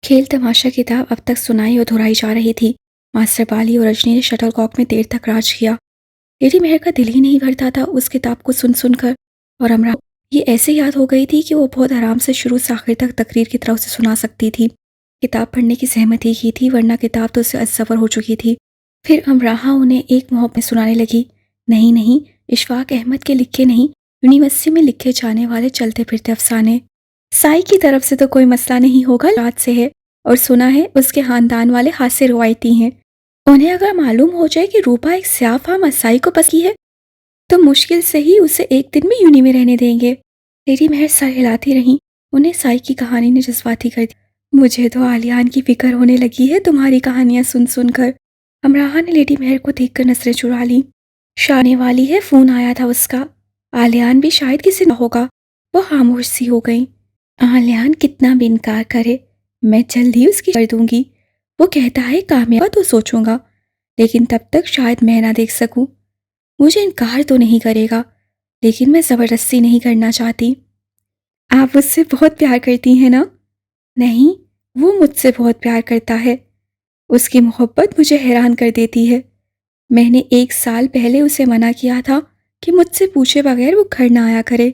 खेल तमाशा किताब अब तक सुनाई और दोहराई जा रही थी। मास्टर बाली और रजनी ने शटलकॉक में देर तक राज किया। लेडी मेहर का दिल ही नहीं भरता था उस किताब को सुन सुनकर। और अमरा ये ऐसे याद हो गई थी कि वो बहुत आराम से शुरू से आखिर तक तकरीर की तरह उसे सुना सकती थी। किताब पढ़ने की सहमति की थी, वरना किताब तो उससे अज़्ज़फ़र हो चुकी थी। फिर अमराहा उन्हें एक मुँह में सुनाने लगी। नहीं नहीं, इशफाक अहमद के लिखे नहीं, यूनिवर्सिटी में लिखे जाने वाले चलते फिरते अफसाने। साई की तरफ से तो कोई मसला नहीं होगा, रात से है और सुना है उसके खानदान वाले हास्य रवायती हैं। उन्हें अगर मालूम हो जाए कि रूपा एक स्याफा मसाई को पसंद है तो मुश्किल से ही उसे एक दिन में यूनी में रहने देंगे। लेडी महर सर हिलाती रहीं। उन्हें साई की कहानी ने जज्बाती कर दी। मुझे तो आलियान की फिक्र होने लगी है तुम्हारी कहानियां सुन सुनकर। अमराहा ने लेडी महर को देखकर नजरें चुरा ली। शाने वाली है, फोन आया था उसका। आलियान भी शायद किसी न होगा। वो खामोश सी हो गई। आलियान कितना भी इनकार करे, मैं जल्द ही उसकी कर दूंगी। वो कहता है कामयाब तो सोचूंगा, लेकिन तब तक शायद मैं ना देख सकूं। मुझे इनकार तो नहीं करेगा, लेकिन मैं ज़बरदस्ती नहीं करना चाहती। आप उससे बहुत प्यार करती हैं ना? नहीं, वो मुझसे बहुत प्यार करता है। उसकी मोहब्बत मुझे हैरान कर देती है। मैंने 1 साल पहले उसे मना किया था कि मुझसे पूछे बगैर वो घर ना आया करे।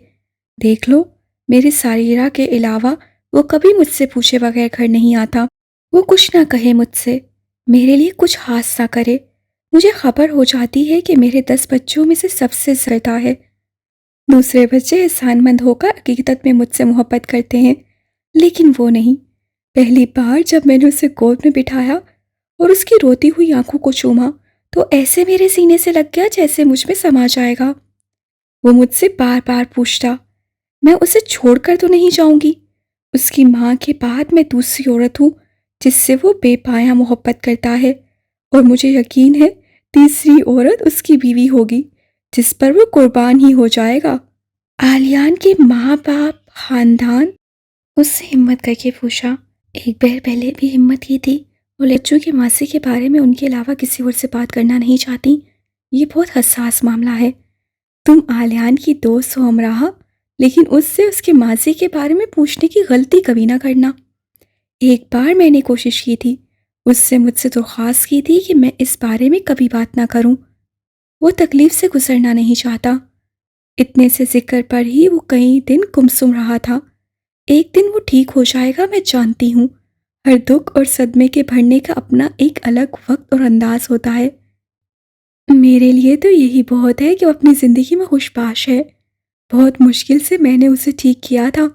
देख लो, मेरी सारीरा के अलावा वो कभी मुझसे पूछे बगैर घर नहीं आता। वो कुछ ना कहे मुझसे, मेरे लिए कुछ खास ना करे। मुझे खबर हो जाती है कि मेरे 10 बच्चों में से सबसे ज़्यादा है। दूसरे बच्चे एहसानमंद होकर हकीकत में मुझसे मोहब्बत करते हैं, लेकिन वो नहीं। पहली बार जब मैंने उसे गोद में बिठाया और उसकी रोती हुई आंखों को चूमा, तो ऐसे मेरे सीने से लग गया जैसे मुझ में समा जाएगा। वो मुझसे बार बार पूछता, मैं उसे छोड़कर तो नहीं जाऊंगी। उसकी माँ के बाद मैं दूसरी औरत हूँ जिससे वो बेपाया मोहब्बत करता है, और मुझे यकीन है तीसरी औरत उसकी बीवी होगी जिस पर वो कुर्बान ही हो जाएगा। आलियान के माँ बाप, खानदान? उससे हिम्मत करके पूछा। एक बार पहले भी हिम्मत की थी और लच्चू की मासी के बारे में उनके अलावा किसी और से बात करना नहीं चाहती। ये बहुत हसास मामला है। तुम आलियान की दोस्त हो अमराहा, लेकिन उससे उसके मासी के बारे में पूछने की गलती कभी ना करना। एक बार मैंने कोशिश की थी, उससे मुझसे दरख्वास्त की थी कि मैं इस बारे में कभी बात ना करूं। वो तकलीफ से गुजरना नहीं चाहता। इतने से जिक्र पर ही वो कई दिन गुमसुम रहा था। एक दिन वो ठीक हो जाएगा, मैं जानती हूँ। हर दुख और सदमे के भरने का अपना एक अलग वक्त और अंदाज होता है। मेरे लिए तो यही बहुत है कि वो अपनी ज़िंदगी में खुशबाश है। बहुत मुश्किल से मैंने उसे ठीक किया था।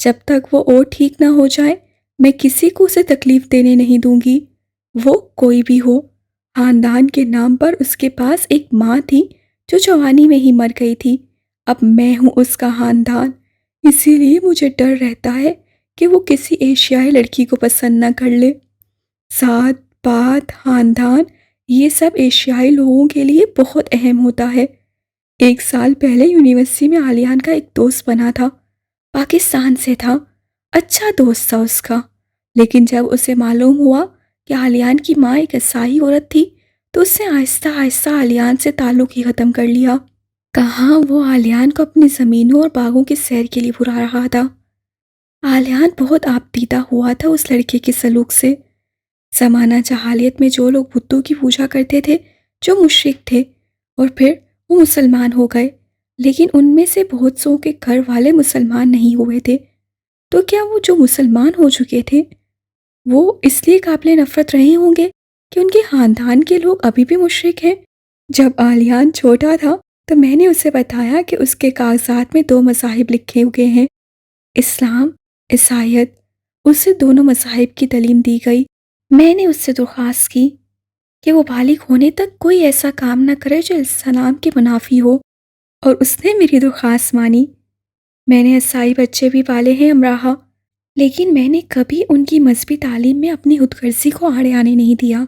जब तक वो और ठीक ना हो जाए, मैं किसी को उसे तकलीफ देने नहीं दूंगी, वो कोई भी हो। खानदान के नाम पर उसके पास एक माँ थी जो जवानी में ही मर गई थी। अब मैं हूँ उसका खानदान, इसीलिए मुझे डर रहता है कि वो किसी एशियाई लड़की को पसंद ना कर ले। साथ पात, खानदान, ये सब एशियाई लोगों के लिए बहुत अहम होता है। 1 साल पहले यूनिवर्सिटी में आलियान का एक दोस्त बना था। पाकिस्तान से था। अच्छा दोस्त था उसका। लेकिन जब उसे मालूम हुआ कि आलियान की माँ एक ईसाई औरत थी, तो उसने आहिस्ता आहिस्ता आलियान से ताल्लुक़ ही ख़त्म कर लिया। कहाँ वो आलियान को अपनी ज़मीनों और बागों की सैर के लिए बुला रहा था। आलियान बहुत आपदीदा हुआ था उस लड़के के सलूक से। ज़माना जहालियत में जो लोग बुतों की पूजा करते थे, जो मुशरिक थे, और फिर वो मुसलमान हो गए, लेकिन उनमें से बहुत सौ के घर वाले मुसलमान नहीं हुए थे। तो क्या वो जो मुसलमान हो चुके थे, वो इसलिए काबिल नफ़रत रहे होंगे कि उनके ख़ानदान के लोग अभी भी मुशरिक हैं? जब आलियान छोटा था तो मैंने उसे बताया कि उसके कागजात में 2 मज़ाहिब लिखे हुए हैं, इस्लाम, ईसाईयत। उसे दोनों मज़ाहिब की तालीम दी गई। मैंने उससे दरख्वास्त की कि वो बालिग होने तक कोई ऐसा काम न करे जो इस्लाम के मुनाफी हो, और उसने मेरी दरख्वास्त मानी। मैंने ईसाई बच्चे भी पाले हैं अमराहा, लेकिन मैंने कभी उनकी मजहबी तालीम में अपनी खुदगर्जी को आड़े आने नहीं दिया।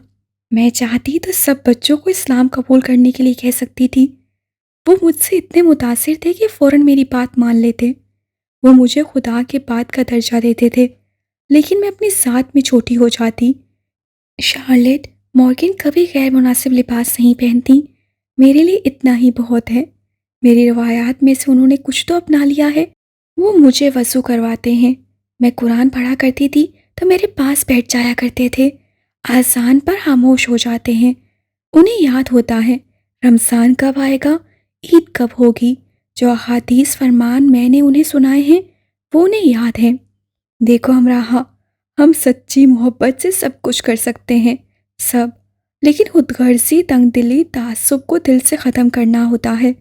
मैं चाहती तो सब बच्चों को इस्लाम कबूल करने के लिए कह सकती थी। वो मुझसे इतने मुतासिर थे कि फ़ौरन मेरी बात मान लेते। वो मुझे खुदा के बाद का दर्जा देते थे, लेकिन मैं अपनी ज़ात में छोटी हो जाती। शार्लेट मॉर्गन कभी गैर मुनासिब लिबास नहीं पहनती। मेरे लिए इतना ही बहुत है। मेरी रवायात में से उन्होंने कुछ तो अपना लिया है। वो मुझे वज़ू करवाते हैं। मैं कुरान पढ़ा करती थी तो मेरे पास बैठ जाया करते थे। आसान पर खामोश हो जाते हैं। उन्हें याद होता है रमज़ान कब आएगा, ईद कब होगी। जो अहादीस फरमान मैंने उन्हें सुनाए हैं वो उन्हें याद है। देखो हमराहा, हम सच्ची मोहब्बत से सब कुछ कर सकते हैं, सब। लेकिन खुदगर्जी, तंगदिली, ताज्जुब को दिल से ख़त्म करना होता है।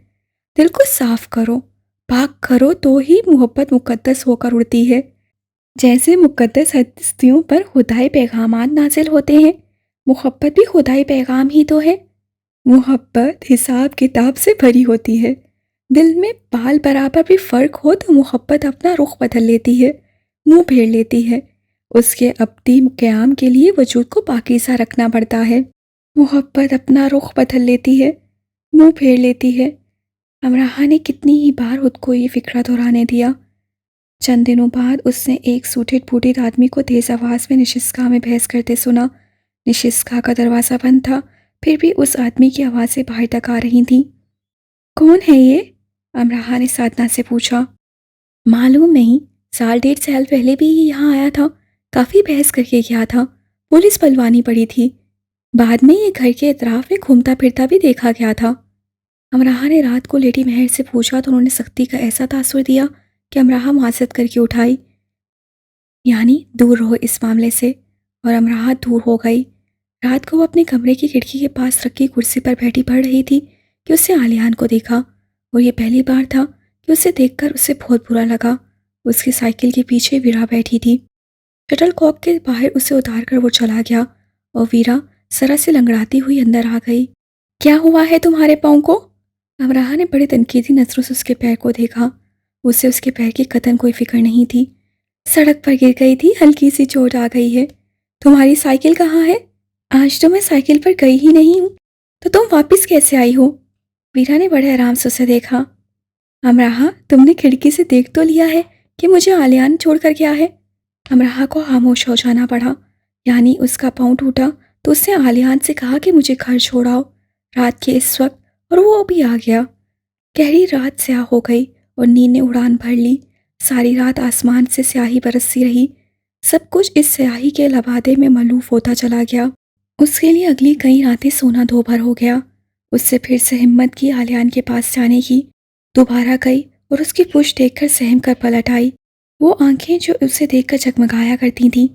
दिल को साफ करो, पाक करो, तो ही मोहब्बत मुक़द्दस होकर उड़ती है। जैसे मुक़द्दस हस्तियों पर खुदाई पैगामात नाजिल होते हैं, मोहब्बत भी खुदाई पैगाम ही तो है। मोहब्बत हिसाब किताब से भरी होती है। दिल में बाल बराबर भी फ़र्क हो तो मोहब्बत अपना रुख बदल लेती है, मुंह फेर लेती है। उसके अब्दी क़याम के लिए वजूद को पाकीज़ा रखना पड़ता है। मोहब्बत अपना रुख बदल लेती है, मुंह फेर लेती है। अमराहा ने कितनी ही बार खुद को ये फ़िक्रा दोहराने दिया। चंद दिनों बाद उसने एक सूटेड बूटेड आदमी को तेज़ आवाज़ में निशिस्ता में बहस करते सुना। निशिस्ता का दरवाज़ा बंद था, फिर भी उस आदमी की आवाज़ें बाहर तक आ रही थीं। कौन है ये? अमराहा ने साधना से पूछा। मालूम नहीं, साल 1.5 साल पहले भी ये यहाँ आया था, काफ़ी बहस करके गया था, पुलिस पलवानी पड़ी थी। बाद में ये घर के इतराफ़ में घूमता फिरता भी देखा गया था। अमराहा ने रात को लेडी महर से पूछा तो उन्होंने सख्ती का ऐसा तासुर दिया कि अमराहा माजरत करके उठाई, यानी दूर रहो इस मामले से। और अमराहा दूर हो गई। रात को वो अपने कमरे की खिड़की के पास रखी कुर्सी पर बैठी पढ़ रही थी कि उससे आलियान को देखा, और ये पहली बार था कि उसे देखकर उसे बहुत बुरा लगा। उसकी साइकिल के पीछे वीरा बैठी थी। शटल कॉक के बाहर उसे उतार कर वो चला गया और वीरा जरा से लंगड़ाती हुई अंदर आ गई। क्या हुआ है तुम्हारे पाँव को? अमराहा ने बड़े तनकीदी नजरों से उसके पैर को देखा। उसे उसके पैर की कतन कोई फिक्र नहीं थी। सड़क पर गिर गई थी, हल्की सी चोट आ गई है। तुम्हारी साइकिल कहाँ है? आज तो मैं साइकिल पर गई ही नहीं हूँ। तो तुम वापस कैसे आई हो? वीरा ने बड़े आराम से उसे देखा। अमराहा, तुमने खिड़की से देख तो लिया है कि मुझे आलियान छोड़ कर गया है। अमराहा को खामोश हो जाना पड़ा। यानी उसका पाँव टूटा तो उसने आलियान से कहा कि मुझे घर छोड़ाओ रात के इस वक्त, और वो अभी आ गया। गहरी रात स्याह हो गई और नींद ने उड़ान भर ली। सारी रात आसमान से स्याही बरसती रही। सब कुछ इस स्याही के लबादे में मलूफ होता चला गया। उसके लिए अगली कई रातें सोना दो भर हो गया। उससे फिर से हिम्मत की आलियान के पास जाने की। दोबारा गई और उसकी पुश्त देखकर सहम कर पलट आई। वो आंखें जो उसे देखकर जगमगाया करती थीं,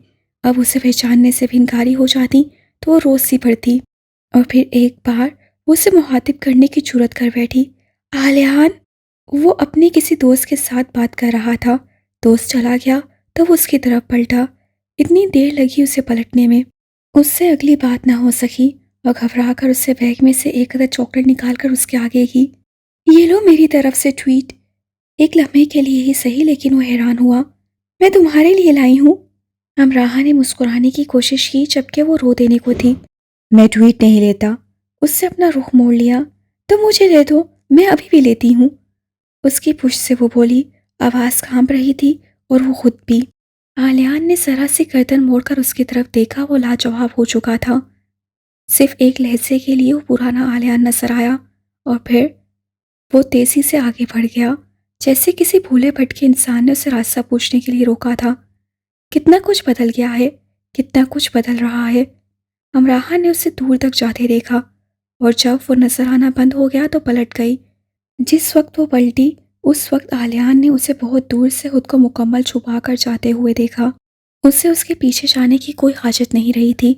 अब उसे पहचानने से भी इनकारी हो जाती तो वो रोज़ सी पड़ती। और फिर एक बार वो उसे मुखातिब करने की जुर्रत कर बैठी। आलियान! वो अपने किसी दोस्त के साथ बात कर रहा था। दोस्त चला गया तब वो उसकी तरफ पलटा। इतनी देर लगी उसे पलटने में। उससे अगली बात ना हो सकी और घबरा कर उससे बैग में से एक अदर चॉकलेट निकाल कर उसके आगे की। ये लो मेरी तरफ से ट्वीट। एक लम्हे के लिए ही सही, लेकिन वो हैरान हुआ। मैं तुम्हारे लिए लाई हूँ। अमराहा ने मुस्कुराने की कोशिश की जबकि वो रो देने को थी। मैं ट्वीट नहीं लेता। उससे अपना रुख मोड़ लिया। तो मुझे दे दो, मैं अभी भी लेती हूँ। उसकी पुश्त से वो बोली। आवाज़ कांप रही थी और वो खुद भी। आलियान ने जरा सी गर्दन मोड़कर उसकी तरफ देखा। वो लाजवाब हो चुका था। सिर्फ एक लहजे के लिए वो पुराना आलियान नजर आया और फिर वो तेजी से आगे बढ़ गया, जैसे किसी भूले भटके इंसान ने उसे रास्ता पूछने के लिए रोका था। कितना कुछ बदल गया है, कितना कुछ बदल रहा है। अमराहा ने उसे दूर तक जाते देखा और जब वो नजर आना बंद हो गया तो पलट गई। जिस वक्त वो पलटी उस वक्त आलियान ने उसे बहुत दूर से खुद को मुकम्मल छुपा कर जाते हुए देखा। उसे उसके पीछे जाने की कोई हाजत नहीं रही थी।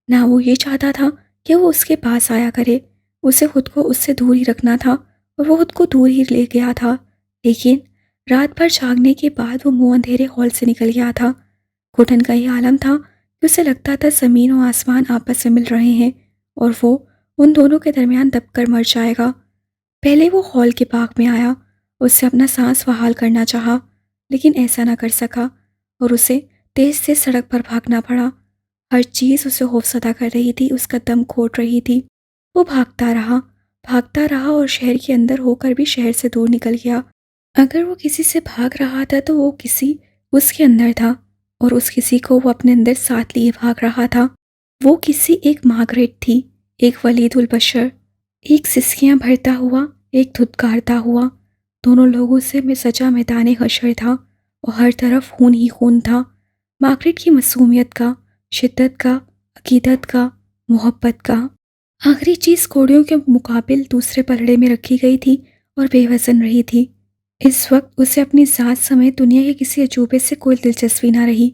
ना वो ये चाहता था कि वो उसके पास आया करे। उसे खुद को उससे दूर ही रखना था और वो खुद को दूर ही ले गया था। लेकिन रात भर जागने के बाद वो मुंह अंधेरे हॉल से निकल गया था। घुटन का ये आलम था कि उसे लगता था ज़मीन और आसमान आपस में मिल रहे हैं और वो उन दोनों के दरमियान दबकर मर जाएगा। पहले वो हॉल के बाग में आया। उससे अपना सांस बहाल करना चाहा, लेकिन ऐसा ना कर सका और उसे तेज तेज सड़क पर भागना पड़ा। हर चीज़ उसे खौफसदा कर रही थी, उसका दम घोट रही थी। वो भागता रहा और शहर के अंदर होकर भी शहर से दूर निकल गया। अगर वो किसी से भाग रहा था तो वो किसी उसके अंदर था और उस किसी को वो अपने अंदर साथ लिए भाग रहा था। वो किसी एक मार्गरेट थी, एक वलीदुल बशर, एक सिसकियाँ भरता हुआ, एक धुतकारता हुआ। दोनों लोगों से में सजा मैदान हशर था और हर तरफ खून ही खून था। मार्गरेट की मासूमियत का, शिद्दत का, अकीदत का, मोहब्बत का। आखिरी चीज़ कौड़ियों के मुकाबिल दूसरे पलड़े में रखी गई थी और बेवज़न रही थी। इस वक्त उसे अपनी ज़ात समेत दुनिया के किसी अजूबे से कोई दिलचस्पी ना रही।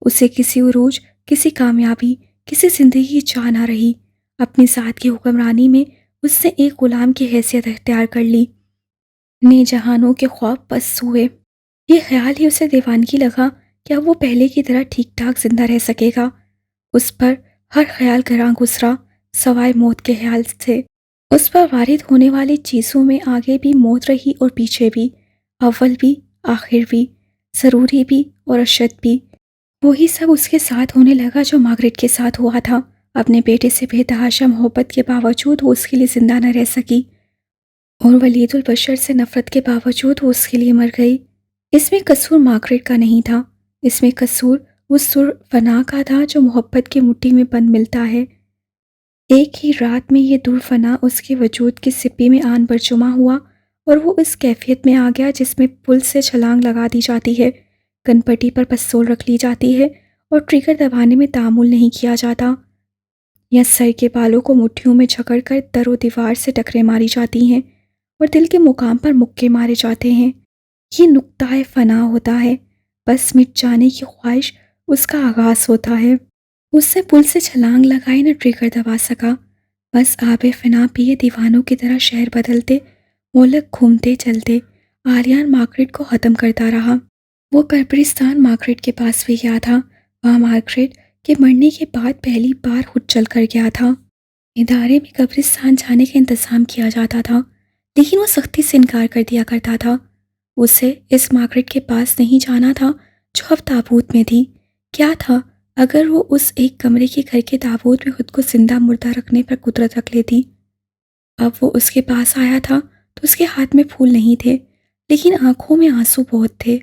उसे किसी उरूज, किसी कामयाबी, किसी ज़िंदगी की चाह ना रही। अपनी ज़ात की हुक्मरानी में उसने एक ग़ुलाम की हैसियत अख्तियार कर ली। ने जहानों के ख्वाब बस हुए। ये ख्याल ही उसे दीवानगी लगा कि अब वो पहले की तरह ठीक ठाक जिंदा रह सकेगा। उस पर हर ख्याल घरां गुजरा सवाए मौत के ख्याल से। उस पर वारिद होने वाली चीज़ों में आगे भी मौत रही और पीछे भी, अव्वल भी, आखिर भी, ज़रूरी भी और अशद भी। वही सब उसके साथ होने लगा जो मार्गरेट के साथ हुआ था। अपने बेटे से बेतहाशा मोहब्बत के बावजूद वो उसके लिए ज़िंदा न रह सकी और वलीदुल बशर से नफ़रत के बावजूद वो उसके लिए मर गई। इसमें कसूर मार्गरेट का नहीं था, इसमें कसूर उस सुर फना का था जो मोहब्बत की मुट्ठी में बंद मिलता है। एक ही रात में ये दूर फना उसके वजूद की सिप्पी में आन बरजुमा हुआ और वो इस कैफियत में आ गया जिसमें पुल से छलांग लगा दी जाती है, कनपट्टी पर पिस्तौल रख ली जाती है और ट्रिगर दबाने में तामुल नहीं किया जाता, या सर के बालों को मुट्ठियों में जकड़ कर दरो दीवार से टकरे मारी जाती हैं और दिल के मुकाम पर मुक्के मारे जाते हैं। ये नुक्ताए फना होता है, बस मिट जाने की ख्वाहिश उसका आगाज़ होता है। उससे पुल से छलांग लगाई न ट्रिगर दबा सका, बस आबे फना पिए दीवानों की तरह शहर बदलते मोलक घूमते चलते आलियान मार्गरेट को ख़त्म करता रहा। वो कब्रिस्तान मार्गरेट के पास भी गया था। वहाँ मार्गरेट के मरने के बाद पहली बार खुद चल कर गया था। इदारे में कब्रिस्तान जाने का इंतज़ाम किया जाता था, लेकिन वो सख्ती से इनकार कर दिया करता था। उसे इस मार्गरेट के पास नहीं जाना था जो अब ताबूत में थी। क्या था अगर वो उस एक कमरे के घर के ताबूत में खुद को जिंदा मुर्दा रखने पर कुदरत रख लेती। अब वो उसके पास आया था तो उसके हाथ में फूल नहीं थे, लेकिन आंखों में आंसू बहुत थे।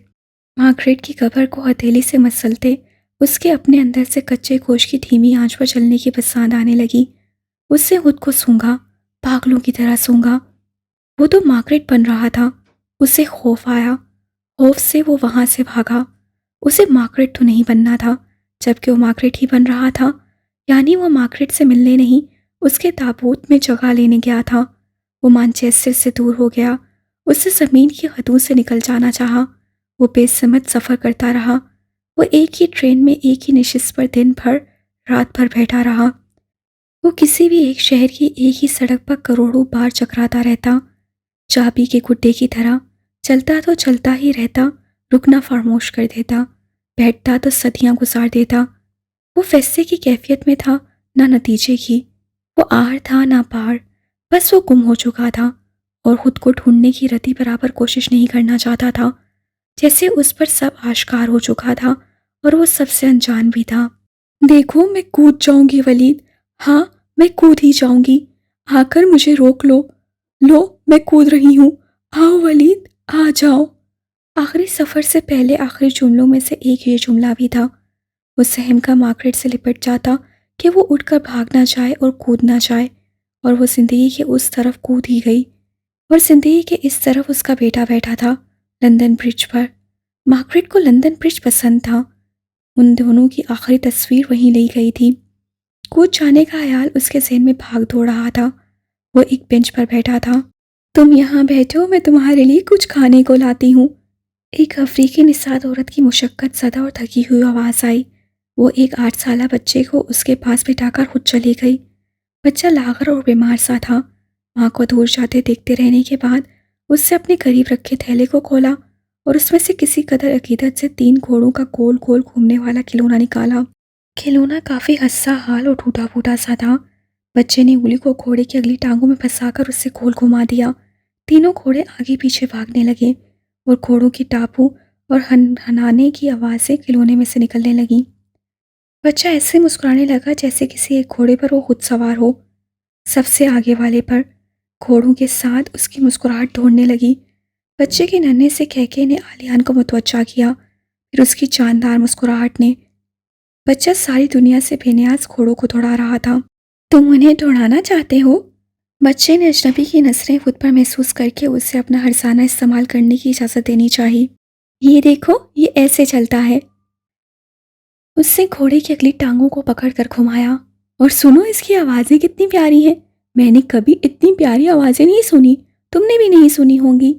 मार्गरेट की कब्र को हथेली से मसलते उसके अपने अंदर से कच्चे गोश्त की धीमी आंच पर चलने की पसंद आने लगी। उससे खुद को सूंघा, पागलों की तरह सूंघा। वो तो मार्गरेट बन रहा था। उसे खौफ आया, खौफ से वो वहां से भागा। उसे मार्गरेट तो नहीं बनना था, जबकि वो मार्गरेट ही बन रहा था। यानी वो मार्गरेट से मिलने नहीं, उसके ताबूत में जगह लेने गया था। वो मैनचेस्टर से दूर हो गया, उससे ज़मीन की हदों से निकल जाना चाहा। वो बेसमझ सफ़र करता रहा। वो एक ही ट्रेन में एक ही नशिस्त पर दिन भर रात भर बैठा रहा। वो किसी भी एक शहर की एक ही सड़क पर करोड़ों बार चकराता रहता, चाबी के गुड्डे की तरह। चलता तो चलता ही रहता, रुकना फरामोश कर देता, बैठता तो सदियां गुजार देता। वो फैसले की कैफियत में था, ना नतीजे की। वो आर था ना पार, बस वो गुम हो चुका था और खुद को ढूंढने की रति बराबर कोशिश नहीं करना चाहता था। जैसे उस पर सब आश्कार हो चुका था और वो सबसे अनजान भी था। देखो मैं कूद जाऊंगी वलीद, हाँ मैं कूद ही जाऊंगी, आकर मुझे रोक लो। लो मैं कूद रही हूँ, आओ वलीद आ जाओ। आखिरी सफ़र से पहले आखिरी जुमलों में से एक ये जुमला भी था। वो सहम का मार्गरेट से लिपट जाता कि वो उठकर भाग ना जाए और कूद ना जाए, और वो ज़िंदगी के उस तरफ कूद ही गई। और ज़िंदगी के इस तरफ उसका बेटा बैठा था, लंदन ब्रिज पर। मार्गरेट को लंदन ब्रिज पसंद था। उन दोनों की आखिरी तस्वीर वहीं ली गई थी। कूद जाने का ख्याल उसके ज़हन में भाग दौड़ रहा था। वो एक बेंच पर बैठा था। तुम यहाँ बैठो, मैं तुम्हारे लिए कुछ खाने को लाती हूँ। एक अफ्रीकी निषाद औरत की मुशक्कत ज़दा और थकी हुई आवाज़ आई। वो एक 8 साला बच्चे को उसके पास बिठाकर खुद चली गई। बच्चा लागर और बीमार सा था। माँ को दूर जाते देखते रहने के बाद उससे अपने करीब रखे थैले को खोला और उसमें से किसी कदर अकीदत से 3 घोड़ों का गोल गोल घूमने वाला खिलौना निकाला। खिलौना काफ़ी हस्सा हाल और टूटा फूटा सा था। बच्चे ने उंगली को घोड़े की अगली टांगों में फंसाकर उससे गोल घुमा दिया। तीनों घोड़े आगे पीछे भागने लगे और घोड़ों की टापू और हनाने की आवाज़ें खिलौने में से निकलने लगीं। बच्चा ऐसे मुस्कुराने लगा जैसे किसी एक घोड़े पर वो खुद सवार हो, सबसे आगे वाले पर। घोड़ों के साथ उसकी मुस्कुराहट दौड़ने लगी। बच्चे के नन्हे से कहके ने आलियान को मुतवज्जा किया, फिर उसकी जानदार मुस्कुराहट ने। बच्चा सारी दुनिया से बेनियाज घोड़ों को दौड़ा रहा था। तुम उन्हें दौड़ाना चाहते हो? बच्चे ने अजनबी की नज़रें खुद पर महसूस करके उसे अपना हरसाना इस्तेमाल करने की इजाज़त देनी चाहिए। ये देखो, ये ऐसे चलता है। उसने घोड़े की अगली टांगों को पकड़कर घुमाया। और सुनो, इसकी आवाज़ें कितनी प्यारी हैं। मैंने कभी इतनी प्यारी आवाज़ें नहीं सुनी। तुमने भी नहीं सुनी होंगी।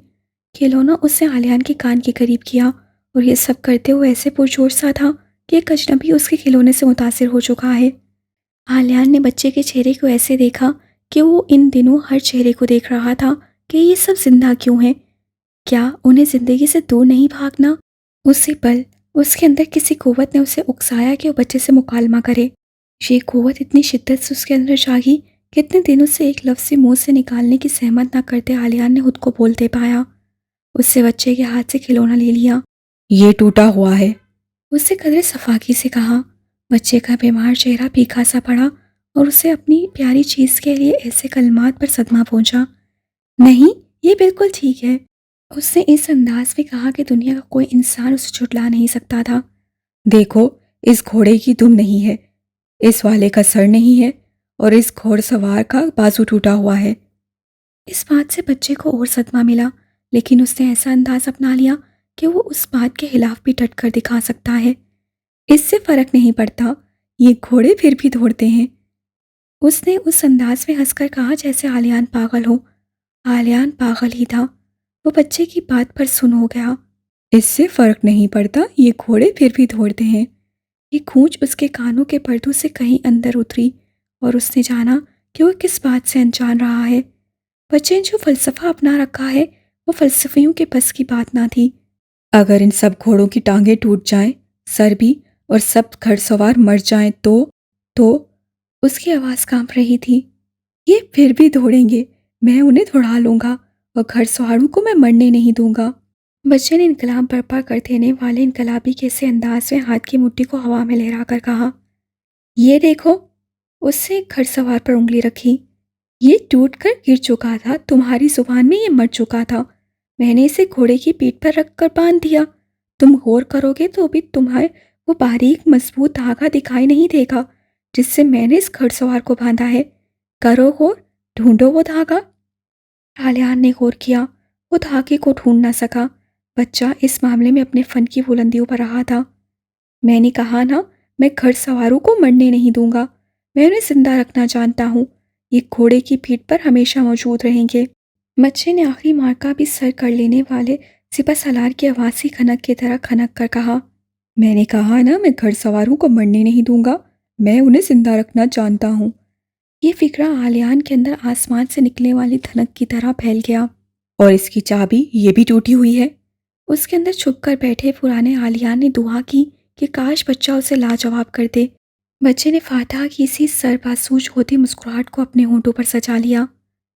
खिलौना उसने आलियान के कान के करीब किया और ये सब करते हुए ऐसे पुरजोर सा था कि एक अजनबी उसके खिलौने से मुतासिर हो चुका है। आलियान ने बच्चे के चेहरे को ऐसे देखा कि वो इन दिनों हर चेहरे को देख रहा था कि ये सब जिंदा क्यों है। क्या उन्हें जिंदगी से दूर नहीं भागना? उसी पल उसके अंदर किसी कुव्वत ने उसे उकसाया कि वो बच्चे से मुकालमा करे। ये कुव्वत इतनी शिद्दत से उसके अंदर जागी कि इतने दिनों से एक लफ्ज़ से मुंह से निकालने की सहमत ना करते आलियान ने खुद को बोलते पाया। उससे बच्चे के हाथ से खिलौना ले लिया। ये टूटा हुआ है। उससे कदरे सफाकी से कहा। बच्चे का बीमार चेहरा फीका सा पड़ा और उसे अपनी प्यारी चीज़ के लिए ऐसे कलमात पर सदमा पहुंचा। नहीं, ये बिल्कुल ठीक है। उसने इस अंदाज में कहा कि दुनिया का कोई इंसान उसे झुठला नहीं सकता था। देखो, इस घोड़े की दुम नहीं है, इस वाले का सर नहीं है और इस घोड़सवार का बाजू टूटा हुआ है। इस बात से बच्चे को और सदमा मिला, लेकिन उसने ऐसा अंदाज अपना लिया कि वो उस बात के खिलाफ भी डट कर दिखा सकता है। इससे फर्क नहीं पड़ता, ये घोड़े फिर भी दौड़ते हैं। उसने उस अंदाज में हंसकर कहा जैसे आलियान पागल हो। आलियान पागल ही था। वो बच्चे की बात पर सुन हो गया। इससे फर्क नहीं पड़ता, ये घोड़े फिर भी दौड़ते हैं। ये गूंज उसके कानों के पर्दों से कहीं अंदर उतरी और उसने जाना कि वो किस बात से अनजान रहा है। बच्चे ने जो फलसफा अपना रखा है वो फलसफियों के बस की बात ना थी। अगर इन सब घोड़ों की टांगें टूट जाएं, सर भी, और सब घड़सवार मर जाएं तो उसकी आवाज़ कांप रही थी। ये फिर भी दौड़ेंगे। मैं उन्हें दौड़ा लूंगा और घड़सवारों को मैं मरने नहीं दूंगा। बच्चे ने इनकलाब बर्पा कर देने वाले इनकलाबी के से अंदाज में हाथ की मुट्ठी को हवा में लहराकर कहा, ये देखो। उससे एक घड़सवार पर उंगली रखी। ये टूटकर गिर चुका था, तुम्हारी जुबान में ये मर चुका था। मैंने इसे घोड़े की पीठ पर रखकर बांध दिया। तुम गौर करोगे तो भी तुम्हें वो बारीक मजबूत धागा दिखाई नहीं देगा जिससे मैंने इस घड़सवार को बांधा है। करो गौर, ढूंढो वो धागा। आलियान ने गौर किया। वो धागे को ढूंढ ना सका। बच्चा इस मामले में अपने फन की बुलंदियों पर रहा था। मैंने कहा ना, मैं घड़सवारों को मरने नहीं दूंगा। मैं उन्हें जिंदा रखना जानता हूँ। ये घोड़े की पीठ पर हमेशा मौजूद रहेंगे। बच्चे ने आखिरी मार्का भी सर कर लेने वाले सिपह सलार की आवाज़ी खनक की तरह खनक कर कहा, मैंने कहा ना, मैं घड़सवारों को मरने नहीं दूंगा। मैं उन्हें जिंदा रखना जानता हूँ। ये फिक्रा आलियान के अंदर आसमान से निकलने वाली धनक की तरह फैल गया। और इसकी चाबी ये भी टूटी हुई है। उसके अंदर छुपकर बैठे पुराने आलियान ने दुआ की कि काश बच्चा उसे लाजवाब कर दे। बच्चे ने फातहा की सी सरबासूज होती मुस्कुराहट को अपने होंठों पर सजा लिया।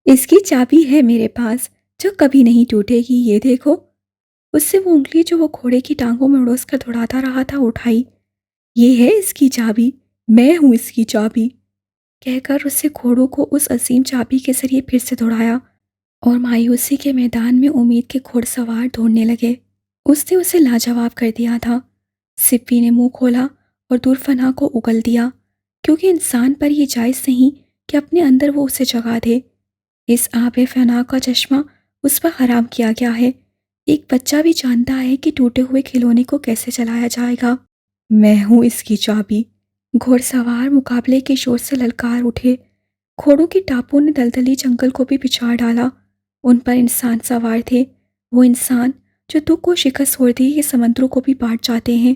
इसकी चाबी है मेरे पास, जो कभी नहीं टूटेगी, ये देखो। उससे वो उंगली जो वो घोड़े की टांगों में उड़ोस कर दौड़ाता रहा था उठाई। ये है इसकी चाबी, मैं हूँ इसकी चाबी। कहकर उससे घोड़ों को उस असीम चाबी के जरिए फिर से दौड़ाया और मायूसी के मैदान में उम्मीद के घुड़सवार दौड़ने लगे। उसने उसे लाजवाब कर दिया था। सिप्पी ने मुंह खोला और दूरफना को उगल दिया, क्योंकि इंसान पर यह जायज़ नहीं कि अपने अंदर वो उसे जगा दे। इस आबे फना का चश्मा उस पर हराम किया गया है। एक बच्चा भी जानता है कि टूटे हुए खिलौने को कैसे चलाया जाएगा। मैं हूँ इसकी चाबी। घोड़सवार मुकाबले के शोर से ललकार उठे। घोड़ों की टापों ने दलदली जंगल को भी पिछाड़ डाला। उन पर इंसान सवार थे, वो इंसान जो दुख को शिकस्त होती के समंदरों को भी बांट जाते हैं।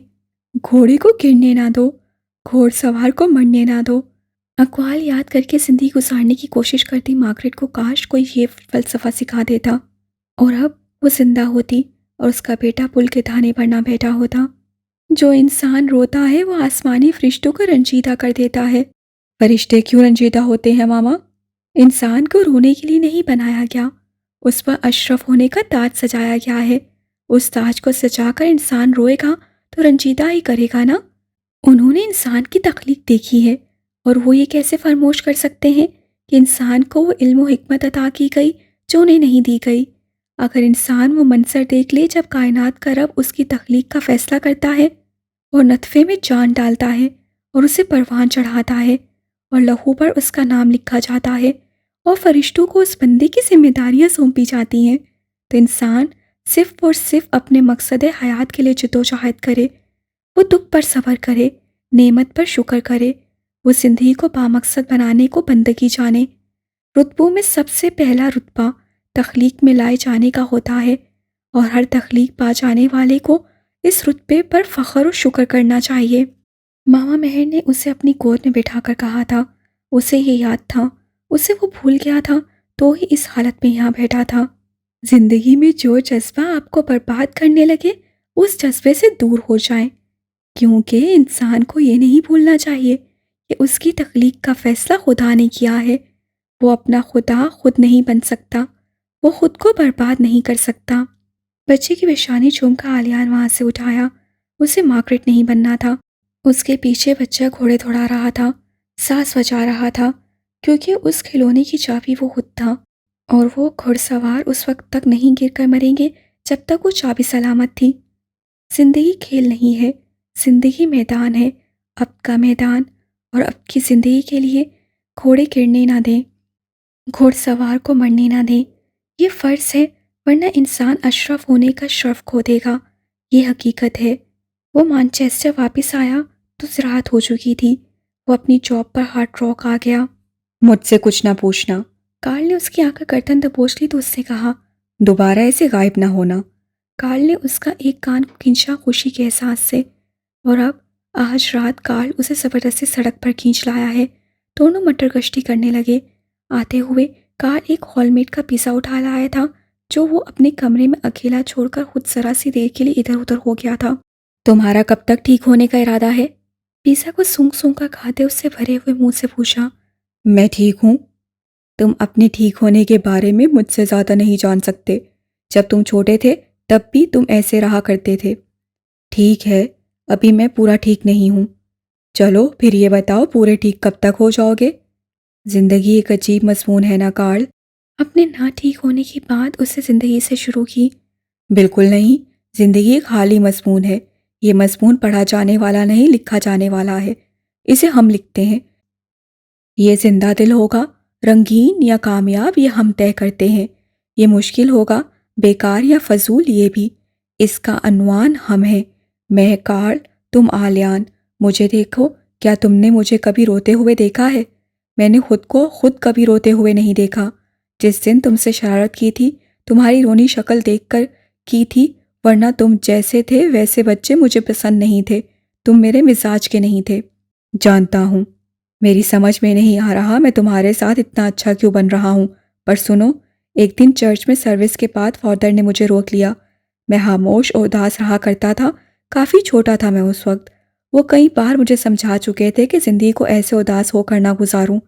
घोड़े को गिरने ना दो, घोड़सवार को मरने ना दो। अक़वाल याद करके जिंदगी गुजारने की कोशिश करती मार्गरेट को काश कोई ये फलसफा सिखा देता और अब वो जिंदा होती और उसका बेटा पुल के धाने पर ना बैठा होता। जो इंसान रोता है वो आसमानी फरिश्तों को रंजीदा कर देता है। फरिश्ते क्यों रंजीदा होते हैं मामा? इंसान को रोने के लिए नहीं बनाया गया, उस पर अशरफ होने का ताज सजाया गया है। उस ताज को सजाकर इंसान रोएगा तो रंजीदा ही करेगा ना। उन्होंने इंसान की तख्लीक देखी है और वो ये कैसे फरमोश कर सकते हैं कि इंसान को वो इल्म व हिकमत अता की गई जो उन्हें नहीं दी गई। अगर इंसान वो मंजर देख ले जब कायनात का रब उसकी तख्लीक का फैसला करता है और नतफ़े में जान डालता है और उसे परवान चढ़ाता है और लहू पर उसका नाम लिखा जाता है और फरिश्तों को उस बंदे की जिम्मेदारियां सौंपी जाती हैं, तो इंसान सिर्फ और सिर्फ अपने मकसद हयात के लिए जद्दोजहद करे। वो दुख पर सब्र करे, नेमत पर शुक्र करे, वो ज़िंदगी को बामकसद बनाने को बंदगी जाने। रुतबों में सबसे पहला रुतबा तख्लीक में लाए जाने का होता है और हर तख्लीक पा जाने वाले को इस रुतबे पर फ़ख्र और शुक्र करना चाहिए। मामा मेहर ने उसे अपनी गोद में बिठाकर कहा था। उसे ये याद था, उसे वो भूल गया था तो ही इस हालत में यहाँ बैठा था। ज़िंदगी में जो जज्बा आपको बर्बाद करने लगे, उस जज्बे से दूर हो जाएं, क्योंकि इंसान को ये नहीं भूलना चाहिए कि उसकी तख्लीक का फ़ैसला खुदा ने किया है। वो अपना खुदा खुद नहीं बन सकता, वो खुद को बर्बाद नहीं कर सकता। बच्चे की पेशानी चूमकर आलियान वहाँ से उठाया। उसे मार्गरेट नहीं बनना था। उसके पीछे बच्चा घोड़े दौड़ा रहा था, सांस बचा रहा था, क्योंकि उस खिलौने की चाबी वो खुद था और वो घुड़सवार उस वक्त तक नहीं गिरकर मरेंगे जब तक वो चाबी सलामत थी। जिंदगी खेल नहीं है, जिंदगी मैदान है, अब का मैदान, और अब की जिंदगी के लिए घोड़े गिरने ना दें, घुड़सवार को मरने ना दें। ये फ़र्ज़ है, वरना इंसान अशरफ होने का शर्फ खो देगा। ये हकीकत है। वो मैनचेस्टर वापस आया तो ज़राअत हो चुकी थी। वो अपनी जॉब पर हार्ड रॉक आ गया। मुझसे कुछ ना पूछना। कार्ल ने उसकी आंखें गर्दन दबोच ली तो उससे कहा। दोबारा ऐसे गायब ना होना। कार्ल ने उसका एक कान को खींचा खुशी के एहसास से, और अब आज रात कार्ल उसे ज़बरदस्ती सड़क पर खींच लाया है। दोनों मटर गश्ती करने लगे। आते हुए कार्ल एक हॉलमेट का पिज़्ज़ा उठा लाया था जो वो अपने कमरे में अकेला छोड़कर खुद ज़रा सी देर के लिए इधर उधर हो गया था। तुम्हारा कब तक ठीक होने का इरादा है? पिज़्ज़ा को सूंघ सूंघ कर खाते उससे भरे हुए मुंह से पूछा। मैं ठीक हूँ। तुम अपने ठीक होने के बारे में मुझसे ज़्यादा नहीं जान सकते। जब तुम छोटे थे तब भी तुम ऐसे रहा करते थे। ठीक है, अभी मैं पूरा ठीक नहीं हूँ। चलो फिर ये बताओ, पूरे ठीक कब तक हो जाओगे? जिंदगी एक अजीब मजमून है ना कार्ल। अपने ना ठीक होने की बात उससे ज़िंदगी से शुरू की। बिल्कुल नहीं, जिंदगी एक खाली मजमून है। ये मजमून पढ़ा जाने वाला नहीं, लिखा जाने वाला है। इसे हम लिखते हैं। ये जिंदा दिल होगा, रंगीन या कामयाब, ये हम तय करते हैं। ये मुश्किल होगा, बेकार या फजूल, ये भी। इसका अनवान हम हैं। मैं कार्ल, तुम आलियान। मुझे देखो, क्या तुमने मुझे कभी रोते हुए देखा है? मैंने खुद को खुद कभी रोते हुए नहीं देखा। जिस दिन तुमसे शरारत की थी, तुम्हारी रोनी शक्ल देखकर की थी, वरना तुम जैसे थे वैसे बच्चे मुझे पसंद नहीं थे। तुम मेरे मिजाज के नहीं थे। जानता हूँ, मेरी समझ में नहीं आ रहा मैं तुम्हारे साथ इतना अच्छा क्यों बन रहा हूँ। पर सुनो, एक दिन चर्च में सर्विस के बाद फादर ने मुझे रोक लिया। मैं खामोश और उदास रहा करता था। काफ़ी छोटा था मैं उस वक्त। वो कई बार मुझे समझा चुके थे कि ज़िंदगी को ऐसे उदास होकर ना गुजारूं।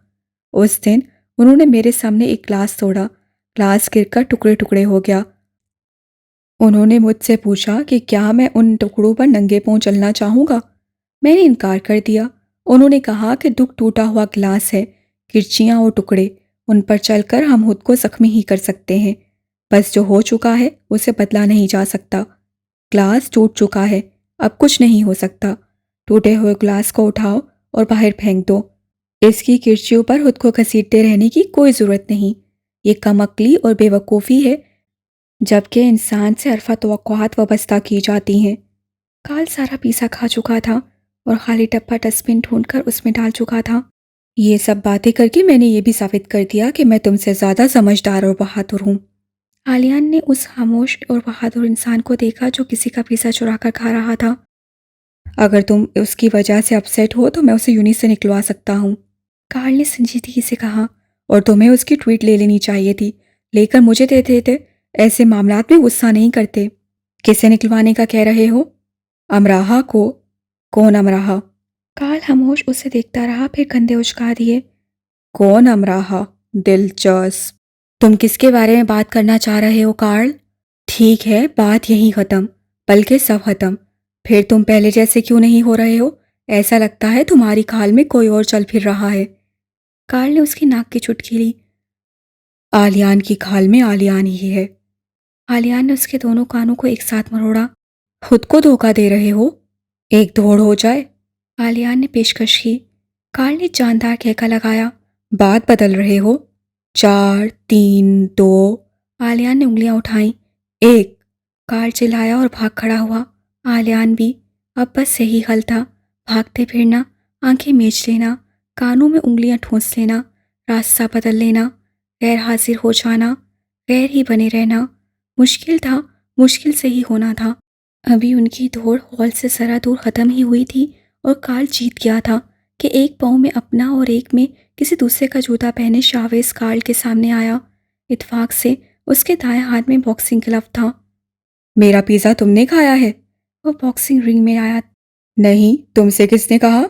उस दिन उन्होंने मेरे सामने एक ग्लास तोड़ा। ग्लास गिरकर टुकड़े टुकड़े हो गया। उन्होंने मुझसे पूछा कि क्या मैं उन टुकड़ों पर नंगे पांव चलना चाहूँगा। मैंने इनकार कर दिया। उन्होंने कहा कि दुख टूटा हुआ गिलास है, किरचियाँ और टुकड़े, उन पर चलकर हम खुद को जख्मी ही कर सकते हैं। बस जो हो चुका है उसे बदला नहीं जा सकता। ग्लास टूट चुका है, अब कुछ नहीं हो सकता। टूटे हुए ग्लास को उठाओ और बाहर फेंक दो। इसकी किरचियों पर खुद को घसीटते रहने की कोई ज़रूरत नहीं। ये कमअक्ली और बेवकूफ़ी है, जबकि इंसान से अरफा तवक्कुआत वाबस्ता की जाती हैं। काल सारा पिज़्ज़ा खा चुका था और खाली डब्बा डस्टबिन ढूंढकर उसमें डाल चुका था। ये सब बातें करके मैंने ये भी साबित कर दिया कि मैं तुमसे ज़्यादा समझदार और बहादुर हूँ। आलियान ने उस खामोश और बहादुर इंसान को देखा जो किसी का पिज़्ज़ा चुरा कर खा रहा था। अगर तुम उसकी वजह से अपसेट हो तो मैं उसे यूनि से निकलवा सकता हूँ। कार्ल ने संजीदगी से कहा। और तुम्हें उसकी ट्वीट ले लेनी चाहिए थी, लेकर मुझे देते थे। ऐसे मामलात में गुस्सा नहीं करते। किसे निकलवाने का कह रहे हो? अमराहा को। कौन अमराहा? कार्ल खामोश उसे देखता रहा, फिर कंधे उचका दिए। कौन अमराहा? दिलचस्प। तुम किसके बारे में बात करना चाह रहे हो कार्ल? ठीक है, बात यहीं ख़त्म, बल्कि सब ख़त्म। फिर तुम पहले जैसे क्यों नहीं हो रहे हो? ऐसा लगता है तुम्हारी खाल में कोई और चल फिर रहा है। कार्ल ने उसकी नाक की चुटकी ली। आलियान की खाल में आलियान ही है। आलियान ने उसके दोनों कानों को एक साथ मरोड़ा। खुद को धोखा दे रहे हो? एक दौड़ हो जाए। आलियान ने पेशकश की। कार्ल ने जानदार कहका लगाया। बात बदल रहे हो? 4, 3, 2। आलियान ने उंगलियां उठाईं। 1। कार्ल चिल्लाया और भाग खड़ा हुआ। आलियान भी। अब बस यही हल था। भागते फिरना, आंखें मीच लेना, कानों में उंगलियां ठूंस लेना, रास्ता बदल लेना, गैर हाजिर हो जाना, गैर ही बने रहना। मुश्किल था, मुश्किल से ही होना था। अभी उनकी दौड़ हॉल से जरा दूर ख़त्म ही हुई थी और कार्ल जीत गया था कि एक पाँव में अपना और एक में किसी दूसरे का जूता पहने शावेज कार्ल के सामने आया। इत्तेफाक से उसके दाएं हाथ में बॉक्सिंग ग्लव था। मेरा पिज़्ज़ा तुमने खाया है? वो बॉक्सिंग रिंग में आया। नहीं, तुमसे किसने कहा?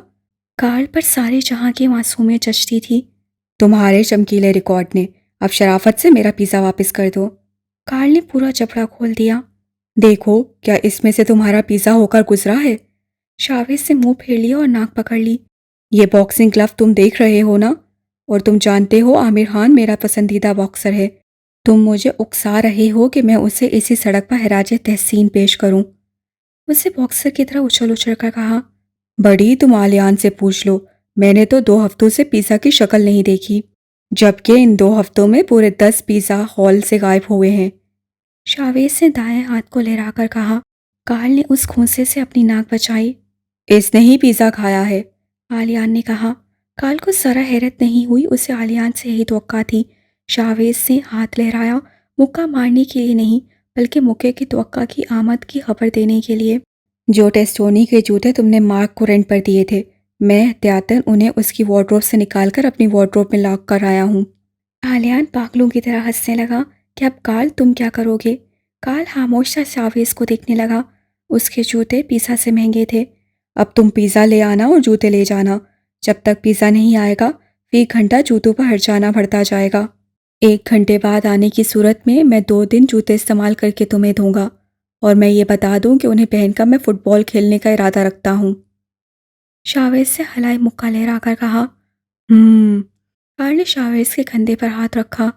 कार्ल पर सारे जहां की मासूमियत जचती थी। तुम्हारे चमकीले रिकॉर्ड ने। अब शराफत से मेरा पिज़्ज़ा वापस कर दो। कार्ल ने पूरा जबड़ा खोल दिया। देखो, क्या इसमें से तुम्हारा पिज़्ज़ा होकर गुजरा है? शावेज से मुंह फेर लिया और नाक पकड़ ली। ये बॉक्सिंग ग्लव तुम देख रहे हो ना? और तुम जानते हो आमिर खान मेरा पसंदीदा बॉक्सर है। तुम मुझे उकसा रहे हो कि मैं उसे इसी सड़क पर हराजे तहसीन पेश करूं। उसे बॉक्सर की तरह उछल उछल कर कहा। बड़ी, तुम आलियान से पूछ लो। मैंने तो 2 हफ्तों से पिज़्ज़ा की शक्ल नहीं देखी, जबकि इन 2 हफ्तों में पूरे 10 पिज़्ज़ा हॉल से गायब हुए हैं। शावेज ने दाएं हाथ को लहराकर कहा। कार्ल ने उस घूंसे से अपनी नाक बचाई। इसने ही पिज़्ज़ा खाया है। आलियान ने कहा। कार्ल को जरा हैरत नहीं हुई, उसे आलियान से यही तवक्का थी। शावेज ने हाथ लहराया, मुक्का मारने के लिए नहीं बल्कि मुक्के की तवक्का की आमद की खबर देने के लिए। जो टेस्टोनी के जूते तुमने मार्क को रेंट पर दिए थे, मैं एहतियातन उन्हें उसकी वार्डरोब से निकालकर अपनी वार्डरोब में लॉक कर आया हूँ। आलियान पागलों की तरह हंसने लगा कि अब कार्ल तुम क्या करोगे। कार्ल खामोश सा शावेज को देखने लगा। उसके जूते पिज़्ज़ा से महंगे थे। अब तुम पिज़्ज़ा ले आना और जूते ले जाना। जब तक पिज़्ज़ा नहीं आएगा, फी घंटा जूतों पर हर्जाना बढ़ता जाएगा। 1 घंटे बाद आने की सूरत में मैं 2 दिन जूते इस्तेमाल करके तुम्हें दूंगा। और मैं ये बता दूं कि उन्हें पहनकर मैं फुटबॉल खेलने का इरादा रखता हूँ। शावेज से हलाई मुक्का लहराकर कहा। हम्म। कार्ल ने शावेज के कंधे पर हाथ रखा।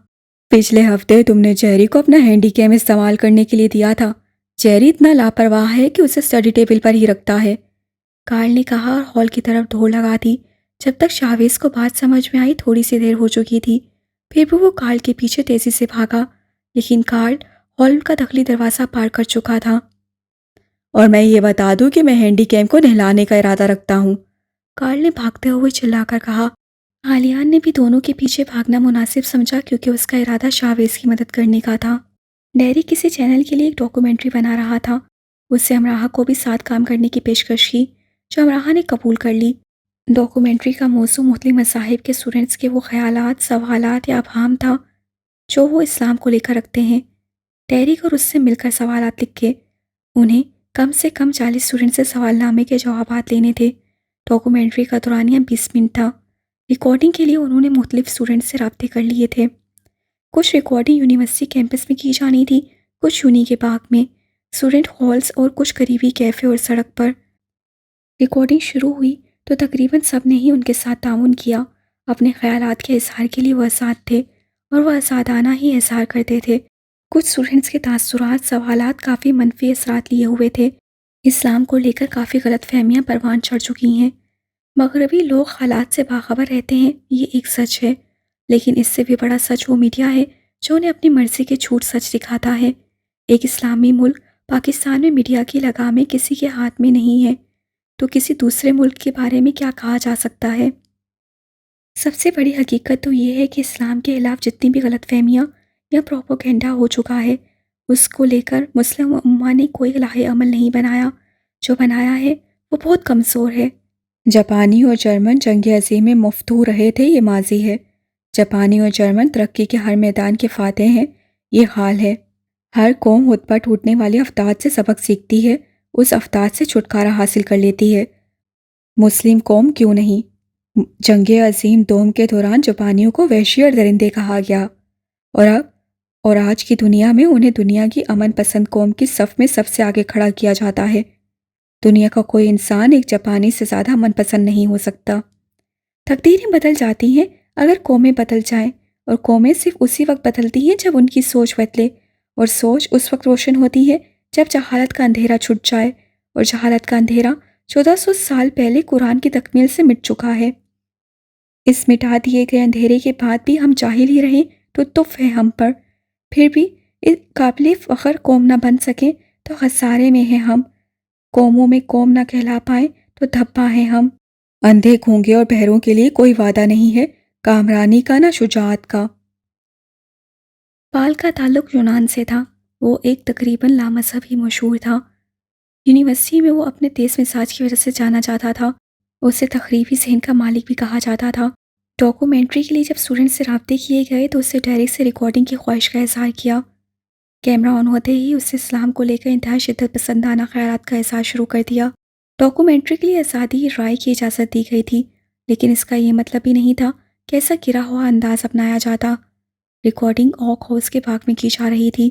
पिछले हफ्ते तुमने जेरी को अपना हैंडीकैम इस्तेमाल करने के लिए दिया था। जेरी इतना लापरवाह है कि उसे स्टडी टेबल पर ही रखता है। कार्ल ने कहा और हॉल की तरफ दौड़ लगा दी। जब तक शावेज को बात समझ में आई थोड़ी सी देर हो चुकी थी। फिर भी वो कार्ल के पीछे तेजी से भागा, लेकिन कार्ल हॉल का दखली दरवाज़ा पार कर चुका था। और मैं ये बता दूं कि मैं हैंडीकैम को नहलाने का इरादा रखता हूँ। कार्ल ने भागते हुए चिल्लाकर कहा। आलियान ने भी दोनों के पीछे भागना मुनासिब समझा, क्योंकि उसका इरादा शावेज की मदद करने का था। डैरी किसी चैनल के लिए एक डॉक्यूमेंट्री बना रहा था। उससे अमराहा को भी साथ काम करने की पेशकश की, जो अमराहा ने कबूल कर ली। डॉक्यूमेंट्री का मौजू मुख्तलिफ मज़ाहिब के स्टूडेंट्स के वो ख़यालात, सवालात या अबहाम था जो वो इस्लाम को लेकर रखते हैं। टैरिक और उससे मिलकर सवालात लिख के उन्हें कम से कम 40 स्टूडेंट से सवालनामे के जवाबात लेने थे। डॉक्यूमेंट्री का दौरानिया 20 मिनट था। रिकॉर्डिंग के लिए उन्होंने मुख्तलिफ स्टूडेंट से रब्ते कर लिए थे। कुछ रिकॉर्डिंग यूनिवर्सिटी कैंपस में की जानी थी, कुछ यूनी के बाग में, स्टूडेंट हॉल्स और कुछ करीबी कैफ़े और सड़क पर। रिकॉर्डिंग शुरू हुई तो तकरीबन सब ने ही उनके साथ ताउन किया। अपने ख़यालात के इजहार के लिए वह आज़ाद थे और वह आज़ादाना ही इजहार करते थे। कुछ स्टूडेंट्स के तासुरात, सवालात काफ़ी मनफी असरात लिए हुए थे। इस्लाम को लेकर काफ़ी गलत फहमियाँ परवान चढ़ चुकी हैं। मगरबी लोग हालात से बाखबर रहते हैं, ये एक सच है, लेकिन इससे भी बड़ा सच वो मीडिया है जो उन्हें अपनी मर्जी के झूठ सच दिखाता है। एक इस्लामी मुल्क पाकिस्तान में मीडिया की लगामें किसी के हाथ में नहीं है, तो किसी दूसरे मुल्क के बारे में क्या कहा जा सकता है। सबसे बड़ी हकीकत तो ये है कि इस्लाम के खिलाफ जितनी भी गलतफहमियाँ या प्रोपोगंडा हो चुका है, उसको लेकर मुस्लिम उम्मा ने कोई लाहे अमल नहीं बनाया। जो बनाया है वो बहुत कमज़ोर है। जापानी और जर्मन जंग अज़ीम में मफ्तूह रहे थे, ये माजी है। जापानी और जर्मन तरक्की के हर मैदान के फातेह हैं, ये हाल है। हर कौम खुद पर टूटने वाली अफताद से सबक सीखती है, उस अफताद से छुटकारा हासिल कर लेती है। मुस्लिम कौम क्यों नहीं? जंग अज़ीम दोम के दौरान जापानियों को वहशी और दरिंदे कहा गया, और अब और आज की दुनिया में उन्हें दुनिया की अमन पसंद कौम की सफ़ में सबसे आगे खड़ा किया जाता है। दुनिया का कोई इंसान एक जापानी से ज़्यादा मनपसंद नहीं हो सकता। तकदीरें बदल जाती हैं अगर कौमें बदल जाएं, और कौमें सिर्फ उसी वक्त बदलती हैं जब उनकी सोच बदले, और सोच उस वक्त रोशन होती है जब जहालत का अंधेरा छुट जाए, और जहालत का अंधेरा 1400 साल पहले कुरान की तकमील से मिट चुका है। इस मिटा दिए गए अंधेरे के बाद भी हम जाहिल ही रहें तो तुफ है हम पर। फिर भी इस काबिल फ़ख्र कौम ना बन सकें तो खसारे में हैं हम। कौमों में कौम ना कहला पाएँ तो धब्बा हैं हम। अंधे गूंगे और बहरों के लिए कोई वादा नहीं है, कामरानी का ना शुजाअत का। पाल का ताल्लुक यूनान से था। वो एक तकरीबन लामज़हबी मशहूर था। यूनिवर्सिटी में वो अपने तेज़ मिजाज की वजह से जाना जाता था। उसे तखरीबी ज़हन का मालिक भी कहा जाता था। डॉक्यूमेंट्री के लिए जब स्टूडेंट से रब्ते किए गए तो उससे डायरेक्ट से रिकॉर्डिंग की ख्वाहिश का इजहार किया। कैमरा ऑन होते ही उसने इस्लाम को लेकर इंतहा शिद्दत पसंदाना ख़यालात का इजहार शुरू कर दिया। डॉक्यूमेंट्री के लिए आज़ादी राय की इजाज़त दी गई थी, लेकिन इसका ये मतलब ही नहीं था कि ऐसा गिरा हुआ अंदाज अपनाया जाता। रिकॉर्डिंग ऑक हाउस के बाग में की जा रही थी।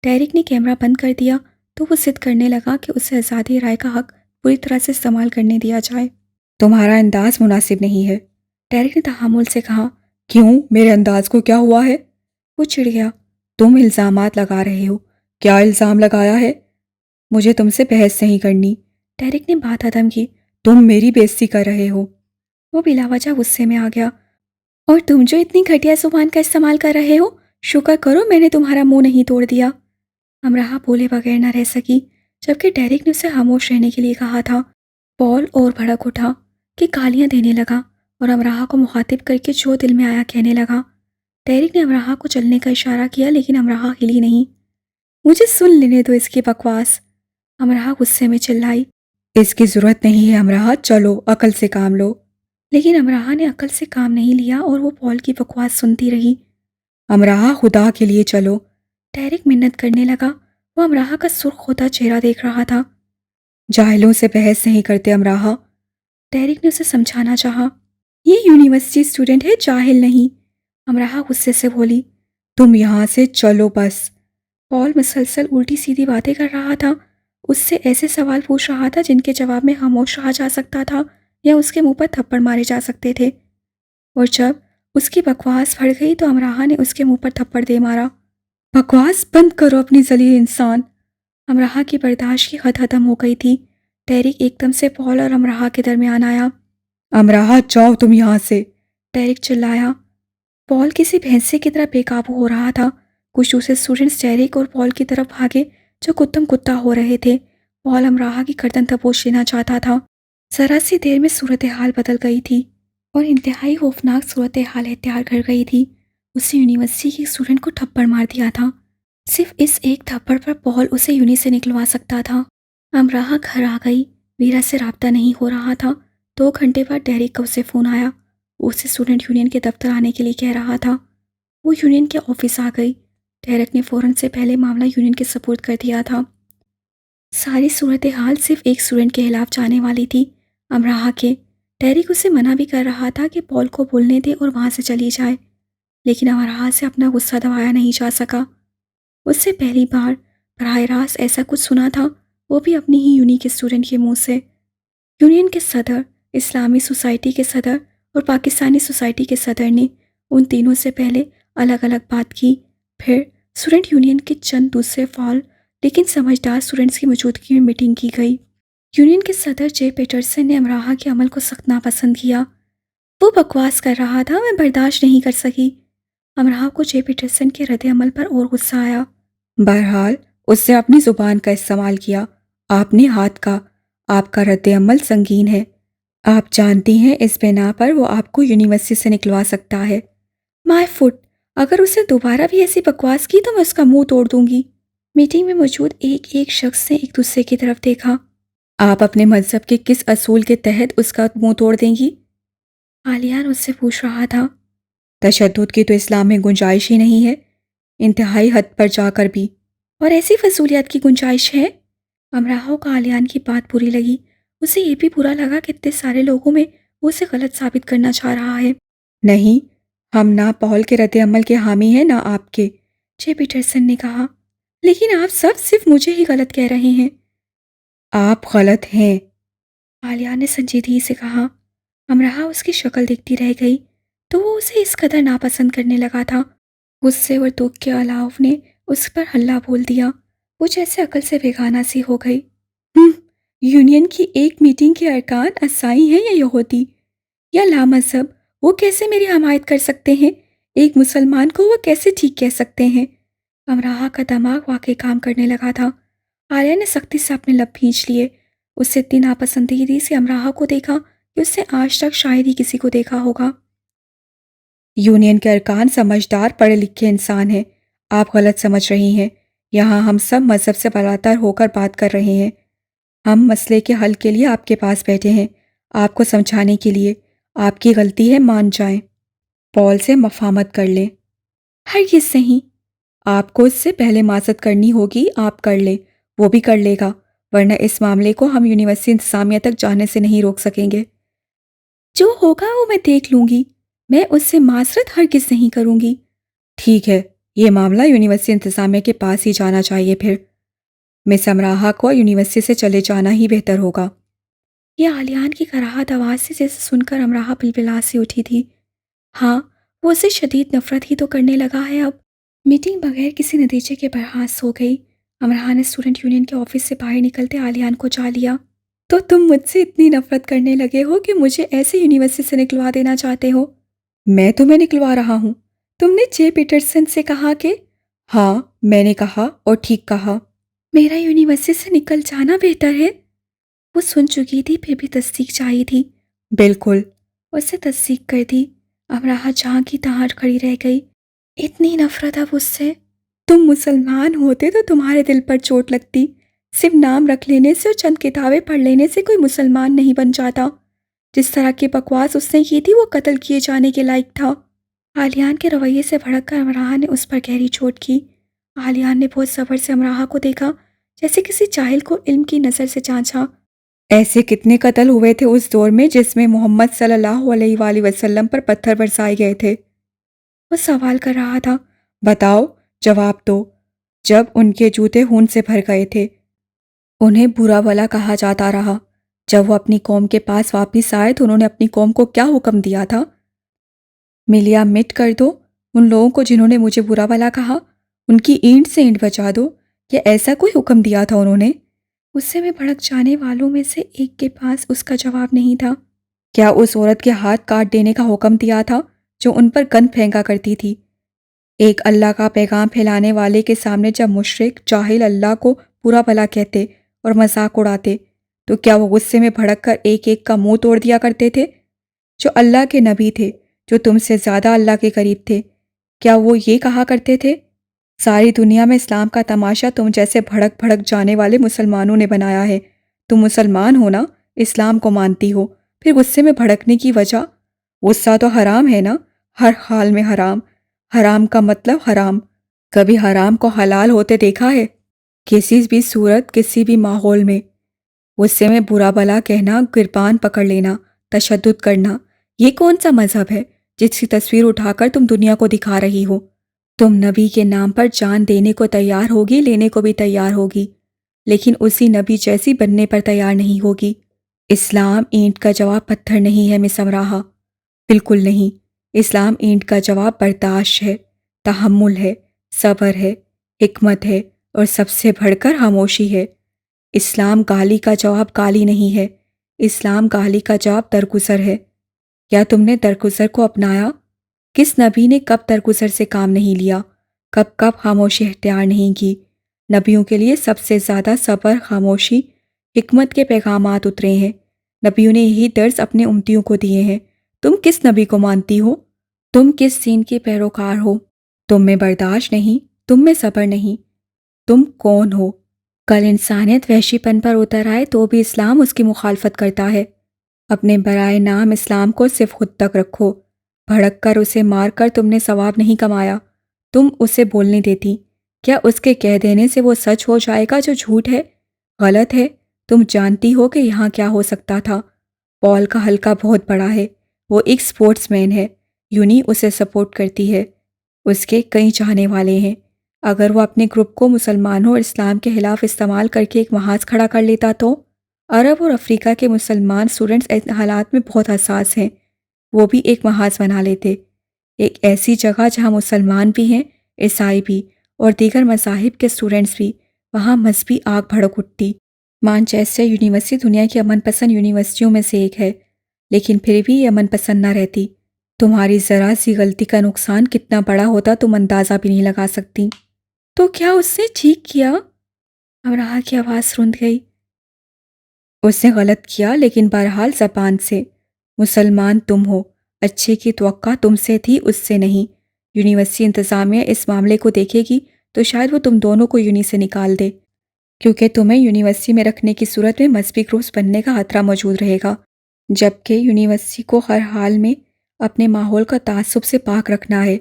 डेरिक ने कैमरा बंद कर दिया तो वो जिद करने लगा कि उसे आज़ादी राय का हक पूरी तरह से इस्तेमाल करने दिया जाए। तुम्हारा अंदाज मुनासिब नहीं है, डेरिक ने तहामुल से कहा। क्यों, मेरे अंदाज को क्या हुआ है? वो चिढ़ गया। तुम इल्ज़ामात लगा रहे हो। क्या इल्ज़ाम लगाया है? मुझे तुमसे बहस नहीं करनी। डेरिक ने बात खत्म की। तुम मेरी बेइज्जती कर रहे हो। वो बिलावजह गुस्से में आ गया। और तुम जो इतनी घटिया जुबान का इस्तेमाल कर रहे हो, शुक्र करो मैंने तुम्हारा मुंह नहीं तोड़ दिया। अमराहा बोले बगैर न रह सकी, जबकि डेरिक ने उसे खामोश रहने के लिए कहा था। पॉल और भड़क उठा कि गालियां देने लगा और अमराहा को मुखातिब करके जो दिल में आया कहने लगा। डेरिक ने अमराहा को चलने का इशारा किया, लेकिन अमराहा हिली नहीं। मुझे सुन लेने दो इसकी बकवास, अमराहा गुस्से में चिल्लाई। इसकी ज़रूरत नहीं है अमराहा, चलो अकल से काम लो। लेकिन अमराहा ने अकल से काम नहीं लिया और वो पॉल की बकवास सुनती रही। अमराहा, खुदा के लिए चलो। डेरिक मिन्नत करने लगा। वो अमराहा का सुर्ख होता चेहरा देख रहा था। जाहिलों से बहस नहीं करते अमराहा। डेरिक ने उसे समझाना चाहा। ये यूनिवर्सिटी स्टूडेंट है, जाहिल नहीं, अमराहा गुस्से से बोली। तुम यहाँ से चलो बस। पॉल मुसलसल उल्टी सीधी बातें कर रहा था। उससे ऐसे सवाल पूछ रहा था जिनके जवाब में खामोश रहा जा सकता था या उसके मुंह पर थप्पड़ मारे जा सकते थे। और जब उसकी बकवास फट गई तो अमराहा ने उसके मुंह पर थप्पड़ दे मारा। बकवास बंद करो अपनी जलील इंसान। अमराहा की बर्दाश्त की हद खत्म हो गई थी। डेरिक एकदम से पॉल और अमराहा के दरमियान आया। अमराहा, जाओ तुम यहाँ से, डेरिक चिल्लाया। पॉल किसी भैंसे की तरह बेकाबू हो रहा था। कुछ दूसरे स्टूडेंट्स डेरिक और पॉल की तरफ भागे जो कुत्तम कुत्ता हो रहे थे। पॉल अमराहा की गर्दन दबोच लेना चाहता था। जरा सी देर में सूरत हाल बदल गई थी और इंतहाई खौफनाक सूरत हाल इख्तियार कर गई थी। उसने यूनिवर्सिटी के स्टूडेंट को थप्पड़ मार दिया था। सिर्फ इस एक थप्पड़ पर पॉल उसे यूनि से निकलवा सकता था। अमराहा घर आ गई। वीरा से राब्ता नहीं हो रहा था। 2 घंटे बाद डेरिक का उसे फ़ोन आया। उसे स्टूडेंट यूनियन के दफ्तर आने के लिए कह रहा था। वो यूनियन के ऑफिस आ गई। डेरिक ने फ़ौरन से पहले मामला यूनियन के सपुर्द कर दिया था। सारी सूरत हाल सिर्फ एक स्टूडेंट के खिलाफ जाने वाली थी, अमराहा के। डेरिक उसे मना भी कर रहा था कि पॉल को बोलने दे और वहाँ से चली जाए, लेकिन अमराहा से अपना गुस्सा दबाया नहीं जा सका। उससे पहली बार बराह रास्त ऐसा कुछ सुना था, वो भी अपनी ही यूनी के स्टूडेंट के मुंह से। यूनियन के सदर, इस्लामी सोसाइटी के सदर और पाकिस्तानी सोसाइटी के सदर ने उन तीनों से पहले अलग अलग बात की। फिर स्टूडेंट यूनियन के चंद दूसरे फाल लेकिन समझदार स्टूडेंट्स की मौजूदगी में मीटिंग की गई। यूनियन के सदर जे पीटरसन ने अमराहा के अमल को सख्त नापसंद किया। वो बकवास कर रहा था, मैं बर्दाश्त नहीं कर सकी। अमराहा को जे पीटरसन के रद्द अमल पर और गुस्सा आया। बहरहाल उसने अपनी जुबान का इस्तेमाल किया, आपने हाथ का। आपका रद्द अमल संगीन है। आप जानती हैं इस बिना पर वो आपको यूनिवर्सिटी से निकलवा सकता है। माय फुट, अगर उसने दोबारा भी ऐसी बकवास की तो मैं उसका मुंह तोड़ दूंगी। मीटिंग में मौजूद एक एक शख्स ने एक दूसरे की तरफ देखा। आप अपने मजहब के किस असूल के तहत उसका मुंह तोड़ देंगी? आलियान उससे पूछ रहा था। तशद्दुद की तो इस्लाम में गुंजाइश ही नहीं है, इंतहाई हद पर जाकर भी। और ऐसी फजूलियत की गुंजाइश है? अमराहा को आलियान की बात बुरी लगी। उसे ये भी बुरा लगा कि इतने सारे लोगों में वो उसे गलत साबित करना चाह रहा है। नहीं, हम ना पॉल के रद्द अमल के हामी हैं ना आपके, जे पीटरसन ने कहा। लेकिन आप सब सिर्फ मुझे ही गलत कह रहे हैं। आप गलत हैं, आलिया ने संजीदगी से कहा। अमराहा उसकी शक्ल देखती रह गई तो वो उसे इस कदर नापसंद करने लगा था। गुस्से और दुख के अलाव ने उस पर हल्ला बोल दिया। वो जैसे अकल से बेगाना सी हो गई। यूनियन की एक मीटिंग के अरकान असाई हैं या यहूदी या लामज़हब, वो कैसे मेरी हमायत कर सकते हैं? एक मुसलमान को वो कैसे ठीक कह सकते हैं? अमराहा का दिमाग वाकई काम करने लगा था। आलिया ने सख्ती से अपने लब भींच लिए। उससे इतनी नापसंदीदी से अमराहा को देखा कि उससे आज तक शायद ही किसी को देखा होगा। यूनियन के अरकान समझदार पढ़े लिखे इंसान हैं। आप गलत समझ रही हैं। यहाँ हम सब मज़हब से बरातर होकर बात कर रहे हैं। हम मसले के हल के लिए आपके पास बैठे हैं, आपको समझाने के लिए। आपकी गलती है, मान जाएं। पॉल से मफामत कर लें। हरगिज़ नहीं। आपको इससे पहले माजत करनी होगी, आप कर लें। वो भी कर लेगा, वरना इस मामले को हम यूनिवर्सिटी इंतज़ामिया तक जाने से नहीं रोक सकेंगे। जो होगा वो मैं देख लूंगी। मैं उससे माजरत हरगिज़ नहीं करूंगी। ठीक है, ये मामला यूनिवर्सिटी इंतज़ामिया के पास ही जाना चाहिए फिर। मिस अमराहा को यूनिवर्सिटी से चले जाना ही बेहतर होगा। यह आलियान की कराहत आवाज़ से जैसे सुनकर अमराहा बिलबिला से उठी थी। हाँ, वो उससे शदीद नफरत ही तो करने लगा है अब। मीटिंग बगैर किसी नतीजे के बर्खास्त हो गई। अमराहा ने स्टूडेंट यूनियन के ऑफिस से बाहर निकलते आलियान को जा लिया। तो तुम मुझसे इतनी नफरत करने लगे हो कि मुझे ऐसे यूनिवर्सिटी से निकलवा देना चाहते हो? मैं तुम्हें निकलवा रहा हूँ। तुमने जे पीटरसन से कहा कि... हाँ, मैंने कहा और ठीक कहा। मेरा यूनिवर्सिटी से निकल जाना बेहतर है। वो सुन चुकी थी फिर भी तस्दीक चाहिए थी। बिल्कुल। उससे तस्दीक कर दी। अमराहा जहाँ की तहाँ खड़ी रह गई। इतनी नफरत अब उससे। तुम मुसलमान होते तो तुम्हारे दिल पर चोट लगती। सिर्फ नाम रख लेने से और चंद किताबें पढ़ लेने से कोई मुसलमान नहीं बन जाता। जिस तरह की बकवास उसने की थी वो कत्ल किए जाने के लायक था। आलियान के रवैये से भड़ककर अमराहा ने उस पर गहरी चोट की। आलियान ने बहुत सब्र से अमराहा को देखा, जैसे किसी जाहिल को इल्म की नज़र से जांचा। ऐसे कितने कत्ल हुए थे उस दौर में जिसमें मोहम्मद सल्लल्लाहु अलैहि वसल्लम पर पत्थर बरसाए गए थे? वो सवाल कर रहा था। बताओ, जवाब दो। जब उनके जूते खून से भर गए थे, उन्हें बुरा भला कहा जाता रहा। जब वो अपनी कौम के पास वापस आए तो उन्होंने अपनी कौम को क्या हुक्म दिया था? मिलिया मिट कर दो उन लोगों को जिन्होंने मुझे बुरा भला कहा। उनकी ईंट से ईंट बचा दो। क्या ऐसा कोई हुक्म दिया था उन्होंने? गुस्से में भड़क जाने वालों में से एक के पास उसका जवाब नहीं था। क्या उस औरत के हाथ काट देने का हुक्म दिया था जो उन पर गंद फेंका करती थी? एक अल्लाह का पैगाम फैलाने वाले के सामने जब मुशरिक जाहिल अल्लाह को बुरा भला कहते और मजाक उड़ाते तो क्या वो गुस्से में भड़क कर एक एक का मुंह तोड़ दिया करते थे? जो अल्लाह के नबी थे, जो तुमसे ज़्यादा अल्लाह के करीब थे, क्या वो ये कहा करते थे, सारी दुनिया में इस्लाम का तमाशा तुम जैसे भड़क भड़क जाने वाले मुसलमानों ने बनाया है? तुम मुसलमान हो ना, इस्लाम को मानती हो, फिर गुस्से में भड़कने की वजह? गुस्सा तो हराम है ना, हर हाल में हराम। हराम का मतलब हराम। कभी हराम को हलाल होते देखा है? किसी भी सूरत, किसी भी माहौल में। गुस्से में बुरा भला कहना, गिरबान पकड़ लेना, तशद्दुद करना, ये कौन सा मजहब है जिसकी तस्वीर उठाकर तुम दुनिया को दिखा रही हो? तुम नबी के नाम पर जान देने को तैयार होगी, लेने को भी तैयार होगी, लेकिन उसी नबी जैसी बनने पर तैयार नहीं होगी। इस्लाम ईंट का जवाब पत्थर नहीं है मिस अमराहा, बिल्कुल नहीं। इस्लाम ईंट का जवाब बर्दाश्त है, तहम्मुल है, सब्र है, हिकमत है और सबसे बढ़कर खामोशी है। इस्लाम गाली का जवाब गाली नहीं है। इस्लाम गाली का जवाब दरगुजर है। क्या तुमने दरगुजर को अपनाया? किस नबी ने कब दरगुजर से काम नहीं लिया? कब कब खामोशी इख्तियार नहीं की? नबियों के लिए सबसे ज़्यादा सब्र, खामोशी, हिकमत के पैगामात उतरे हैं। नबियों ने यही दर्स अपने उम्मतियों को दिए हैं। तुम किस नबी को मानती हो? तुम किस दीन के पैरोकार हो? तुम में बर्दाश्त नहीं, तुम में सब्र नहीं। तुम कौन हो? कल इंसानियत वहशीपन पर उतर आए तो भी इस्लाम उसकी मुखालफत करता है। अपने बराए नाम इस्लाम को सिर्फ खुद तक रखो। भड़क कर उसे मार कर तुमने सवाब नहीं कमाया, तुम उसे बोलने देती। क्या उसके कह देने से वो सच हो जाएगा जो झूठ है, गलत है? तुम जानती हो कि यहाँ क्या हो सकता था। पॉल का हल्का बहुत बड़ा है, वो एक स्पोर्ट्समैन है, यूनी उसे सपोर्ट करती है, उसके कई चाहने वाले हैं। अगर वो अपने ग्रुप को मुसलमानों और इस्लाम के खिलाफ इस्तेमाल करके एक महाज खड़ा कर लेता तो? अरब और अफ्रीका के मुसलमान स्टूडेंट्स ऐसे हालात में बहुत हसास हैं, वो भी एक महाज बना लेते। एक ऐसी जगह जहाँ मुसलमान भी हैं, ईसाई भी और दीगर मज़ाहिब के स्टूडेंट्स भी, वहाँ मजहबी आग भड़क उठती। मानचेस्टर यूनिवर्सिटी दुनिया की अमन पसंद यूनिवर्सिटियों में से एक है, लेकिन फिर भी ये अमन पसंद न रहती। तुम्हारी ज़रा सी गलती का नुकसान कितना बड़ा होता तुम अंदाज़ा भी नहीं लगा सकती। तो क्या उसने ठीक किया? अमराहा की आवाज़ रुंध गई। उसने गलत किया, लेकिन बहरहाल ज़बान से। मुसलमान तुम हो, अच्छे की तवक्का तुमसे थी, उससे नहीं। यूनिवर्सिटी इंतज़ामिया इस मामले को देखेगी तो शायद वो तुम दोनों को यूनी से निकाल दे, क्योंकि तुम्हें यूनिवर्सिटी में रखने की सूरत में मजहबी क्रूस बनने का खतरा मौजूद रहेगा, जबकि यूनिवर्सिटी को हर हाल में अपने माहौल का तासुब से पाक रखना है।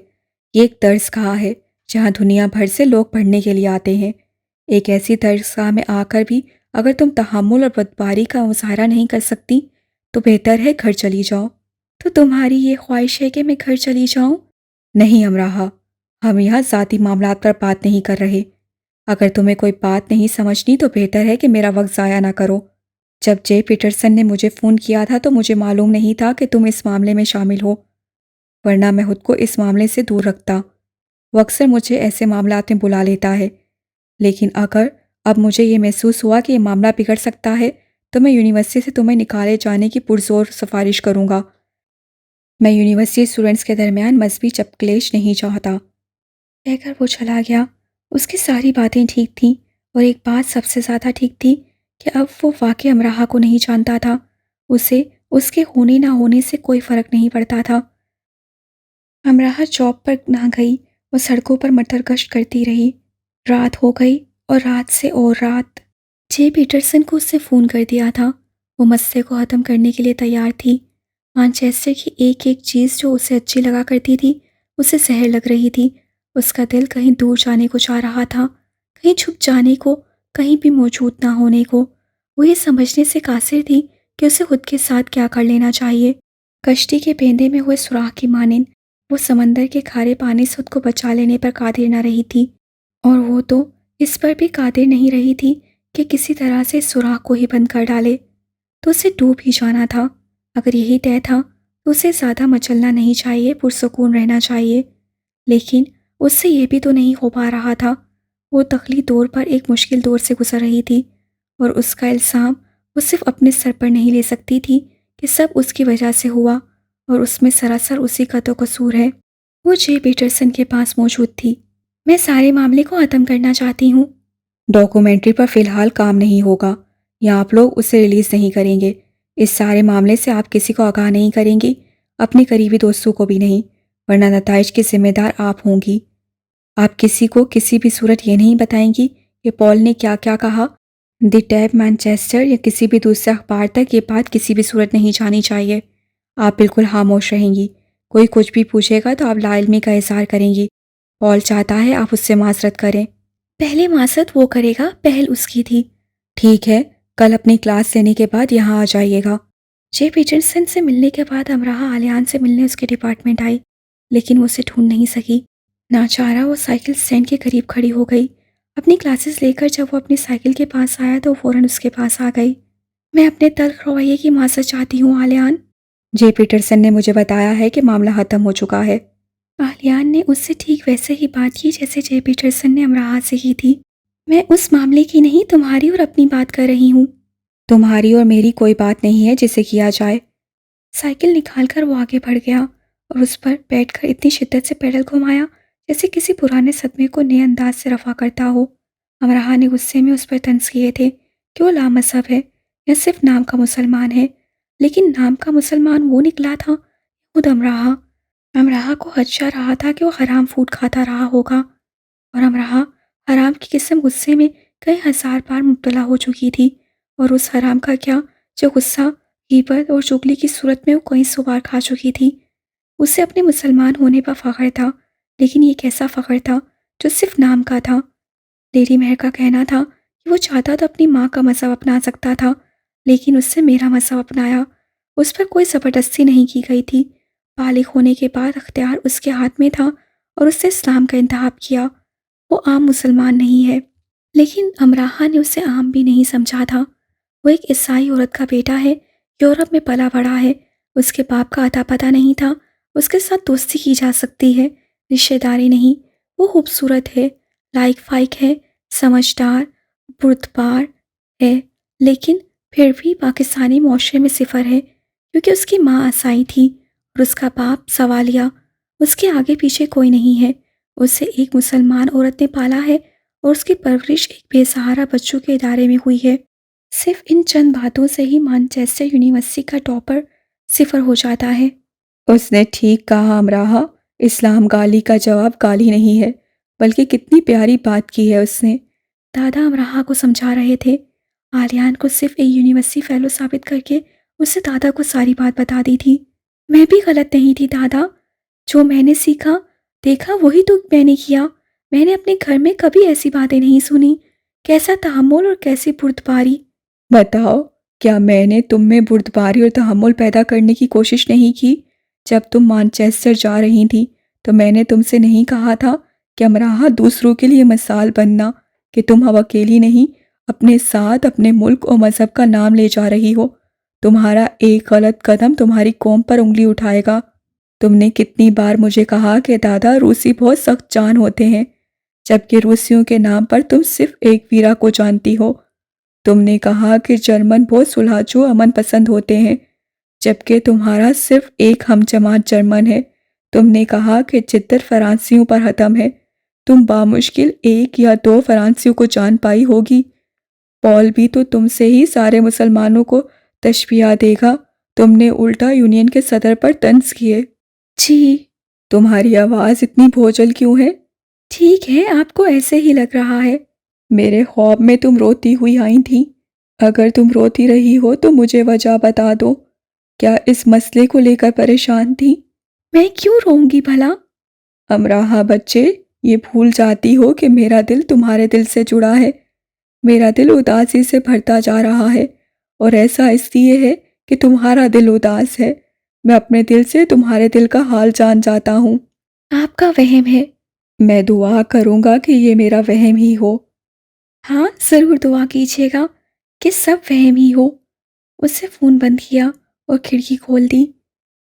ये एक दर्सगाह है जहाँ दुनिया भर से लोग पढ़ने के लिए आते हैं। एक ऐसी दर्सगाह में आकर भी अगर तुम तहम्मुल और बर्दाश्त का मुजाहरा नहीं कर सकती तो बेहतर है घर चली जाओ। तो तुम्हारी ये ख्वाहिश है कि मैं घर चली जाऊं? नहीं अमराहा, हम यहाँ ज़ाती मामलात पर बात नहीं कर रहे। अगर तुम्हें कोई बात नहीं समझनी तो बेहतर है कि मेरा वक्त ज़ाया ना करो। जब जे पीटरसन ने मुझे फ़ोन किया था तो मुझे मालूम नहीं था कि तुम इस मामले में शामिल हो, वरना मैं खुद को इस मामले से दूर रखता। वो अक्सर मुझे ऐसे मामलात में बुला लेता है, लेकिन अगर अब मुझे ये महसूस हुआ कि ये मामला बिगड़ सकता है तो मैं यूनिवर्सिटी से तुम्हें निकाले जाने की पुरजोर सिफारिश करूँगा। मैं यूनिवर्सिटी स्टूडेंट्स के दरमियान मजहबी चपकलेश नहीं चाहता। कहकर वो चला गया। उसकी सारी बातें ठीक थीं और एक बात सबसे ज़्यादा ठीक थी कि अब वो वाकई अमराहा को नहीं जानता था। उसे उसके होने ना होने से कोई फ़र्क नहीं पड़ता था। अमराहा जॉब पर ना गई और सड़कों पर मटर गश्त करती रही। रात हो गई और रात से और रात। जे पीटरसन को उससे फ़ोन कर दिया था। वो मसले को ख़त्म करने के लिए तैयार थी। मानचेस्टर की एक एक चीज़ जो उसे अच्छी लगा करती थी उसे जहर लग रही थी। उसका दिल कहीं दूर जाने को चाह रहा था, कहीं छुप जाने को, कहीं भी मौजूद ना होने को। वो ये समझने से कासिर थी कि उसे खुद के साथ क्या कर लेना चाहिए। कश्ती के पेंदे में हुए सुराख की मानिंद वो समंदर के खारे पानी से खुद को बचा लेने पर कादिर न रही थी, और वो तो इस पर भी कादिर नहीं रही थी कि किसी तरह से इस सुराख को ही बंद कर डाले। तो उसे डूब ही जाना था। अगर यही तय था तो उसे ज़्यादा मचलना नहीं चाहिए, पुरसुकून रहना चाहिए। लेकिन उससे ये भी तो नहीं हो पा रहा था। वो दखली दौर पर एक मुश्किल दौर से गुजर रही थी और उसका इल्ज़ाम वो सिर्फ अपने सर पर नहीं ले सकती थी कि सब उसकी वजह से हुआ और उसमें सरासर उसी का तो कसूर है। वो जे पीटरसन के पास मौजूद थी। मैं सारे मामले को ख़त्म करना चाहती हूँ। डॉक्यूमेंट्री पर फ़िलहाल काम नहीं होगा या आप लोग उसे रिलीज़ नहीं करेंगे। इस सारे मामले से आप किसी को आगाह नहीं करेंगी, अपने करीबी दोस्तों को भी नहीं, वरना नताइज की ज़िम्मेदार आप होंगी। आप किसी को किसी भी सूरत ये नहीं बताएंगी कि पॉल ने क्या क्या कहा। द टैब मैनचेस्टर या किसी भी दूसरे अखबार तक ये बात किसी भी सूरत नहीं जानी चाहिए। आप बिल्कुल खामोश रहेंगी। कोई कुछ भी पूछेगा तो आप लाइल्मी का इजहार करेंगी। पॉल चाहता है आप उससे माजरत करें। पहले मासत वो करेगा, पहल उसकी थी। ठीक है, कल अपनी क्लास लेने के बाद यहाँ आ जाइएगा। जे पीटरसन से मिलने के बाद अमराहा आलियान से मिलने उसके डिपार्टमेंट आई, लेकिन वो उसे ढूंढ नहीं सकी। नाचारा वो साइकिल स्टैंड के करीब खड़ी हो गई। अपनी क्लासेस लेकर जब वो अपनी साइकिल के पास आया तो फ़ौरन उसके पास आ गई। मैं अपने तल्ख रवैये की माज़रत चाहती हूँ आलियान। जे पीटरसन ने मुझे बताया है कि मामला ख़त्म हो चुका है। आलियान ने उससे ठीक वैसे ही बात की जैसे जे पीटरसन ने अमराहा से की थी। मैं उस मामले की नहीं, तुम्हारी और अपनी बात कर रही हूँ। तुम्हारी और मेरी कोई बात नहीं है जिसे किया जाए। साइकिल निकालकर वो आगे बढ़ गया और उस पर बैठकर इतनी शिद्दत से पैडल घुमाया जैसे किसी पुराने सदमे को नए अंदाज से रफा करता हो। अमराहा ने गुस्से में उस पर तंज किए थे कि वो लामज़हब है या सिर्फ नाम का मुसलमान है, लेकिन नाम का मुसलमान वो निकला था खुद अमराहा। अमराहा को खदशा रहा था कि वो हराम फूड खाता रहा होगा, और अमराहा हराम की किस्म गुस्से में कई हज़ार बार मुब्तला हो चुकी थी। और उस हराम का क्या जो गुस्सा, गीबत और चुगली की सूरत में वो कई सौ बार खा चुकी थी। उसे अपने मुसलमान होने पर फ़ख्र था, लेकिन ये कैसा फ़ख्र था जो सिर्फ नाम का था। लेडी महर का कहना था कि वो चाहता तो अपनी माँ का मज़हब अपना सकता था, लेकिन उससे मेरा मज़हब अपनाया। उस पर कोई ज़बरदस्ती नहीं की गई थी। बालिग होने के बाद अख्तियार उसके हाथ में था और उससे इस्लाम का इंतखाब किया। वो आम मुसलमान नहीं है, लेकिन अमराहा ने उसे आम भी नहीं समझा था। वो एक ईसाई औरत का बेटा है, यूरोप में पला बड़ा है। उसके बाप का अता पता नहीं था। उसके साथ दोस्ती की जा सकती है, रिश्तेदारी नहीं। वो खूबसूरत है, लाइक फाइक है, समझदार, बुर्दबार है, लेकिन फिर भी पाकिस्तानी माशरे में सिफर है, क्योंकि उसकी माँ ईसाई थी और उसका बाप सवालिया। उसके आगे पीछे कोई नहीं है। उसे एक मुसलमान औरत ने पाला है और उसकी परवरिश एक बेसहारा बच्चों के इदारे में हुई है। सिर्फ इन चंद बातों से ही मैनचेस्टर यूनिवर्सिटी का टॉपर सिफर हो जाता है। उसने ठीक कहा अमराहा। इस्लाम गाली का जवाब गाली नहीं है, बल्कि कितनी प्यारी बात की है उसने। दादा अमराहा को समझा रहे थे। आर्यान को सिर्फ एक यूनिवर्सिटी फेलो साबित करके उससे दादा को सारी बात बता दी थी। मैं भी गलत नहीं थी दादा। जो मैंने सीखा देखा वही तो मैंने किया। मैंने अपने घर में कभी ऐसी बातें नहीं सुनी। कैसा तहम्मुल और कैसी बुर्दबारी। बताओ, क्या मैंने तुम में बुर्दबारी और तहम्मुल पैदा करने की कोशिश नहीं की? जब तुम मैनचेस्टर जा रही थी तो मैंने तुमसे नहीं कहा था कि अमराहा दूसरों के लिए मिसाल बनना, कि तुम अब अकेली नहीं, अपने साथ अपने मुल्क और मज़हब का नाम ले जा रही हो। तुम्हारा एक गलत कदम तुम्हारी कौम पर उंगली उठाएगा। तुमने कितनी बार मुझे कहा कि दादा रूसी बहुत सख्त जान होते हैं, जबकि रूसियों के नाम पर तुम सिर्फ एक वीरा को जानती हो। तुमने कहा कि जर्मन बहुत सुलझाऊ अमन पसंद होते हैं, जबकि तुम्हारा सिर्फ एक हमजमात जर्मन है। तुमने कहा कि जिद्दत फ्रांसियों पर हतम है। तुम बामुश्किल एक या दो फ्रांसियों को जान पाई होगी। पॉल भी तो तुमसे ही सारे मुसलमानों को तशबिया देगा। तुमने उल्टा यूनियन के सदर पर तंज किए। जी। तुम्हारी आवाज़ इतनी बोझल क्यों है? ठीक है, आपको ऐसे ही लग रहा है। मेरे ख्वाब में तुम रोती हुई आई थी। अगर तुम रोती रही हो तो मुझे वजह बता दो। क्या इस मसले को लेकर परेशान थी? मैं क्यों रोऊंगी भला? अमराहा बच्चे, ये भूल जाती हो कि मेरा दिल तुम्हारे दिल से जुड़ा है। मेरा दिल उदासी से भरता जा रहा है, और ऐसा इसलिए है कि तुम्हारा दिल उदास है। मैं अपने दिल से तुम्हारे दिल का हाल जान जाता हूँ। आपका वहम है। मैं दुआ करूँगा कि ये मेरा वहम ही हो। हाँ, ज़रूर दुआ कीजिएगा कि सब वहम ही हो। उससे फ़ोन बंद किया और खिड़की खोल दी।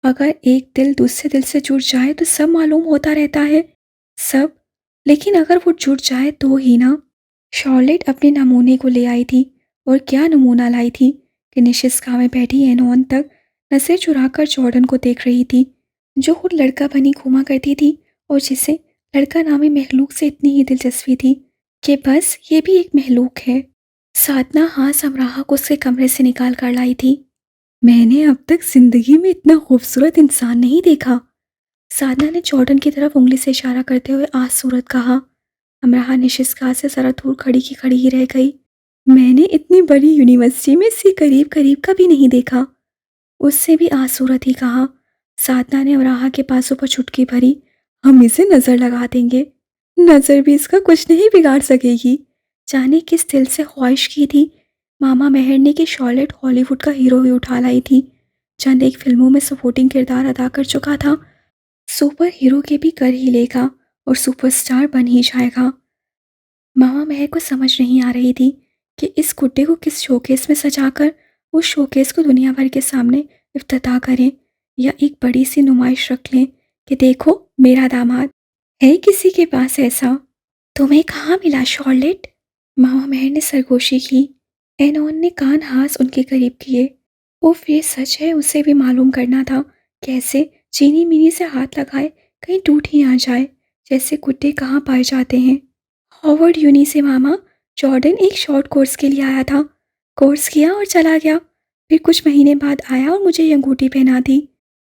अगर एक दिल दूसरे दिल से जुड़ जाए तो सब मालूम होता रहता है। सब। लेकिन अगर वो जुड़ जाए तो ही ना। शॉर्लेट अपने नमूने को ले आई थी, और क्या नमूना लाई थी कि निशिस्का में बैठी एनोन तक नजर चुराकर जॉर्डन को देख रही थी, जो खुद लड़का बनी घूमा करती थी और जिसे लड़का नामी महलूक से इतनी ही दिलचस्पी थी कि बस ये भी एक महलूक है। साधना हाँ समराहा को उसके कमरे से निकाल कर लाई थी। मैंने अब तक जिंदगी में इतना खूबसूरत इंसान नहीं देखा। साधना ने जॉर्डन की तरफ उंगली से इशारा करते हुए आसूरत कहा। अमराहा निशिस्का से जरा दूर खड़ी की खड़ी ही रह गई। मैंने इतनी बड़ी यूनिवर्सिटी में इसी करीब करीब का भी नहीं देखा। उससे भी आसूरत ही कहा। साधना ने अमराहा के पासों पर चुटकी भरी। हम इसे नजर लगा देंगे। नजर भी इसका कुछ नहीं बिगाड़ सकेगी। जाने किस दिल से ख्वाहिश की थी मामा मेहर ने कि शॉर्लेट हॉलीवुड का हीरो ही उठा लाई थी। चंद एक फिल्मों में सपोर्टिंग किरदार अदा कर चुका था। सुपर हीरो के भी कर ही लेगा और सुपरस्टार बन ही जाएगा। मामा मेहर को समझ नहीं आ रही थी कि इस गुड्डे को किस शोकेस में सजाकर उस शोकेस को दुनिया भर के सामने इफ्तिताह करें, या एक बड़ी सी नुमाइश रख लें कि देखो मेरा दामाद है किसी के पास ऐसा। तुम्हें कहाँ मिला शॉर्लेट? मामा मेहर ने सरगोशी की। एनोन ने कान हास उनके करीब किए। उफ, ये सच है, उसे भी मालूम करना था। कैसे चीनी मिनी से हाथ लगाए कहीं टूट ही ना जाए। जैसे गुड्डे कहाँ पाए जाते हैं। हॉवर्ड यूनी से मामा। जॉर्डन एक शॉर्ट कोर्स के लिए आया था। कोर्स किया और चला गया। फिर कुछ महीने बाद आया और मुझे ये अंगूठी पहना दी।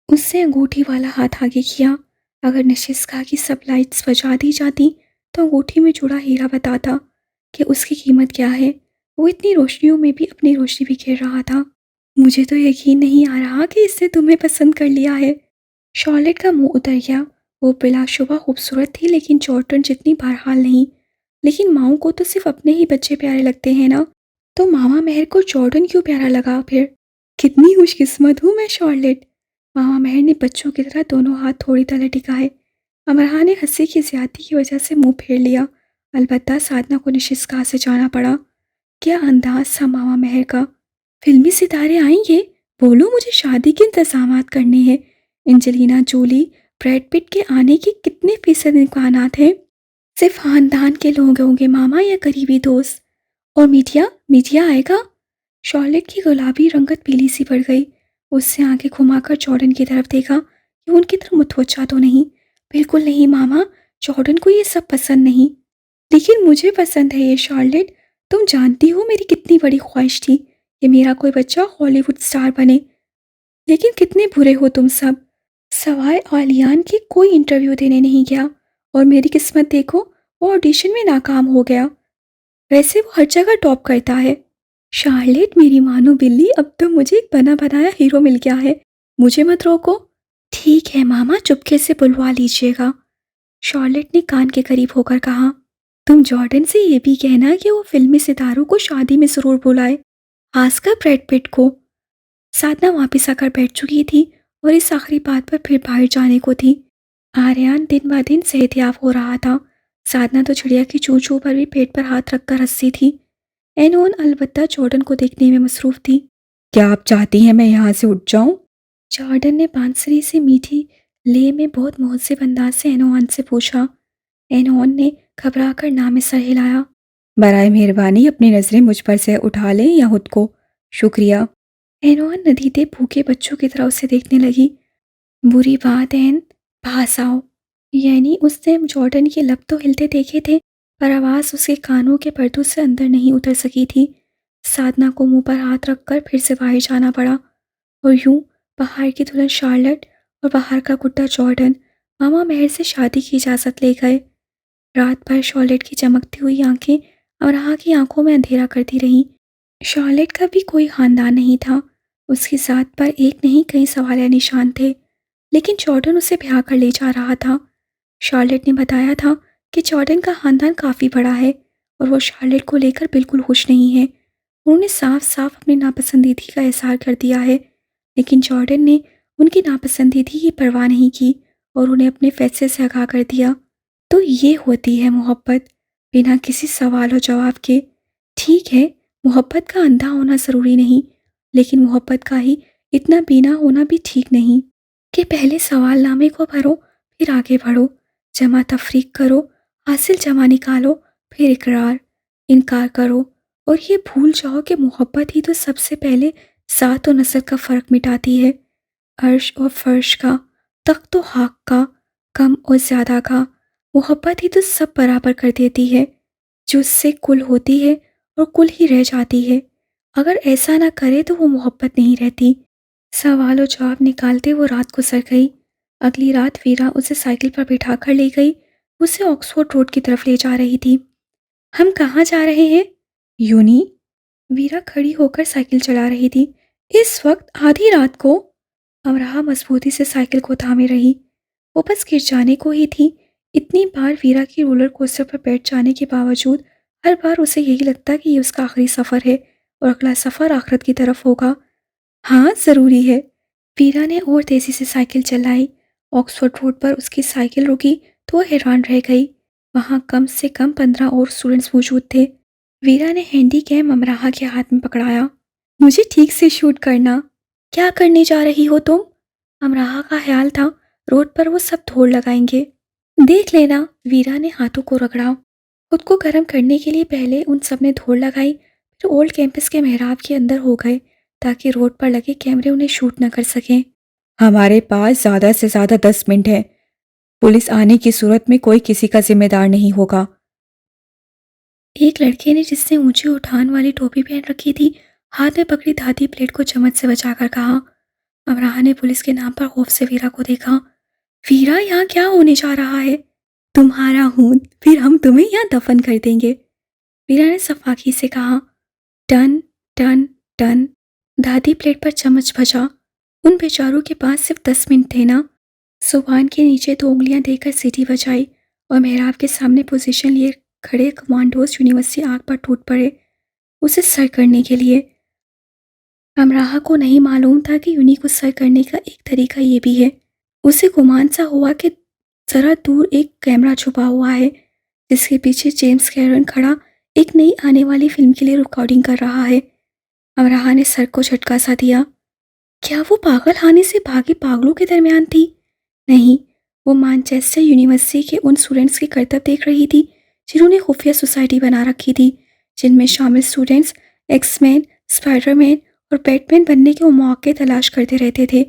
उससे अंगूठी वाला हाथ आगे किया। अगर निशिस्का की सब लाइट्स बजा दी जाती तो अंगूठी में जुड़ा हीरा बताता कि उसकी कीमत क्या है। वो इतनी रोशनियों में भी अपनी रोशनी बिखेर रहा था। मुझे तो यकीन नहीं आ रहा कि इसने तुम्हें पसंद कर लिया है। शॉर्लेट का मुंह उतर गया। वो बिलाशुबा खूबसूरत थी, लेकिन जॉर्डन जितनी बहरहाल नहीं। लेकिन माओ को तो सिर्फ अपने ही बच्चे प्यारे लगते हैं ना। तो मामा मेहर को जॉर्डन क्यों प्यारा लगा फिर? कितनी खुशकिस्मत हूँ मैं शॉर्लेट। मामा मेहर ने बच्चों की तरह दोनों हाथ थोड़ी तले टिकाए। अमरहा ने हंसी की ज्यादती की वजह से मुंह फेर लिया। अलबत्ता साधना को निशिस्का से जाना पड़ा। क्या अंदाज था मामा मेहर का। फिल्मी सितारे आएंगे, बोलो मुझे शादी के इंतजामात करने हैं। एंजेलिना जोली, ब्रैड पिट के आने के कितने फीसद इम्कानात हैं? सिर्फ खानदान के लोग होंगे मामा, या करीबी दोस्त। और मीडिया मीडिया आएगा? शॉर्लेट की गुलाबी रंगत पीली सी पड़ गई। उससे आंखें घुमाकर जॉर्डन की तरफ देखा कि उनकी तरफ मुतवज्जा तो नहीं। बिल्कुल नहीं मामा, जॉर्डन को ये सब पसंद नहीं। लेकिन मुझे पसंद है ये शॉर्लेट। तुम जानती हो मेरी कितनी बड़ी ख्वाहिश थी कि मेरा कोई बच्चा हॉलीवुड स्टार बने। लेकिन कितने बुरे हो तुम सब। सवाए आलियान की कोई इंटरव्यू देने नहीं गया और मेरी किस्मत देखो, वो ऑडिशन में नाकाम हो गया। वैसे वो हर जगह टॉप करता है। शार्लेट मेरी मानो बिल्ली, अब तो मुझे एक बना बनाया हीरो मिल गया है। मुझे मत रोको। ठीक है मामा, चुपके से बुलवा लीजिएगा, शार्लेट ने कान के करीब होकर कहा। तुम जॉर्डन से ये भी कहना कि वो फिल्मी सितारों को शादी में जरूर बुलाए, खासकर ब्रैड पिट को। साधना वापस आकर बैठ चुकी थी और इस आखिरी बात पर फिर बाहर जाने को थी। आर्यन दिन ब दिन सेहतयाब हो रहा था। साधना तो चिड़िया की चूं चूं पर भी पेट पर हाथ रखकर हंसती थी। एनोन अलबत्ता जॉर्डन को देखने में मसरूफ थी। क्या आप चाहती हैं मैं यहाँ से उठ जाऊँ? जॉर्डन ने बांसुरी से मीठी ले में बहुत मुहज्जिब अंदाज से एनोन से पूछा। एनोन ने घबराकर ना में सर हिलाया। बराए मेहरबानी अपनी नज़रें मुझ पर से उठा लें या खुद को। शुक्रिया। एनोन नदीते भूखे बच्चों की तरह उसे देखने लगी। बुरी बात एन, पास आओ। यानी उसने जॉर्डन के लब तो हिलते देखे थे, पर आवाज़ उसके कानों के पर्दों से अंदर नहीं उतर सकी थी। साधना को मुंह पर हाथ रखकर फिर से बाहर जाना पड़ा और यूं बाहर की दुल्हन शार्लेट और बाहर का गुड्डा जॉर्डन मामा मेहर से शादी की इजाज़त ले गए। रात भर शार्लेट की चमकती हुई आंखें अमराहा की आंखों में अंधेरा करती रहीं। शार्लेट का भी कोई खानदान नहीं था। उसकी ज़ात पर एक नहीं कई सवालिया निशान थे, लेकिन जॉर्डन उसे ब्याह कर ले जा रहा था। शार्लेट ने बताया था कि जॉर्डन का खानदान काफ़ी बड़ा है और वो शार्लेट को लेकर बिल्कुल खुश नहीं है। उन्होंने साफ साफ अपनी नापसंदीदगी का इजहार कर दिया है, लेकिन जॉर्डन ने उनकी नापसंदीदगी की परवाह नहीं की और उन्हें अपने फैसले से आगाह कर दिया। तो ये होती है मोहब्बत, बिना किसी सवाल और जवाब के। ठीक है, मोहब्बत का अंधा होना ज़रूरी नहीं, लेकिन मोहब्बत का ही इतना बीना होना भी ठीक नहीं कि पहले सवालनामे को भरो फिर आगे बढ़ो, जमा तफरीक करो, हासिल जमा निकालो, फिर इकरार, इनकार करो और ये भूल जाओ कि मोहब्बत ही तो सबसे पहले ज़ात और नस्ल का फ़र्क मिटाती है। अर्श और फर्श का, तख्त और हाक का, कम और ज़्यादा का। मोहब्बत ही तो सब बराबर कर देती है, जो उससे कुल होती है और कुल ही रह जाती है। अगर ऐसा ना करे तो वो मोहब्बत नहीं रहती। सवाल और जवाब निकालते वो रात गुजर गई। अगली रात वीरा उसे साइकिल पर बिठा कर ले गई। उसे ऑक्सफोर्ड रोड की तरफ ले जा रही थी। हम कहाँ जा रहे हैं? यूनी। वीरा खड़ी होकर साइकिल चला रही थी। इस वक्त आधी रात को? अमराहा मजबूती से साइकिल को थामे रही। वो बस गिर जाने को ही थी। इतनी बार वीरा की रोलर कोस्टर पर बैठ जाने के बावजूद हर बार उसे यही लगता कि ये उसका आखिरी सफ़र है और अगला सफ़र आखिरत की तरफ होगा। हाँ, ज़रूरी है। वीरा ने और तेज़ी से साइकिल चलाई। ऑक्सफोर्ड रोड पर उसकी साइकिल रुकी तो वह हैरान रह गई। वहाँ कम से कम 15 और स्टूडेंट्स मौजूद थे। वीरा ने हैंडी कैम अमराहा के हाथ में पकड़ाया। मुझे ठीक से शूट करना। क्या करने जा रही हो तुम? अमराहा का ख्याल था रोड पर वो सब दौड़ लगाएंगे। देख लेना, वीरा ने हाथों को रगड़ा। खुद को गर्म करने के लिए पहले उन सब ने दौड़ लगाई, फिर ओल्ड कैंपस के मेहराब के अंदर हो गए ताकि रोड पर लगे कैमरे उन्हें शूट न कर सकें। हमारे पास ज़्यादा से ज़्यादा 10 मिनट है। पुलिस आने की सूरत में कोई किसी का जिम्मेदार नहीं होगा। एक लड़के ने, जिसने ऊंची उठान वाली टोपी पहन रखी थी, हाथ में पकड़ी धाती प्लेट को चम्मच से बचाकर कहा। अमराहा ने पुलिस के नाम पर खौफ से वीरा को देखा। वीरा, यहाँ क्या होने जा रहा है? तुम्हारा खून, फिर हम तुम्हें यहाँ दफन कर देंगे, वीरा ने सफाकी से कहा। टन टन टन, दादी प्लेट पर चम्मच बजा। उन बेचारों के पास सिर्फ 10 मिनट थे ना। सुबहान के नीचे 2 उंगलियां देकर सीटी बजाई और मेहराब के सामने पोजीशन लिए खड़े कमांडोज यूनिवर्सिटी आग पर टूट पड़े, उसे सर करने के लिए। अमराहा को नहीं मालूम था कि यूनी को सर करने का एक तरीका ये भी है। उसे गुमान सा हुआ कि जरा दूर एक कैमरा छुपा हुआ है, जिसके पीछे जेम्स कैमरन खड़ा एक नई आने वाली फिल्म के लिए रिकॉर्डिंग कर रहा है। अमराहा ने सर को झटका सा दिया। क्या वो पागल खाने से भागे पागलों के दरमियान थी? नहीं, वो मैनचेस्टर यूनिवर्सिटी के उन स्टूडेंट्स के करतब देख रही थी जिन्होंने खुफिया सोसाइटी बना रखी थी, जिनमें शामिल स्टूडेंट्स एक्समैन, स्पाइडरमैन और बैटमैन बनने के मौके तलाश करते रहते थे।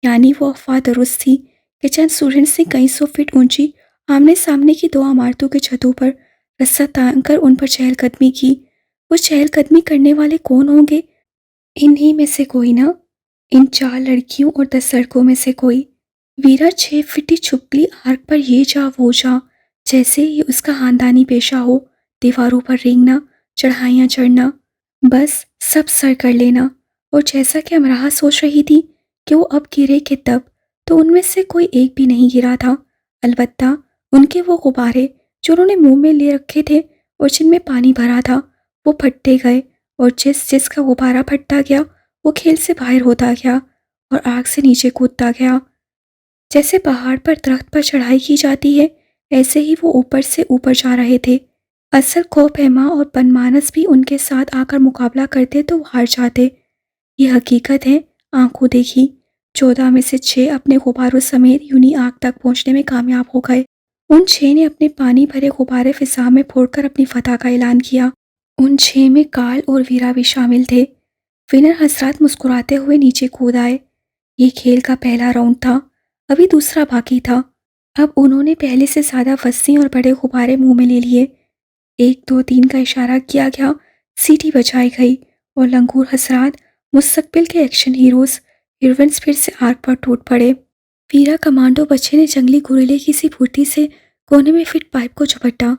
यानी वो अफवाह दुरुस्त थी कि चंद स्टूडेंट्स ने कई सौ फीट ऊंची आमने सामने की 2 इमारतों के छतों पर रस्सा तान कर उन पर चहलकदमी की। वो चहलकदमी करने वाले कौन होंगे? इन्हीं में से कोई ना, इन 4 लड़कियों और 10 लड़कों में से कोई। वीरा 6 फीटी छुपकली आर्क पर ये जा वो जा, जैसे ये उसका खानदानी पेशा हो। दीवारों पर रेंगना, चढ़ाइयाँ चढ़ना, बस सब सर कर लेना। और जैसा कि अमराह सोच रही थी कि वो अब गिरे कि तब, तो उनमें से कोई एक भी नहीं गिरा था। अलबत्ता उनके वो गुब्बारे जो उन्होंने मुंह में ले रखे थे और जिनमें पानी भरा था, वो फटते गए। और जिस जिसका गुब्बारा फटता गया वो खेल से बाहर होता गया और आग से नीचे कूदता गया। जैसे पहाड़ पर दरख्त पर चढ़ाई की जाती है, ऐसे ही वो ऊपर से ऊपर जा रहे थे। असल खौफ-ए-मां और बनमानस भी उनके साथ आकर मुकाबला करते तो वो हार जाते। ये हकीकत है, आंखों देखी। 14 में से 6 अपने गुब्बारों समेत यूं आग तक पहुंचने में कामयाब हो गए। उन 6 ने अपने पानी भरे गुब्बारे फिजा में फोड़कर अपनी फतह का ऐलान किया। उन 6 में कार्ल और वीरा भी शामिल थे। विनर हसरत मुस्कुराते हुए नीचे कूद आए। ये खेल का पहला राउंड था, अभी दूसरा बाकी था। अब उन्होंने पहले से ज़्यादा वस्सी और बड़े गुब्बारे मुंह में ले लिए। 1 2 3 का इशारा किया गया, सीटी बजाई गई और लंगूर हसरात, मुस्तकबिल के एक्शन हीरोज़, हीरोइंस फिर से आग पर टूट पड़े। वीरा कमांडो बच्चे ने जंगली गुरिल्ले की सी फुर्ती से कोने में फिट पाइप को झपटा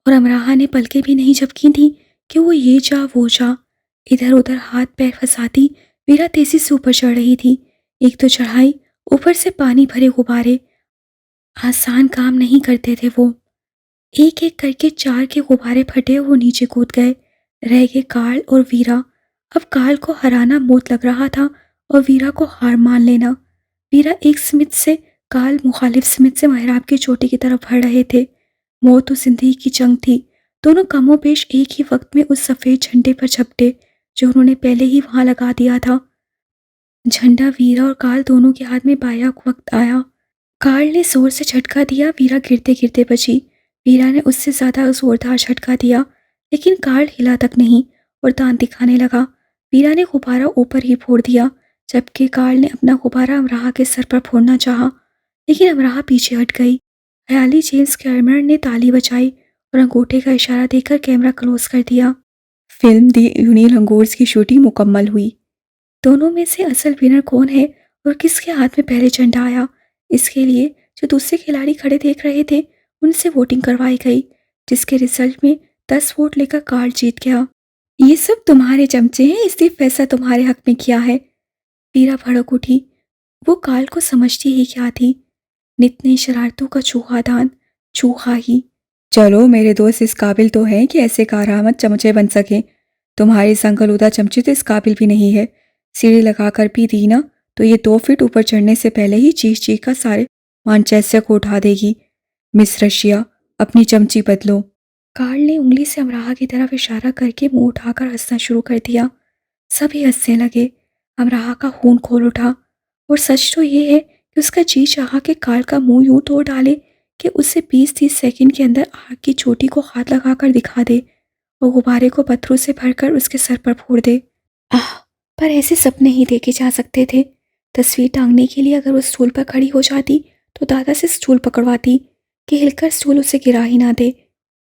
और अमराहा ने पलकें भी नहीं झपकी थी कि वो ये जा वो जा। इधर उधर हाथ पैर फंसाती वीरा तेजी से ऊपर चढ़ रही थी। एक तो चढ़ाई, ऊपर से पानी भरे गुब्बारे, आसान काम नहीं करते थे वो। एक एक करके 4 के गुब्बारे फटे, वो नीचे कूद गए। रह गए कार्ल और वीरा। अब कार्ल को हराना मौत लग रहा था और वीरा को हार मान लेना। वीरा एक स्मिथ से, कार्ल मुखालिफ स्मिथ से मेहराब की चोटी की तरफ बढ़ रहे थे। मौत तो जिंदगी की जंग थी। दोनों कमो पेश एक ही वक्त में उस सफ़ेद झंडे पर झपटे जो उन्होंने पहले ही वहां लगा दिया था। झंडा वीरा और कार्ल दोनों के हाथ में बाया वक्त आया। कार्ल ने जोर से झटका दिया, वीरा गिरते गिरते बची। वीरा ने उससे ज्यादा जोरदार झटका दिया, लेकिन कार्ल हिला तक नहीं और दांत दिखाने लगा। वीरा ने गुब्बारा ऊपर ही फोड़ दिया, जबकि कार्ल ने अपना गुब्बारा अमराह के सर पर फोड़ना चाहा, लेकिन अमराह पीछे हट गई। ख्याली जेम्स कैमरन ने ताली बजाई और अंगूठे का इशारा देकर कैमरा क्लोज कर दिया। फिल्म दी यूनिलंगोर्स की शूटिंग मुकम्मल हुई। दोनों में से असल विनर कौन है और किसके हाथ में पहले झंडा आया, इसके लिए जो दूसरे खिलाड़ी खड़े देख रहे थे उनसे वोटिंग करवाई गई, जिसके रिजल्ट में 10 वोट लेकर कार्ल जीत गया। ये सब तुम्हारे चमचे हैं, इसलिए फैसला तुम्हारे हक में किया है। वीरा भड़क उठी। वो कार्ल को समझती ही क्या थी, नित्य शरारतों का चूहादान, चूहा ही। चलो, मेरे दोस्त इस काबिल तो हैं कि ऐसे कारामद चमचे बन सकें। तुम्हारी संगलुदा चमची तो इस काबिल भी नहीं है। सीढ़ी लगाकर भी दी ना तो ये 2 फीट ऊपर चढ़ने से पहले ही चीख चीख कर सारे मानचेस्टर को उठा देगी। मिस रशिया, अपनी चमची बदलो। कार्ल ने उंगली से अमराह की तरफ इशारा करके मुंह उठाकर हंसना शुरू कर दिया। सभी हंसने लगे। अमराह का खून खोल उठा और सच तो ये है कि उसका जी चाहा कि कार्ल का मुंह यूं तोड़ डाले कि उसे 20-30 सेकंड के अंदर आग की चोटी को हाथ लगाकर दिखा दे और गुब्बारे को पत्थरों से भरकर उसके सर पर फोड़ दे। आह, पर ऐसे सपने ही देखे जा सकते थे। तस्वीर टांगने के लिए अगर वो स्टूल पर खड़ी हो जाती तो दादा से स्टूल पकड़वाती कि हिलकर स्टूल उसे गिरा ही ना दे।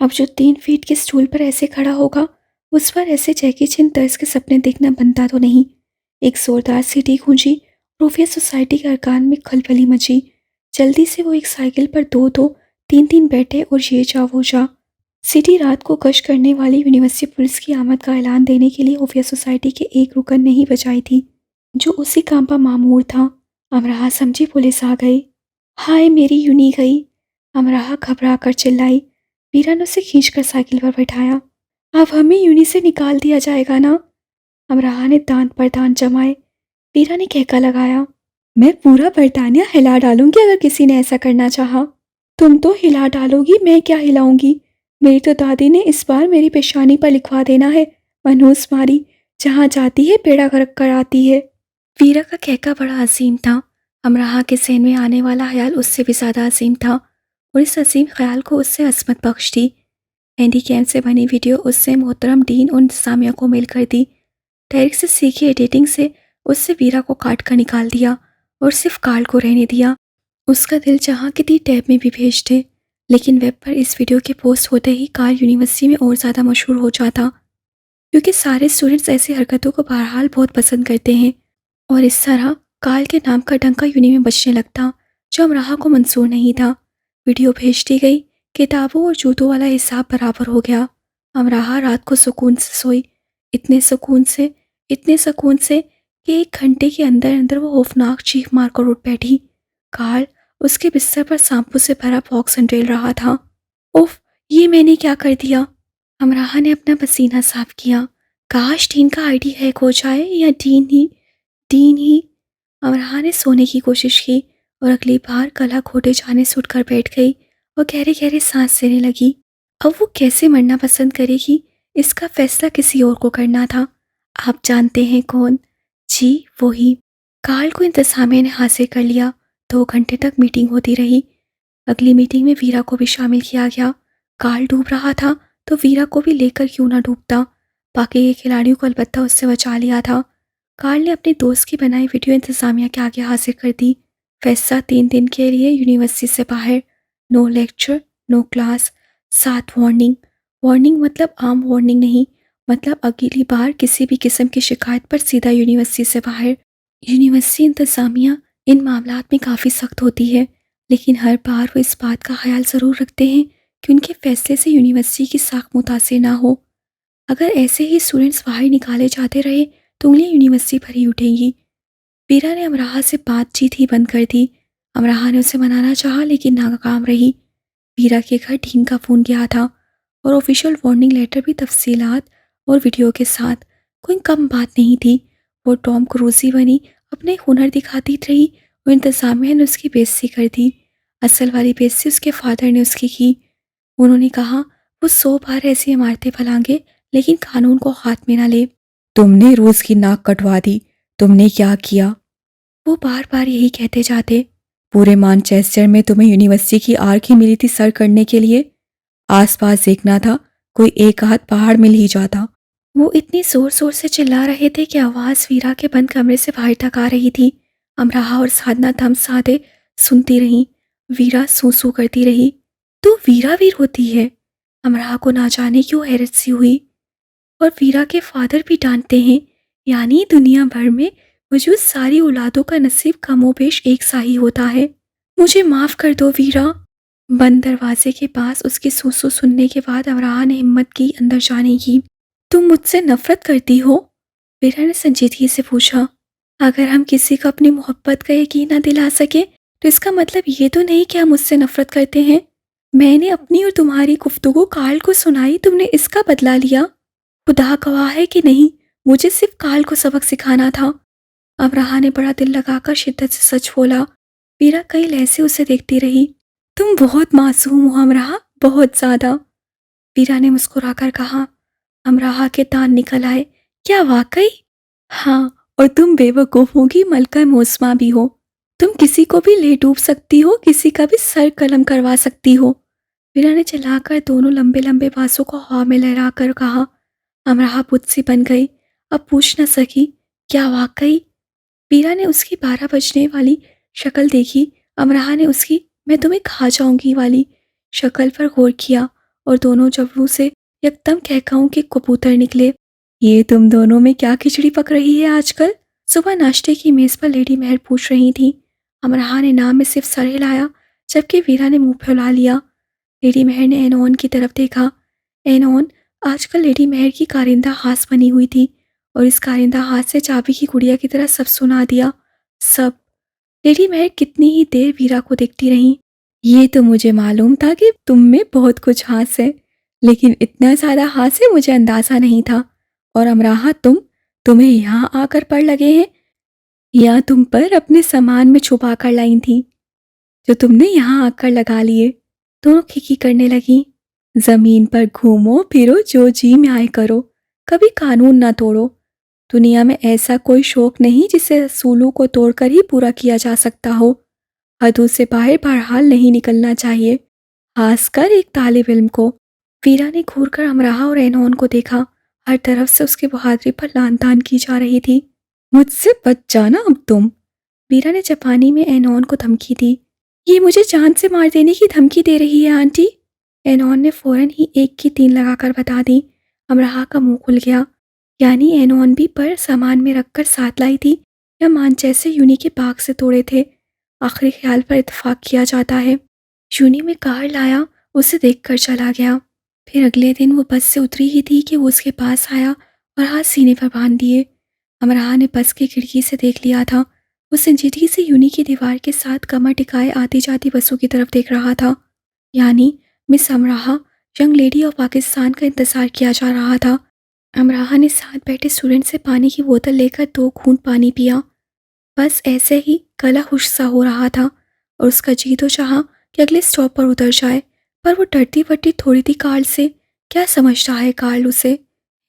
अब जो 3 फीट के स्टूल पर ऐसे खड़ा होगा, उस पर ऐसे जैकी चैन तर्ज के सपने देखना बनता तो नहीं। एक जोरदार सीटी गूंजी, रूफिया सोसाइटी के अरकान में खलबली मची। जल्दी से वो एक साइकिल पर 2-2, 3-3 बैठे और ये जा वो जा। सिटी रात को गश्त करने वाली यूनिवर्सिटी पुलिस की आमद का ऐलान देने के लिए रूफिया सोसाइटी के एक रुकन ने ही बजाई थी, जो उसी काम पर मामूर था। अमराह समझी पुलिस आ गई। हाय मेरी यूनी गई, अमराह घबरा कर चिल्लाई। वीरा ने उसे खींचकर साइकिल पर बैठाया। अब हमें यूनी से निकाल दिया जाएगा ना? अमराह ने दांत पर दांत जमाए। वीरा ने कहका लगाया, मैं पूरा बर्तानिया हिला डालूंगी अगर किसी ने ऐसा करना चाहा। तुम तो हिला डालोगी, मैं क्या हिलाऊंगी? मेरी तो दादी ने इस बार मेरी पेशानी पर लिखवा देना है, मनहूस मारी, जहाँ जाती है पेड़ा गर्क कर आती है। वीरा का कहका बड़ा अजीम था। अमराहा के सहन में आने वाला ख्याल उससे भी ज़्यादा अजीम था और इस अजीम ख्याल को उससे असमत बख्श थी। हैंडी कैम से बनी वीडियो उससे मोहतरम डीन और इंतजामिया को मेल कर दी। डायरेक्ट से सीखी एडिटिंग से उससे वीरा को काट कर निकाल दिया और सिर्फ कार्ल को रहने दिया। उसका दिल चाहा कि दी टैब में भी भेज दे, लेकिन वेब पर इस वीडियो के पोस्ट होते ही कार्ल यूनिवर्सिटी में और ज़्यादा मशहूर हो जाता। क्योंकि सारे स्टूडेंट्स ऐसी हरकतों को बहरहाल बहुत पसंद करते हैं और इस तरह काल के नाम का डंका यूनि में बजने लगता, जो अमराहा को मंजूर नहीं था। वीडियो भेज दी गई। किताबों और जूतों वाला हिसाब बराबर हो गया। अमराहा रात को सुकून से सोई, इतने सुकून से कि 1 घंटे के अंदर अंदर वो खौफनाक चीख मारकर उठ बैठी। कार्ल उसके बिस्तर पर शैम्पू से भरा बॉक्स अंडेल रहा था। उफ, ये मैंने क्या कर दिया? अमराहा ने अपना पसीना साफ किया। काश डीन का आईडी हैक हो जाए, या डीन ही। अमराहा ने सोने की कोशिश की और अगली बार गला घोटे जाने से उठकर बैठ गई और गहरे गहरे सांस लेने लगी। अब वो कैसे मरना पसंद करेगी, इसका फैसला किसी और को करना था। आप जानते हैं कौन? जी, वो ही। कार्ल को इंतजामिया ने हासिल कर लिया। 2 घंटे तक मीटिंग होती रही। अगली मीटिंग में वीरा को भी शामिल किया गया। कार्ल डूब रहा था तो वीरा को भी लेकर क्यों ना डूबता। बाकी के खिलाड़ियों को अलबत्ता उससे बचा लिया था। कार्ल ने अपने दोस्त की बनाई वीडियो इंतजामिया के आगे हासिल कर दी। फैसला 3 दिन के लिए यूनिवर्सिटी से बाहर, no lecture, no class, 7 warning मतलब आम वार्निंग नहीं, मतलब अगली बार किसी भी किस्म की शिकायत पर सीधा यूनिवर्सिटी से बाहर। यूनिवर्सिटी इंतजामिया इन मामलात में काफ़ी सख्त होती है, लेकिन हर बार वो इस बात का ख्याल ज़रूर रखते हैं कि उनके फैसले से यूनिवर्सिटी की साख मुतासिर ना हो। अगर ऐसे ही स्टूडेंट्स बाहर निकाले जाते रहे तो उंगलियां यूनिवर्सिटी पर ही उठेंगी। वीरा ने अमराहा से बातचीत ही बंद कर दी। अमराहा ने उसे मनाना चाहा लेकिन नाकाम रही। वीरा के घर डीन का फ़ोन गया था और ऑफिशियल वार्निंग लेटर भी तफसीलात और वीडियो के साथ। कोई कम बात नहीं थी। वो टॉम क्रूजी बनी, अपने हुनर दिखाती रही और इंतजामिया ने उसकी बेइज्जती कर दी। असल वाली बेइज्जती उसके फादर ने उसकी की। उन्होंने कहा वो 100 बार ऐसी इमारतें फैलाएंगे लेकिन कानून को हाथ में ना ले। तुमने रोज की नाक कटवा दी, तुमने क्या किया? वो बार बार यही कहते जाते। पूरे मानचेस्टर में तुम्हें यूनिवर्सिटी की आर्क ही मिली थी सर करने के लिए। आसपास देखना था, कोई एक हाथ पहाड़ मिल ही जाता। वो इतनी जोर जोर से चिल्ला रहे थे कि आवाज़ वीरा के बंद कमरे से बाहर तक आ रही थी। अमराहा और साधना थम साधे सुनती रहीं। वीरा सू सू करती रही। तो वीरा वीर होती है। अमराहा को ना जाने क्यों हैरत सी हुई। और वीरा के फादर भी डांटते हैं, यानी दुनिया भर में मौजूद सारी औलादों का नसीब कमोबेश एक सा ही होता है। मुझे माफ़ कर दो वीरा। बंद दरवाजे के पास उसकी सूसू सुनने के बाद अमराहा ने हिम्मत की अंदर जाने की। तुम मुझसे नफरत करती हो? वीरा ने संजीदगी से पूछा। अगर हम किसी को अपनी मोहब्बत का यकीन न दिला सके तो इसका मतलब ये तो नहीं कि हम मुझसे नफरत करते हैं। मैंने अपनी और तुम्हारी गुफ्तगू कार्ल को सुनाई, तुमने इसका बदला लिया। खुदा गवाह है कि नहीं, मुझे सिर्फ कार्ल को सबक सिखाना था। अमराहा ने बड़ा दिल लगाकर शिद्दत से सच बोला। वीरा कई लहजे उसे देखती रही। तुम बहुत मासूम हो अमराहा, बहुत ज़्यादा। वीरा ने मुस्कुराकर कहा। अमराहा के दांत निकल आए। क्या वाकई? हाँ, और तुम बेवकूफ़ों की मलका मौसमा भी हो। तुम किसी को भी ले डूब सकती हो, किसी का भी सर कलम करवा सकती हो। वीरा ने चलाकर दोनों लंबे लंबे बांसों को हवा में लहरा कर कहा। अमराहा बुत सी बन गई। अब पूछ न सकी। क्या वाकई? वीरा ने उसकी 12 बजने वाली शक्ल देखी। अमराहा ने उसकी मैं तुम्हें खा जाऊंगी वाली शक्ल पर गौर किया और दोनों जबड़ों से एकदम कहकाऊं के कबूतर निकले। ये तुम दोनों में क्या खिचड़ी पक रही है आजकल? सुबह नाश्ते की मेज़ पर लेडी मेहर पूछ रही थी। अमराहा ने नाम में सिर्फ सर हिलाया जबकि वीरा ने मुंह फुला लिया। लेडी मेहर ने एनोन की तरफ देखा। एनोन आजकल लेडी मेहर की कारिंदा हाथ बनी हुई थी और इस कारिंदा हाथ से चाबी की गुड़िया की तरह सब सुना दिया। सब। लेडी मेहर कितनी ही देर वीरा को देखती रही। ये तो मुझे मालूम था कि तुम में बहुत कुछ हाथ है, लेकिन इतना ज़्यादा हाथ से मुझे अंदाज़ा नहीं था। और अमराहा तुम्हें यहाँ आकर पड़ लगे हैं या तुम पर अपने सामान में छुपा कर लाई थी जो तुमने यहाँ आकर लगा लिए? दोनों खिकी करने लगी। ज़मीन पर घूमो फिरो, जो जी में आए करो, कभी कानून ना तोड़ो। दुनिया में ऐसा कोई शौक नहीं जिसे असूलों को तोड़कर ही पूरा किया जा सकता हो। हदों से बाहर बहरहाल नहीं निकलना चाहिए, खासकर एक तालिब इल्म को। वीरा ने घूरकर अमराहा और एनोन को देखा। हर तरफ से उसकी बहादुरी पर लानतान की जा रही थी। मुझसे बच जाना अब तुम। वीरा ने जापानी में एनोन को धमकी दी। ये मुझे जान से मार देने की धमकी दे रही है आंटी। एनोन ने फौरन ही 1 की 3 लगाकर बता दी। अमराहा का मुंह खुल गया। यानी एनओनबी पर सामान में रखकर साथ लाई थी या मानचेस्टर यूनी के बाग से तोड़े थे। आखिरी ख्याल पर इत्तेफाक किया जाता है। यूनी में कार लाया, उसे देखकर चला गया। फिर अगले दिन वो बस से उतरी ही थी कि वो उसके पास आया और हाथ सीने पर बांध दिए। अमराह ने बस की खिड़की से देख लिया था। वो संजीदगी से यूनी की दीवार के साथ कमर टिकाए आती जाती बसों की तरफ देख रहा था। यानी miss Amrah, young lady of Pakistan का इंतज़ार किया जा रहा था। अमराह ने साथ बैठे स्टूडेंट से पानी की बोतल लेकर 2 घूंट पानी पिया। बस ऐसे ही गला खुश्क सा हो रहा था और उसका जी तो चाहा कि अगले स्टॉप पर उतर जाए, पर वो डरती वरती थोड़ी थी कार्ल से। क्या समझ रहा है कार्ल उसे?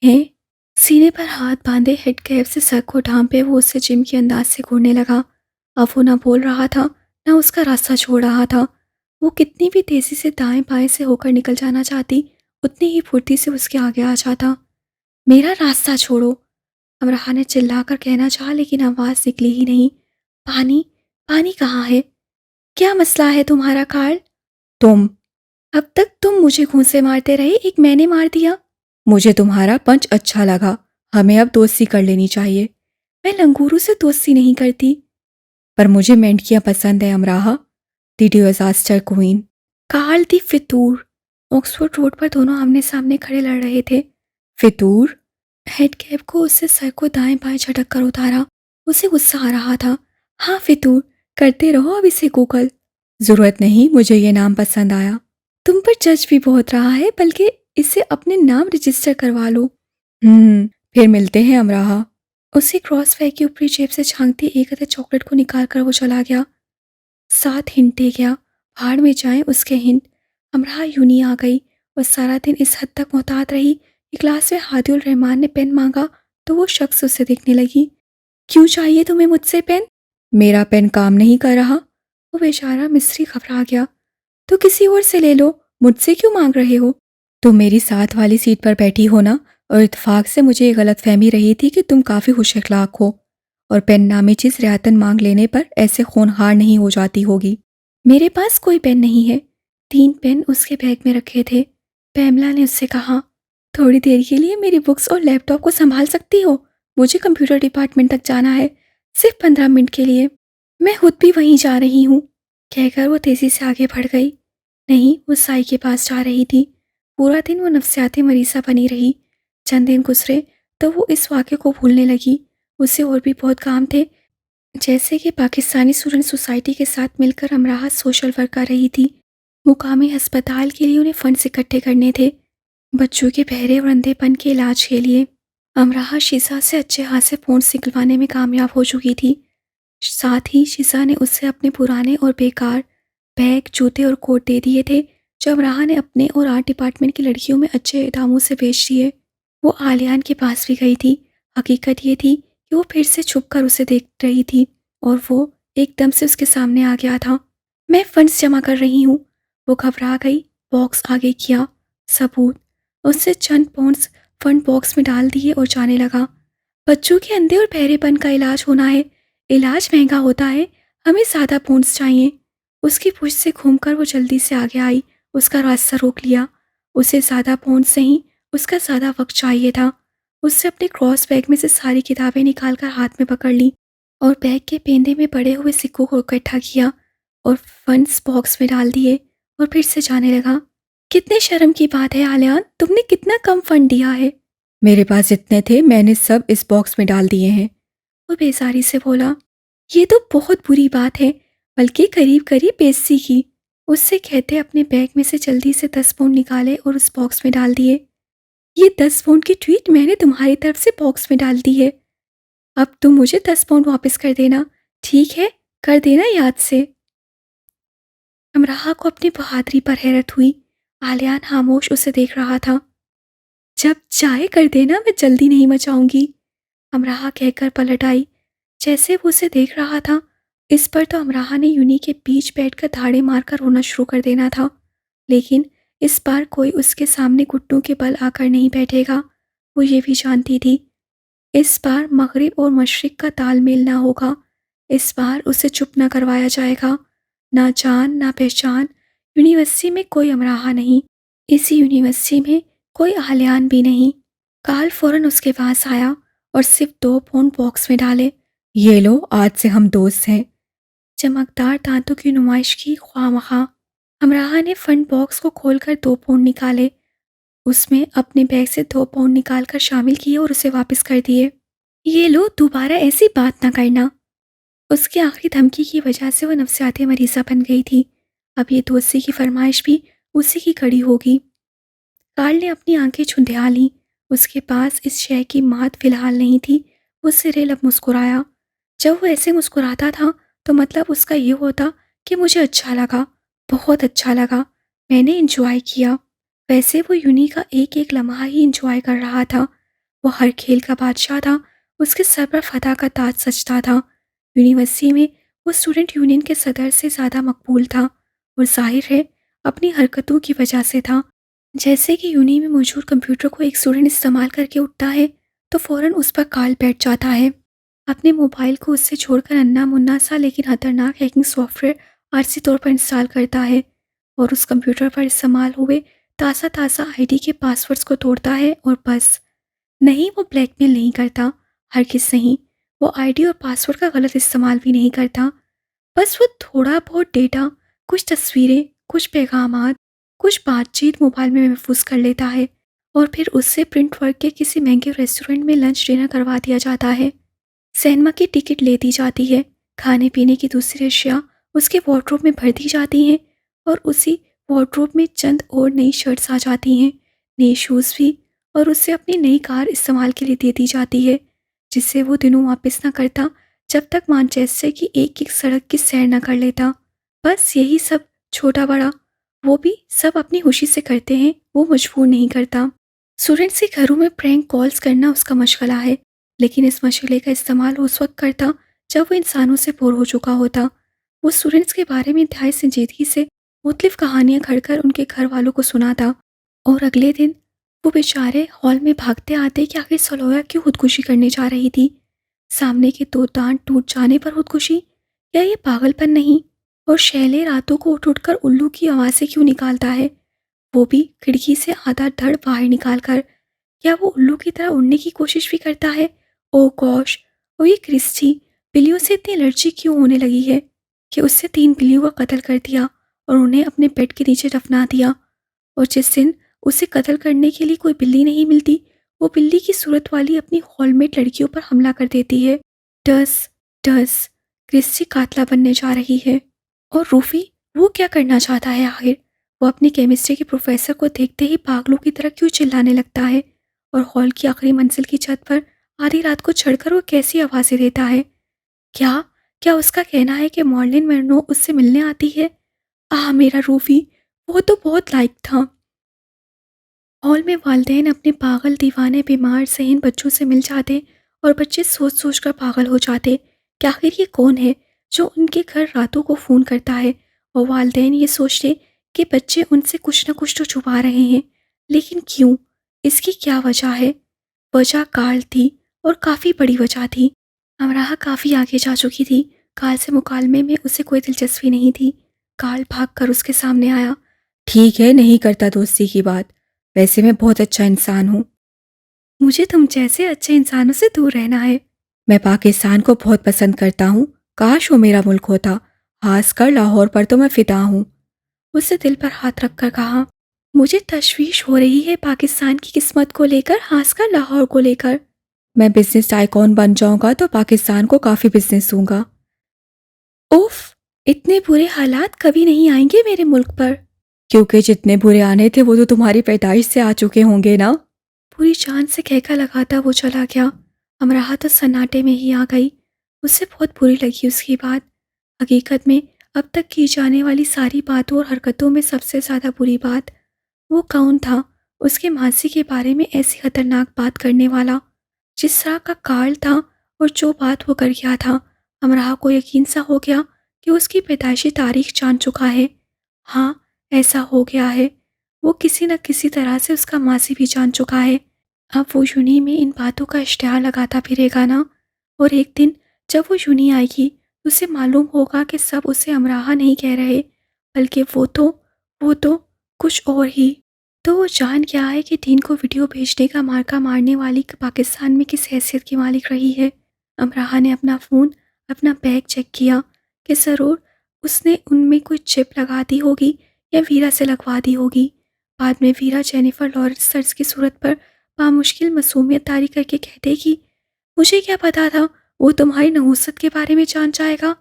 हैं? सीने पर हाथ बांधे हेड कैप से सर को ढांपे वो उससे जिम के अंदाज से घूरने लगा। अब वो ना बोल रहा था, ना उसका रास्ता छोड़ रहा था। वो कितनी भी तेजी से दाएं बाएं से होकर निकल जाना चाहती, उतनी ही फुर्ती से उसके आगे आ जाता। मेरा रास्ता छोड़ो, अमराह ने चिल्लाकर कहना चाहा, लेकिन आवाज़ निकली ही नहीं। पानी, पानी कहाँ है? क्या मसला है तुम्हारा कार्ल? तुम। अब तक तुम मुझे घूंसे मारते रहे, एक मैंने मार दिया। मुझे तुम्हारा पंच अच्छा लगा। हमें अब दोस्ती कर लेनी चाहिए। मैं लंगूरों से दोस्ती नहीं करती। पर मुझे मेंढकियां पसंद है Amrah. Did you aster queen? Carl the Fitoor. Oxford road पर दोनों आमने सामने खड़े लड़ रहे थे। फितूर? हेड कैप को उससे सर को दाएं बाएं झटक कर उतारा। उसे गुस्सा आ रहा था। हाँ फितूर, करते रहो अब इसे गूगल। जरूरत नहीं, मुझे ये नाम पसंद आया। तुम पर जज भी बहुत रहा है, बल्कि इसे अपने नाम रजिस्टर करवा लो। फिर मिलते हैं अमराह। उसे क्रॉस फेयर की ऊपरी जेब से झांकती एक अदर चॉकलेट को निकाल कर वो चला गया। 7 हिंट दे गया, भाड़ में जाएं उसके हिंट। अमराह यूनी आ गई और सारा दिन इस हद तक मोहतात रही कि क्लास में हादिउल रहमान ने पेन मांगा तो वो शख्स उसे देखने लगी। क्यों चाहिए तुम्हें मुझसे पेन? मेरा पेन काम नहीं कर रहा। वो बेचारा मिस्री घबरा गया। तो किसी और से ले लो, मुझसे क्यों मांग रहे हो? तुम मेरी साथ वाली सीट पर बैठी हो ना, और इत्तेफाक से मुझे ये गलत फहमी रही थी कि तुम काफ़ी खुश अखलाक हो और पेन नामी चीज़ रियायतन मांग लेने पर ऐसे खूनखार नहीं हो जाती होगी। मेरे पास कोई पेन नहीं है। 3 पेन उसके बैग में रखे थे। पैमला ने उससे कहा, थोड़ी देर के लिए मेरी बुक्स और लैपटॉप को संभाल सकती हो? मुझे कंप्यूटर डिपार्टमेंट तक जाना है, सिर्फ 15 मिनट के लिए। मैं खुद भी वहीं जा रही हूँ, कहकर वो तेज़ी से आगे बढ़ गई। नहीं, वो साई के पास जा रही थी। पूरा दिन वो नफ्सियाती मरीज़ा बनी रही। चंद दिन गुजरे तो वो इस वाक़े को भूलने लगी। उसे और भी बहुत काम थे, जैसे कि पाकिस्तानी स्टूडेंट सोसाइटी के साथ मिलकर अमराह सोशल वर्क कर रही थी। मुकामी अस्पताल के लिए उन्हें फंड्स इकट्ठे करने थे, बच्चों के बहरे और अंधेपन के इलाज के लिए। अमराह शीजा से अच्छे खासे फंड्स निकलवाने में कामयाब हो चुकी थी। साथ ही शीजा ने उससे अपने पुराने और बेकार बैग, जूते और कोट दे दिए थे, जो अमराह ने अपने और आर्ट डिपार्टमेंट की लड़कियों में अच्छे दामों से बेच दिए। वो आलियान के पास भी गई थी। हकीकत ये थी कि वो फिर से छुपकर उसे देख रही थी और वो एकदम से उसके सामने आ गया था। मैं फंड्स जमा कर रही हूँ। वो घबरा गई, बॉक्स आगे किया। सबूत। उससे चंद पाउंड्स फंड बॉक्स में डाल दिए और जाने लगा। बच्चों के अंधे और बहरेपन का इलाज होना है। इलाज महंगा होता है, हमें ज़्यादा पाउंड्स चाहिए। उसकी पुछ से घूमकर वो जल्दी से आगे आई, उसका रास्ता रोक लिया। उसे ज़्यादा पाउंड्स नहीं, उसका ज़्यादा वक्त चाहिए था। उससे अपने क्रॉस बैग में से सारी किताबें निकालकर हाथ में पकड़ ली और बैग के पेंदे में पड़े हुए सिक्कों को इकट्ठा किया और फंड्स बॉक्स में डाल दिए और फिर से जाने लगा। कितने शर्म की बात है आलियान, तुमने कितना कम फंड दिया है। मेरे पास जितने थे मैंने सब इस बॉक्स में डाल दिए हैं। वो बेजारी से बोला। ये तो बहुत बुरी बात है, बल्कि करीब करीब बेइज्जती की। उससे कहते अपने बैग में से जल्दी से 10 पाउंड निकाले और उस बॉक्स में डाल दिए। ये 10 पाउंड की ट्वीट मैंने तुम्हारी तरफ से बॉक्स में डाल दी है। अब तुम मुझे 10 पाउंड वापस कर देना, ठीक है? कर देना याद से। अमराह को अपनी बहादुरी पर हैरत हुई। आलियान खामोश उसे देख रहा था। जब चाहे कर देना, मैं जल्दी नहीं मचाऊंगी, अमराह कहकर पलट आई। जैसे वो उसे देख रहा था, इस पर तो अमराह ने यूनी के बीच बैठकर धाड़े मारकर रोना शुरू कर देना था। लेकिन इस बार कोई उसके सामने घुटनों के बल आकर नहीं बैठेगा। वो ये भी जानती थी, इस बार मगरिब और मशरिक का तालमेल ना होगा। इस बार उसे चुप ना करवाया जाएगा। ना जान ना पहचान। यूनिवर्सिटी में कोई अमराहा नहीं, इसी यूनिवर्सिटी में कोई आलियान भी नहीं। कार्ल फौरन उसके पास आया और सिर्फ 2 पाउंड बॉक्स में डाले। ये लो, आज से हम दोस्त हैं। चमकदार दांतों की नुमाइश की ख्वामखा हमराहा ने फंड बॉक्स को खोलकर 2 पाउंड निकाले। उसमें अपने बैग से 2 पाउंड निकालकर शामिल किए और उसे वापस कर दिए। ये लो, दोबारा ऐसी बात ना करना। उसकी आखिरी धमकी की वजह से वो नफसियाती मरीज़ा बन गई थी। अब ये दोस्ती की फरमाइश भी उसी की कड़ी होगी। कार्ल ने अपनी आंखें झुंधिया लीं। उसके पास इस शय की मात फिलहाल नहीं थी। वो सिरे लब मुस्कुराया। जब वो ऐसे मुस्कुराता था तो मतलब उसका ये होता कि मुझे अच्छा लगा, बहुत अच्छा लगा, मैंने इंजॉय किया। वैसे वो यूनी का एक एक लम्हा ही इंजॉय कर रहा था। वो हर खेल का बादशाह था। उसके सर पर फतह का ताज सजता था। यूनिवर्सिटी में वो स्टूडेंट यूनियन के सदर से ज़्यादा मकबूल था और जाहिर है अपनी हरकतों की वजह से था। जैसे कि यूनी में मौजूद कंप्यूटर को एक स्टूडेंट इस्तेमाल करके उठता है तो फ़ौरन उस पर कार्ल बैठ जाता है। अपने मोबाइल को उससे छोड़कर अन्ना मुन्ना सा लेकिन खतरनाक हैकिंग सॉफ्टवेयर आरसी तौर पर इंस्टॉल करता है और उस कंप्यूटर पर इस्तेमाल हुए ताज़ा ताज़ा आईडी के पासवर्ड्स को तोड़ता है और बस। नहीं, वो ब्लैकमेल नहीं करता, हरगिज़ नहीं। वो आईडी और पासवर्ड का गलत इस्तेमाल भी नहीं करता। बस वो थोड़ा बहुत डेटा, कुछ तस्वीरें, कुछ पैगामात, कुछ बातचीत मोबाइल में महफूज कर लेता है और फिर उससे प्रिंट वर्क के किसी महंगे रेस्टोरेंट में लंच डिनर करवा दिया जाता है। सिनेमा की टिकट ले दी जाती है। खाने पीने की दूसरी अशिया उसके वार्डरोब में भर दी जाती हैं और उसी वार्डरोब में चंद और नई शर्ट्स आ जाती हैं, नए शूज़ भी, और उससे अपनी नई कार इस्तेमाल के लिए दे दी जाती है जिससे वो दिनों वापस ना करता जब तक मानचेस्टर की एक एक सड़क की सैर न कर लेता। बस यही सब, छोटा बड़ा, वो भी सब अपनी खुशी से करते हैं। वो मजबूर नहीं करता। स्टूडेंट्स के घरों में प्रैंक कॉल्स करना उसका मशगला है, लेकिन इस मशगले का इस्तेमाल वो उस वक्त करता जब वो इंसानों से बोर हो चुका होता। वो स्टूडेंट्स के बारे में इंतहाई संजीदगी से मुख्तलिफ कहानियाँ घड़कर उनके घर वालों को सुनाता और अगले दिन वो बेचारे हॉल में भागते आते कि आखिर सलोया क्यों खुदकुशी करने जा रही थी। सामने के 2 दांत टूट जाने पर खुदकुशी, या ये पागलपन नहीं? और शैले रातों को उठ उठकर उल्लू की आवाज़ें क्यों निकालता है, वो भी खिड़की से आधा धड़ बाहर निकाल कर? क्या वो उल्लू की तरह उड़ने की कोशिश भी करता है? ओह गॉश! और ये क्रिस्टी, बिल्लियों से इतनी एलर्जी क्यों होने लगी है कि उससे 3 बिल्लियों का कत्ल कर दिया और उन्हें अपने बेड के नीचे दफना दिया। और जिस दिन उसे कत्ल करने के लिए कोई बिल्ली नहीं मिलती, वो बिल्ली की सूरत वाली अपनी हॉलमेट लड़कियों पर हमला कर देती है। डस डस, क्रिस्टी कातला बनने जा रही है। और रूफी, वो क्या करना चाहता है आखिर? वो अपनी केमिस्ट्री के प्रोफेसर को देखते ही पागलों की तरह क्यों चिल्लाने लगता है और हॉल की आखिरी मंजिल की छत पर आधी रात को चढ़कर वो कैसी आवाज़ें देता है? क्या क्या उसका कहना है कि मॉर्लिन मेरनो उससे मिलने आती है? आह मेरा रूफी, वो तो बहुत लायक था। हॉल में वालिदैन अपने पागल दीवाने बीमार ज़हन बच्चों से मिल जाते और बच्चे सोच सोच कर पागल हो जाते कि आखिर ये कौन है जो उनके घर रातों को फ़ोन करता है। और वालिदैन ये सोचते कि बच्चे उनसे कुछ न कुछ तो छुपा रहे हैं, लेकिन क्यों? इसकी क्या वजह है? वजह कार्ल थी और काफ़ी बड़ी वजह थी। अमराह काफ़ी आगे जा चुकी थी। कार्ल से मुकालमे में उसे कोई दिलचस्पी नहीं थी। कार्ल भाग कर उसके सामने आया। ठीक है, नहीं करता दोस्ती की बात। वैसे मैं बहुत अच्छा इंसान हूँ। मुझे तुम जैसे अच्छे इंसानों से दूर रहना है। मैं पाकिस्तान को बहुत पसंद करता हूँ। काश वो मेरा मुल्क होता। खासकर लाहौर पर तो मैं फिदा हूँ। उसने दिल पर हाथ रखकर कहा, मुझे तशवीश हो रही है पाकिस्तान की किस्मत को लेकर, खासकर लाहौर को लेकर। मैं बिजनेस आइकॉन बन जाऊंगा तो पाकिस्तान को काफ़ी बिजनेस दूंगा। उफ, इतने बुरे हालात कभी नहीं आएंगे मेरे मुल्क पर। क्योंकि जितने बुरे आने थे वो तो तुम्हारी पैदाइश से आ चुके होंगे ना। पूरी जान से कहका लगाता वो चला गया। अमराहा तो सन्नाटे में ही आ गई। उसे बहुत बुरी लगी उसकी बात। हकीकत में अब तक की जाने वाली सारी बातों और हरकतों में सबसे ज़्यादा बुरी बात, वो कौन था उसके मासी के बारे में ऐसी खतरनाक बात करने वाला, जिस तरह का कार्ल था और जो बात वो कर गया था। अमराह को यकीन सा हो गया कि उसकी पैदाइशी तारीख जान चुका है। हाँ, ऐसा हो गया है। वो किसी न किसी तरह से उसका मासी भी जान चुका है। अब वो यूनी में इन बातों का इश्तिहार लगाता फिरेगा ना, और एक दिन जब वो यूनी आएगी उसे मालूम होगा कि सब उसे अमराहा नहीं कह रहे, बल्कि वो तो कुछ और ही। तो वो जान गया है कि डीन को वीडियो भेजने का मार्का मारने वाली पाकिस्तान में किस हैसियत की मालिक रही है। अमराहा ने अपना फ़ोन, अपना बैग चेक किया कि ज़रूर उसने उनमें कोई चिप लगा दी होगी या वीरा से लगवा दी होगी। बाद में वीरा जेनिफर लॉरेंस सर्च की सूरत पर बामुश्किल मासूमियत तारी करके कह देगी, मुझे क्या पता था वो तुम्हारी नहुसत के बारे में जान जाएगा।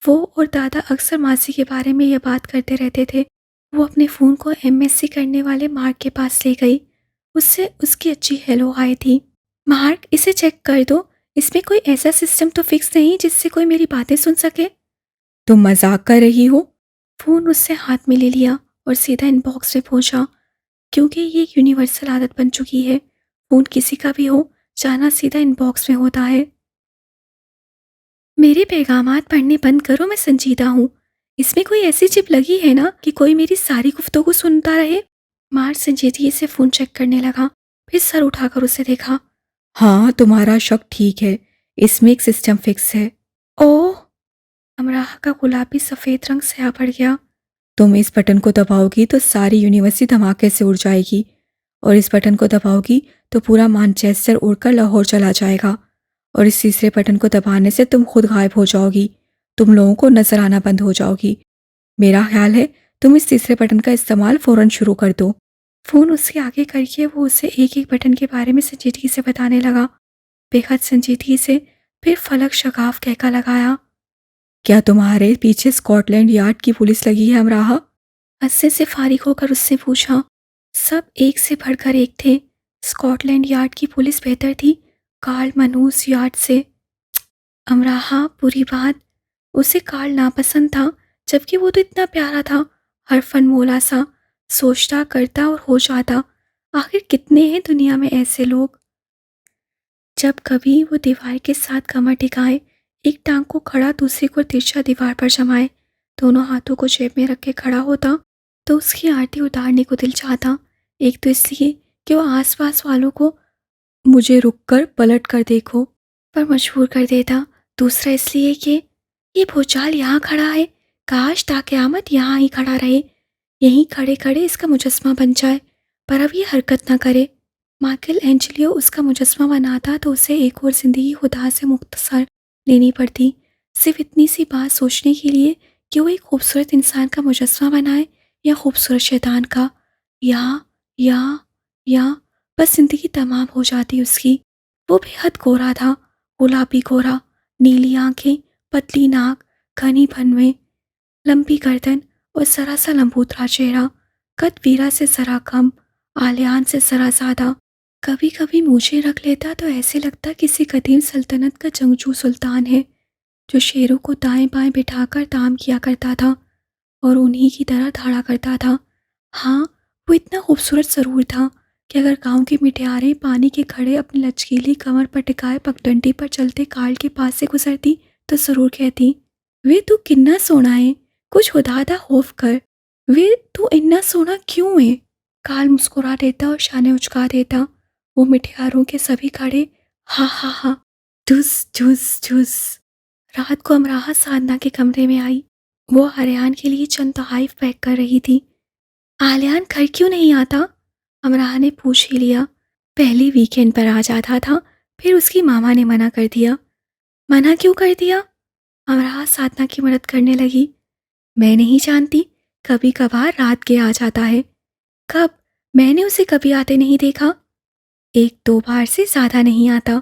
वो और दादा अक्सर मासी के बारे में यह बात करते रहते थे। वो अपने फ़ोन को एमएससी करने वाले मार्क के पास ले गई। उससे उसकी अच्छी हेलो हाय थी। मार्क, इसे चेक कर दो, इसमें कोई ऐसा सिस्टम तो फिक्स नहीं जिससे कोई मेरी बातें सुन सके। तुम मजाक कर रही हो? फ़ोन उससे हाथ में ले लिया और सीधा इनबॉक्स में पहुंचा। क्योंकि ये एक यूनिवर्सल आदत बन चुकी है, फ़ोन किसी का भी हो, जाना सीधा इनबॉक्स में होता है। मेरे पैगामात पढ़ने बंद करो, मैं संजीदा हूँ। इसमें कोई ऐसी चिप लगी है ना कि कोई मेरी सारी गुफ्तगू सुनता रहे। मार्क संजीदगी से फ़ोन चेक करने लगा, फिर सर उठाकर उसे देखा। हाँ, तुम्हारा शक ठीक है, इसमें एक सिस्टम फिक्स है। ओह! अमराह का गुलाबी सफ़ेद रंग सया पड़ गया। तुम इस बटन को दबाओगी तो सारी यूनिवर्सिटी धमाके से उड़ जाएगी, और इस बटन को दबाओगी तो पूरा मानचेस्टर उड़कर लाहौर चला जाएगा, और इस तीसरे बटन को दबाने से तुम खुद गायब हो जाओगी। तुम लोगों को नजर आना बंद हो जाओगी। मेरा ख्याल है तुम इस तीसरे बटन का इस्तेमाल फौरन शुरू कर दो। फ़ोन उसके आगे करके वो उसे एक एक बटन के बारे में संजीदगी से बताने लगा, बेहद संजीदगी से। फिर फलक शगाफ कहका लगाया, क्या तुम्हारे पीछे स्कॉटलैंड यार्ड की पुलिस लगी है अमराहा? हंसने से फारिग होकर उससे पूछा। सब एक से बढ़कर एक थे। स्कॉटलैंड यार्ड की पुलिस बेहतर थी कार्ल मनूस यार्ड से। अमराहा, बुरी बात, उसे कार्ल नापसंद था, जबकि वो तो इतना प्यारा था, हर फन मोला सा, सोचता करता और हो जाता। आखिर कितने हैं दुनिया में ऐसे लोग। जब कभी वो दीवार के साथ कमर टिकाए, एक टांग को खड़ा दूसरी को तिरछा दीवार पर जमाए, दोनों हाथों को जेब में रख के खड़ा होता, तो उसकी आरती उतारने को दिल चाहता। एक तो इसलिए कि वो आसपास वालों को मुझे रुककर पलट कर देखो पर मजबूर कर देता। दूसरा इसलिए कि ये भूचाल यहाँ खड़ा है, काश ताक़यामत यहाँ ही खड़ा रहे, यहीं खड़े खड़े इसका मुजस्मा बन जाए, पर अब ये हरकत ना करे। माइकल एंजेलियो उसका मुजस्मा बनाता तो उसे एक और ज़िंदगी खुदा से मुख्तसर लेनी पड़ती, सिर्फ इतनी सी बात सोचने के लिए कि वो एक खूबसूरत इंसान का मुजस्मा बनाए या खूबसूरत शैतान का। या या या बस ज़िंदगी तमाम हो जाती उसकी। वो बेहद गोरा था, गुलाबी गोरा, नीली आंखें, पतली नाक, घनी भनवें, लंबी गर्दन और जरा सा लंबूतरा चेहरा, कद वीरा से जरा कम, आलियान से जरा ज़्यादा। कभी कभी मूछें रख लेता तो ऐसे लगता किसी कदीम सल्तनत का जंगजू सुल्तान है, जो शेरों को दाएं बाएं बिठाकर ताम किया करता था और उन्हीं की तरह धाड़ा करता था। हाँ, वो इतना खूबसूरत ज़रूर था कि अगर गांव की मिटियारें पानी के खड़े अपनी लचकीली कमर पर टिकाए पगडंडी पर चलते कार्ल के पास से गुजरती तो ज़रूर कहती, वे तू किन्ना सोना है, कुछ खुदादा खौफ कर, वे तू इन्ना सोना क्यों है। कार्ल मुस्कुरा देता और शाने उचका देता। वो मिटियारों के सभी खड़े हा हा हा, झुस झुस झुस। रात को अमराहा साधना के कमरे में आई। वो आलियान के लिए चंद तोहफ़े पैक कर रही थी। आलियान घर क्यों नहीं आता? अमराहा ने पूछ ही लिया। पहले वीकेंड पर आ जाता था, फिर उसकी मामा ने मना कर दिया। मना क्यों कर दिया? अमराहा साधना की मदद करने लगी। मैं नहीं जानती, कभी कभार रात के आ जाता है। कब? मैंने उसे कभी आते नहीं देखा। एक दो बार से ज़्यादा नहीं आता,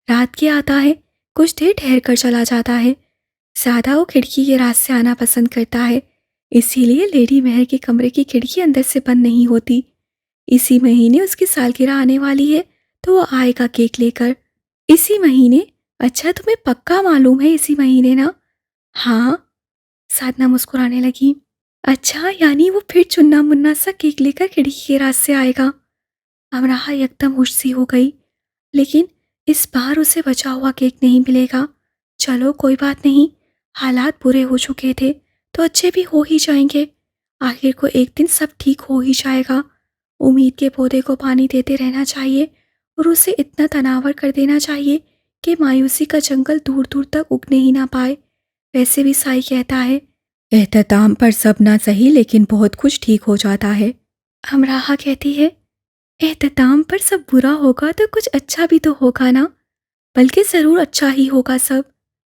रात के आता है, कुछ देर ठहर कर चला जाता है। ज़्यादा वो खिड़की के रात से आना पसंद करता है, इसीलिए लेडी मेहर के कमरे की खिड़की अंदर से बंद नहीं होती। इसी महीने उसकी सालगिरह आने वाली है, तो वो आएगा केक लेकर। इसी महीने? अच्छा, तुम्हें पक्का मालूम है इसी महीने ना? हाँ, साधना मुस्कुराने लगी। अच्छा, यानी वो फिर चुन्ना मुन्ना सा केक लेकर खिड़की के रात से आएगा। अमराहा एकदम होश सी हो गई, लेकिन इस बार उसे बचा हुआ केक नहीं मिलेगा। चलो कोई बात नहीं, हालात बुरे हो चुके थे तो अच्छे भी हो ही जाएंगे। आखिर को एक दिन सब ठीक हो ही जाएगा। उम्मीद के पौधे को पानी देते रहना चाहिए और उसे इतना तनावर कर देना चाहिए कि मायूसी का जंगल दूर दूर तक उगने ही ना पाए। वैसे भी साई कहता है, एहतताम पर सब ना सही लेकिन बहुत कुछ ठीक हो जाता है। अमराहा कहती है, एहतताम पर सब बुरा होगा तो कुछ अच्छा भी तो होगा ना, बल्कि ज़रूर अच्छा ही होगा सब।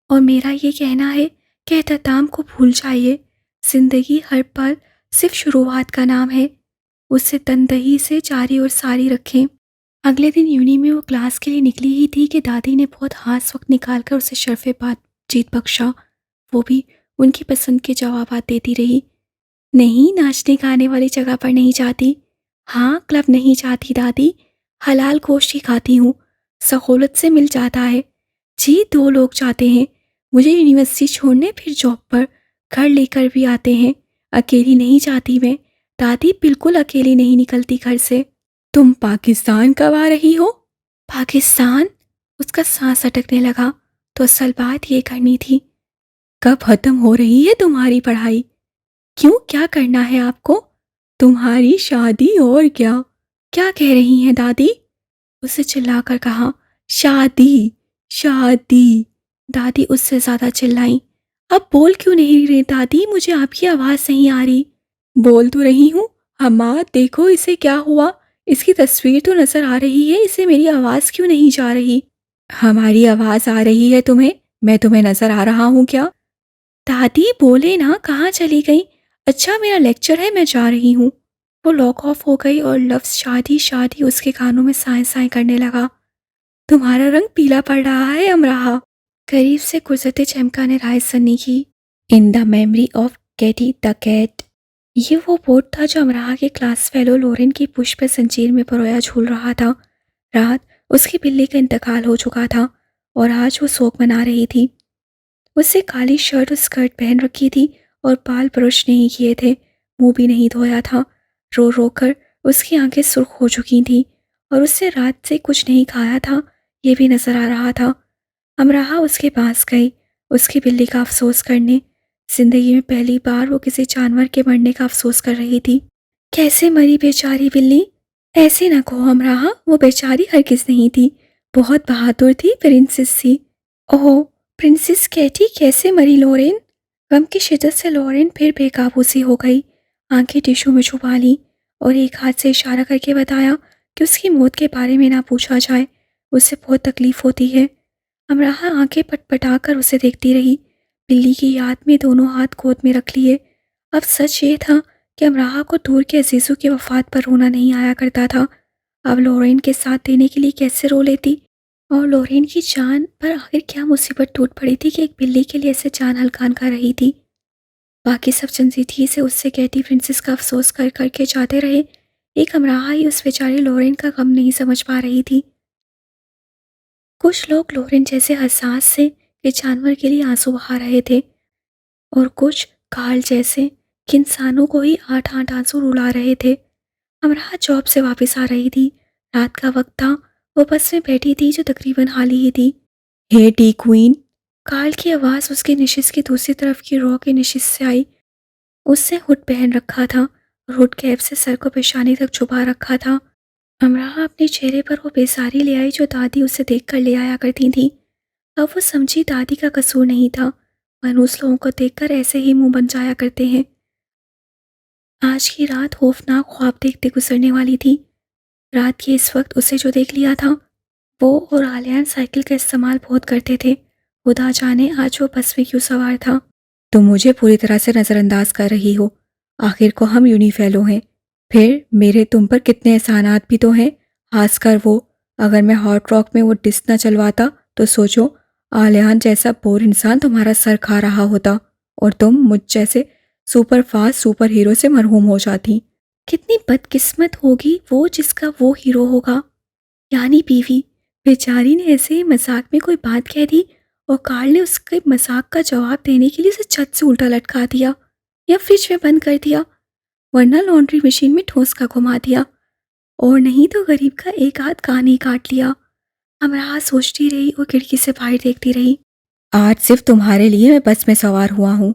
और मेरा ये कहना है कि एहतताम को भूल जाइए। ज़िंदगी हर पल सिर्फ शुरुआत का नाम है, उसे तनदही से जारी और सारी रखें। अगले दिन यूनी में वो क्लास के लिए निकली ही थी कि दादी ने बहुत खास वक्त निकाल कर उसे शर्फ़े बातचीत बख्शा। वो भी उनकी पसंद के जवाबात देती रही। नहीं, नाचने गाने वाली जगह पर नहीं जाती। हाँ, क्लब नहीं जाती दादी, हलाल गोश्त ही खाती हूँ, सहूलत से मिल जाता है। जी, 2 लोग जाते हैं, मुझे यूनिवर्सिटी छोड़ने फिर जॉब पर, घर लेकर भी आते हैं। अकेली नहीं जाती मैं दादी, बिल्कुल अकेली नहीं निकलती घर से। तुम पाकिस्तान कब आ रही हो? पाकिस्तान? उसका सांस अटकने लगा। तो असल बात ये करनी थी। कब खत्म हो रही है तुम्हारी पढ़ाई? क्यों, क्या करना है आपको? तुम्हारी शादी और क्या। क्या कह रही हैं दादी? उसे चिल्लाकर कहा। शादी, शादी। दादी उससे ज्यादा चिल्लाई। अब बोल क्यों नहीं रही दादी, मुझे आपकी आवाज नहीं आ रही। बोल तो रही हूँ। अम्मा देखो इसे क्या हुआ, इसकी तस्वीर तो नजर आ रही है, इसे मेरी आवाज क्यों नहीं जा रही? हमारी आवाज आ रही है तुम्हें? मैं तुम्हें नजर आ रहा हूँ क्या? दादी बोले ना, कहाँ चली गई? अच्छा, मेरा लेक्चर है, मैं जा रही हूँ। वो लॉक ऑफ हो गई और लफ्ज शादी शादी उसके कानों में साए साए करने लगा। तुम्हारा रंग पीला पड़ रहा है अमराहा, करीब से गुजरते चमका ने राय सन्नी की। In the memory of Katie the cat. ये वो बोर्ड था जो अमराहा के क्लास फेलो लोरेन की पुष्प संजीर में परोया झूल रहा था। रात उसकी बिल्ली का इंतकाल हो चुका था और आज वो शोक मना रही थी। उससे काली शर्ट और स्कर्ट पहन रखी थी और बाल ब्रश नहीं किए थे, मुंह भी नहीं धोया था। रो रो कर उसकी आंखें सुर्ख हो चुकी थी और उससे रात से कुछ नहीं खाया था, ये भी नजर आ रहा था। अमराहा उसके पास गई, उसकी बिल्ली का अफसोस करने। जिंदगी में पहली बार वो किसी जानवर के मरने का अफसोस कर रही थी। कैसे मरी बेचारी बिल्ली? ऐसे न कहो अमराहा, वो बेचारी हरगिज नहीं थी, बहुत बहादुर थी, प्रिंसेस थी। ओह, प्रिंसेस कैटी कैसे मरी लोरेन? गम की शिद्दत से लोरेन फिर बेकाबू सी हो गई। आंखें टिश्यू में छुपा ली और एक हाथ से इशारा करके बताया कि उसकी मौत के बारे में ना पूछा जाए, उससे बहुत तकलीफ होती है। अमराहा आंखें पटपटा कर उसे देखती रही। बिल्ली की याद में दोनों हाथ गोद में रख लिए। अब सच ये था कि अमराहा को दूर के अजीज़ों की वफात पर रोना नहीं आया करता था। अब लोरेन के साथ देने के लिए कैसे रो लेती? और लोरेन की जान पर आखिर क्या मुसीबत टूट पड़ी थी कि एक बिल्ली के लिए ऐसे जान हल्कान कर रही थी? बाकी सब संजीदगी से उससे कैटी प्रिंसेस का अफसोस कर करके जाते रहे। एक अमराहा ही उस बेचारी लोरेन का गम नहीं समझ पा रही थी। कुछ लोग लोरेन जैसे हसास से कि जानवर के लिए आंसू बहा रहे थे और कुछ कार्ल जैसे कि इंसानों को ही आठ आठ आंसू रुला रहे थे। अमराहा जॉब से वापस आ रही थी, रात का वक्त था। वो बस में बैठी थी जो तकरीबन खाली ही थी। हे टी क्वीन। कार्ल की आवाज़ उसके निशिस की दूसरी तरफ की रॉ के निशिस से आई। उसने हुड पहन रखा था और हुड कैप से सर को पेशानी तक छुपा रखा था। अमराहा अपने चेहरे पर वो बेसारी ले आई जो दादी उसे देखकर ले आया करती थी। अब वो समझी दादी का कसूर नहीं था, मनहूस लोगों को देखकर ऐसे ही मुंह बन जाया करते हैं। आज की रात खौफनाक ख्वाब देखते गुजरने वाली थी। रात के इस वक्त उसे जो देख लिया था, वो और आलियान साइकिल का इस्तेमाल बहुत करते थे। खुदा जाने आज वो बस में क्यों सवार था। तुम मुझे पूरी तरह से नज़रअंदाज कर रही हो। आखिर को हम यूनी फेलो हैं। फिर मेरे तुम पर कितने एहसानात भी तो हैं, खासकर वो, अगर मैं हॉट रॉक में वो डिस्क न चलवाता तो सोचो, आलियान जैसा बोर इंसान तुम्हारा सर खा रहा होता और तुम मुझ जैसे सुपर फास्ट सुपर हीरो से मरहूम हो जाती। कितनी बदकिस्मत होगी वो जिसका वो हीरो होगा, यानी बीवी। बेचारी ने ऐसे ही मजाक में कोई बात कह दी और कार्ल ने उसके मजाक का जवाब देने के लिए उसे छत से उल्टा लटका दिया या फ्रिज में बंद कर दिया, वरना लॉन्ड्री मशीन में ठोस का घुमा दिया, और नहीं तो गरीब का एक हाथ कान ही काट लिया। अमराहा सोचती रही और खिड़की से बाहर देखती रही। आज सिर्फ तुम्हारे लिए मैं बस में सवार हुआ हूँ।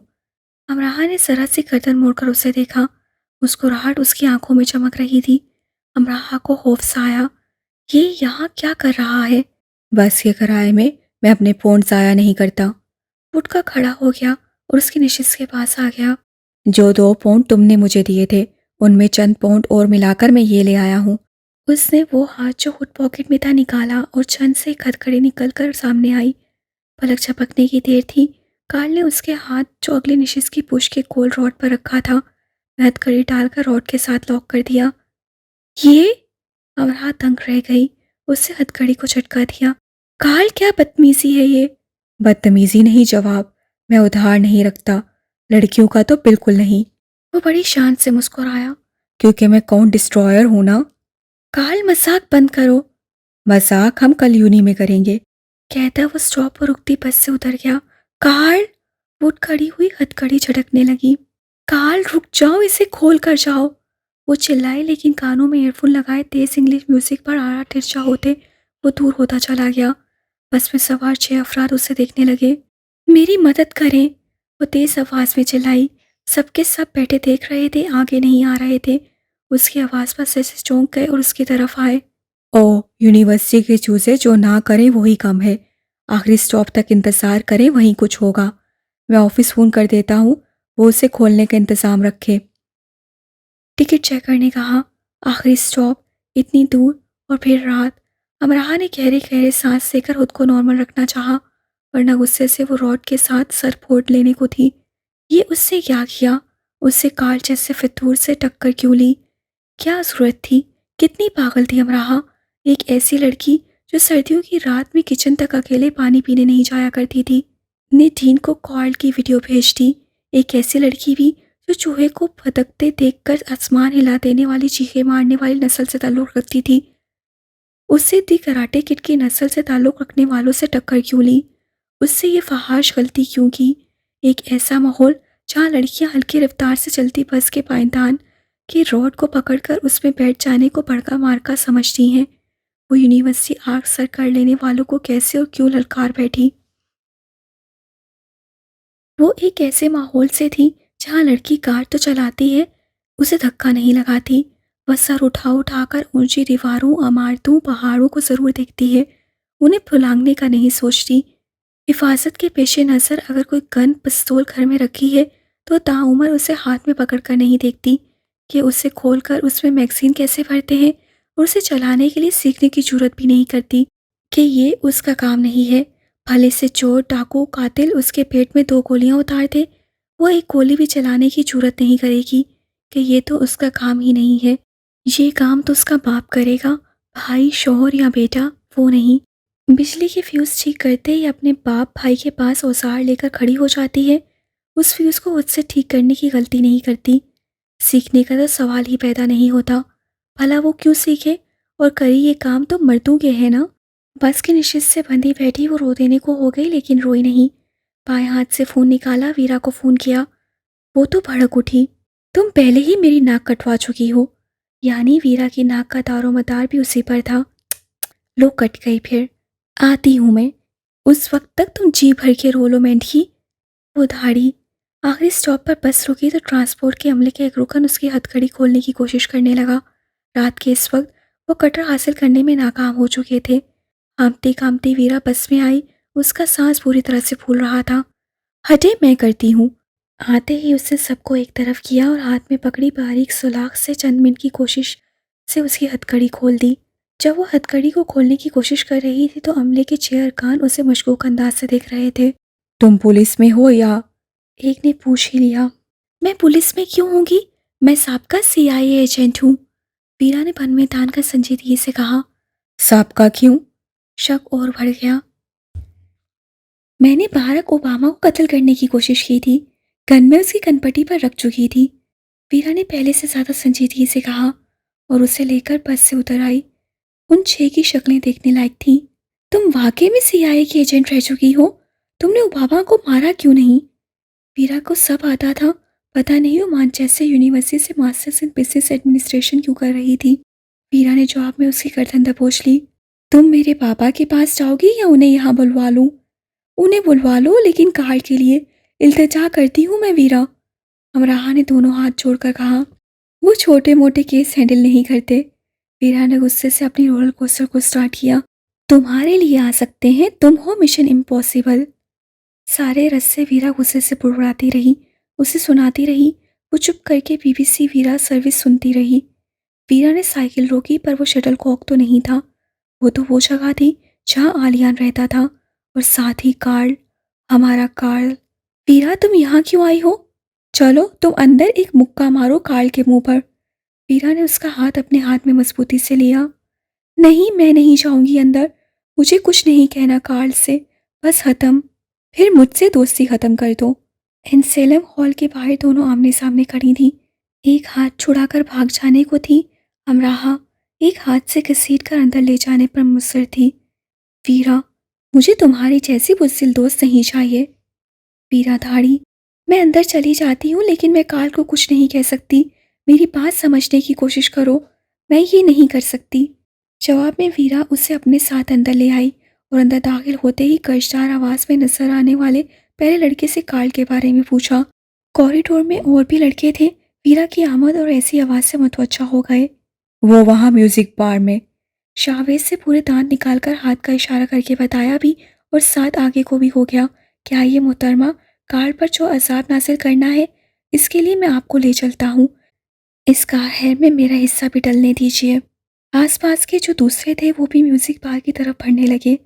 अमराहा ने जरा सी गर्दन मोड़कर उसे देखा। मुस्कुराहट उसकी आंखों में चमक रही थी। अमराहा को खौफ सा आया। ये यहाँ क्या कर रहा है? बस के किराए में मैं अपने फ़ोन ज़ाया नहीं करता। उठ कर खड़ा हो गया और उसकी निशिस के पास आ गया। जो 2 पौंड तुमने मुझे दिए थे उनमें चंद पाउंड और मिलाकर मैं ये ले आया हूँ। उसने वो हाथ जो हुड पॉकेट में था निकाला और छन से एक हथकड़ी निकल कर सामने आई। पलक झपकने की देर थी। कार्ल ने उसके हाथ जो अगले निशिस की पुश के कोल रॉड पर रखा था वह हथकड़ी डालकर रॉड के साथ लॉक कर दिया। ये अमरा दंग रह गई। उससे हथकड़ी को झटका दिया। कार्ल, क्या बदतमीजी है ये। बदतमीजी नहीं, जवाब। मैं उधार नहीं रखता, लड़कियों का तो बिल्कुल नहीं। वो बड़ी शान से मुस्कुराया। क्योंकि मैं काउंट डिस्ट्रॉयर हूं ना। कार्ल, मजाक बंद करो। मजाक हम कल यूनी में करेंगे। कहता वो स्टॉप पर रुकती बस से उतर गया। कार्ल, वुड खड़ी हुई हथकड़ी झटकने लगी। कार्ल, रुक जाओ, इसे खोल कर जाओ। वो चिल्लाई, लेकिन कानों में ईयरफोन लगाए तेज इंग्लिश म्यूजिक पर आरा तिरछा होते वो दूर होता चला गया। बस में सवार 6 अफराद उसे देखने लगे। मेरी मदद करें, वो तेज आवाज में चिल्लाई। सबके सब बैठे देख रहे थे, आगे नहीं आ रहे थे। उसकी आवाज पर जैसे चौंक गए और उसकी तरफ आए। ओ, यूनिवर्सिटी के चूजे जो ना करें वही कम है। आखिरी स्टॉप तक इंतजार करें, वहीं कुछ होगा। मैं ऑफिस फोन कर देता हूँ, वो उसे खोलने का इंतजाम रखे। टिकट चेकर ने कहा। आखिरी स्टॉप, इतनी दूर और फिर रात। अमराहा ने गहरे गहरे सांस लेकर खुद को नॉर्मल रखना चाहा, वरना गुस्से से वो रॉड के साथ सर फोड़ लेने को थी। ये उससे क्या किया? उससे कार्ल जैसे फितूर से टक्कर क्यों ली? क्या जरूरत थी? कितनी पागल थी अमराहा। एक ऐसी लड़की जो सर्दियों की रात में किचन तक अकेले पानी पीने नहीं जाया करती थी, ने डीन को कार्ल की वीडियो भेज दी। एक ऐसी लड़की भी जो चूहे को फदकते देखकर आसमान हिला देने वाली चीखें मारने वाली नस्ल से ताल्लुक रखती थी। उससे दी कराटे किड की नस्ल से ताल्लुक रखने वालों से टक्कर क्यों ली? उससे ये फहाश गलती क्यों की? एक ऐसा माहौल जहाँ लड़कियां हल्की रफ्तार से चलती बस के पायदान की रॉड को पकड़कर उसमें बैठ जाने को बड़का मार्का समझती हैं, वो यूनिवर्सिटी आग सर कर लेने वालों को कैसे और क्यों ललकार बैठी? वो एक ऐसे माहौल से थी जहाँ लड़की कार तो चलाती है, उसे धक्का नहीं लगाती। वह सर उठा उठाकर ऊंची दीवारों, इमारतों, पहाड़ों को जरूर देखती है, उन्हें फुलांगने का नहीं सोचती। हिफाजत के पेशे नज़र अगर कोई गन पिस्तौल घर में रखी है तो ताउम्र उसे हाथ में पकड़ कर नहीं देखती कि उसे खोलकर उसमें मैगजीन कैसे भरते हैं, और उसे चलाने के लिए सीखने की जरूरत भी नहीं करती कि ये उसका काम नहीं है। भले से चोर, डाकू, कातिल उसके पेट में 2 गोलियां उतार दे, वो एक गोली भी चलाने की जरूरत नहीं करेगी कि ये तो उसका काम ही नहीं है। ये काम तो उसका बाप करेगा, भाई, शौहर या बेटा, वो नहीं। बिजली के फ्यूज़ ठीक करते ही अपने बाप भाई के पास औजार लेकर खड़ी हो जाती है। उस फ्यूज़ को उससे ठीक करने की गलती नहीं करती। सीखने का तो सवाल ही पैदा नहीं होता। भला वो क्यों सीखे? और करी ये काम तो मर्दों के है ना। बस के निश्चित से बंधी बैठी वो रो देने को हो गई, लेकिन रोई नहीं। बाएं हाथ से फ़ोन निकाला, वीरा को फ़ोन किया। वो तो भड़क उठी। तुम पहले ही मेरी नाक कटवा चुकी हो। यानी वीरा की नाक का दारोमदार भी उसी पर था। लो, कट गई फिर। आती हूँ मैं। उस वक्त तक तुम जी भर के रोलो मेंढी। वो धाड़ी। आखिरी स्टॉप पर बस रुकी तो ट्रांसपोर्ट के अमले का एक रुकन उसकी हथकड़ी खोलने की कोशिश करने लगा। रात के इस वक्त वो कटर हासिल करने में नाकाम हो चुके थे। कांपती कांपती वीरा बस में आई। उसका सांस पूरी तरह से फूल रहा था। हटे, मैं करती हूँ। आते ही उसने सबको एक तरफ किया और हाथ में पकड़ी बारीक सुलाख से चंद मिनट की कोशिश से उसकी हथकड़ी खोल दी। जब वो हथकड़ी को खोलने की कोशिश कर रही थी तो अमले के 6 अरकान उसे मशकूक अंदाज से देख रहे थे। तुम पुलिस में हो या? एक ने पूछ ही लिया। मैं पुलिस में क्यों होंगी? मैं साबका CIA एजेंट हूँ, वीरा ने बन में तान कर संजीदगी से कहा। साबका क्यों? शक और बढ़ गया। मैंने बाराक ओबामा को कत्ल करने की कोशिश की थी। गन में उसकी कनपट्टी पर रख चुकी थी, वीरा ने पहले से ज्यादा संजीदगी से कहा, और उसे लेकर बस से उतर आई। उन 6 की शक्लें देखने लायक थीं। तुम वाकई में CIA की एजेंट रह चुकी हो? तुमने ओबामा को मारा क्यों नहीं? वीरा को सब आता था। पता नहीं वो मानचेस्टर यूनिवर्सिटी से मास्टर्स इन बिजनेस एडमिनिस्ट्रेशन क्यों कर रही थी। वीरा ने जवाब में उसकी गर्दन दबोच ली। तुम मेरे पापा के पास जाओगी या उन्हें यहाँ बुलवा लूँ? उन्हें बुलवा लो, लेकिन कार्ल के लिए इल्तिजा करती हूँ मैं, वीरा, अमराहा ने दोनों हाथ जोड़कर कहा। वो छोटे मोटे केस हैंडल नहीं करते। वीरा ने गुस्से से अपनी रोलर कोस्टर को स्टार्ट किया। तुम्हारे लिए आ सकते हैं, तुम हो मिशन इम्पॉसिबल। सारे रस्से वीरा गुस्से से बुड़बुड़ाती रही, उसे सुनाती रही। वो चुप करके बीबीसी वीरा सर्विस सुनती रही। वीरा ने साइकिल रोकी पर वो शटलकॉक तो नहीं था। वो तो वो जगह थी जहाँ आलियान रहता था और साथ ही कार्ल, हमारा कार्ल। वीरा तुम यहाँ क्यों आई हो? चलो तुम अंदर एक मुक्का मारो कार्ल के मुंह पर। वीरा ने उसका हाथ अपने हाथ में मजबूती से लिया। नहीं, मैं नहीं जाऊंगी अंदर। मुझे कुछ नहीं कहना कार्ल से, बस खत्म। फिर मुझसे दोस्ती खत्म कर दो। एनसेलम हॉल के बाहर दोनों आमने सामने खड़ी थी। एक हाथ छुड़ाकर भाग जाने को थी अमराहा, एक हाथ से घसीट कर अंदर ले जाने पर मुसर थी। वीरा, मुझे तुम्हारी जैसी बुज़दिल दोस्त नहीं चाहिए। वीरा धाड़ी, मैं अंदर चली जाती हूँ लेकिन मैं कार्ल को कुछ नहीं कह सकती। मेरी बात समझने की कोशिश करो, मैं ये नहीं कर सकती। जवाब में वीरा उसे अपने साथ अंदर ले आई और अंदर दाखिल होते ही कर्जदार आवाज़ में नजर आने वाले पहले लड़के से कार्ल के बारे में पूछा। कॉरिडोर में और भी लड़के थे। वीरा की आमद और ऐसी आवाज़ से मुतवज्जा हो गए। वो वहाँ म्यूजिक बार में। शावेज से पूरे दांत निकालकर हाथ का इशारा करके बताया भी और साथ आगे को भी हो गया। क्या ये मोहतरमा, कार्ल पर जो अजाब नासिल करना है इसके लिए मैं आपको ले चलता हूँ। इस कार में मेरा हिस्सा भी डलने दीजिए। आसपास के जो दूसरे थे वो भी म्यूजिक बार की तरफ बढ़ने लगे।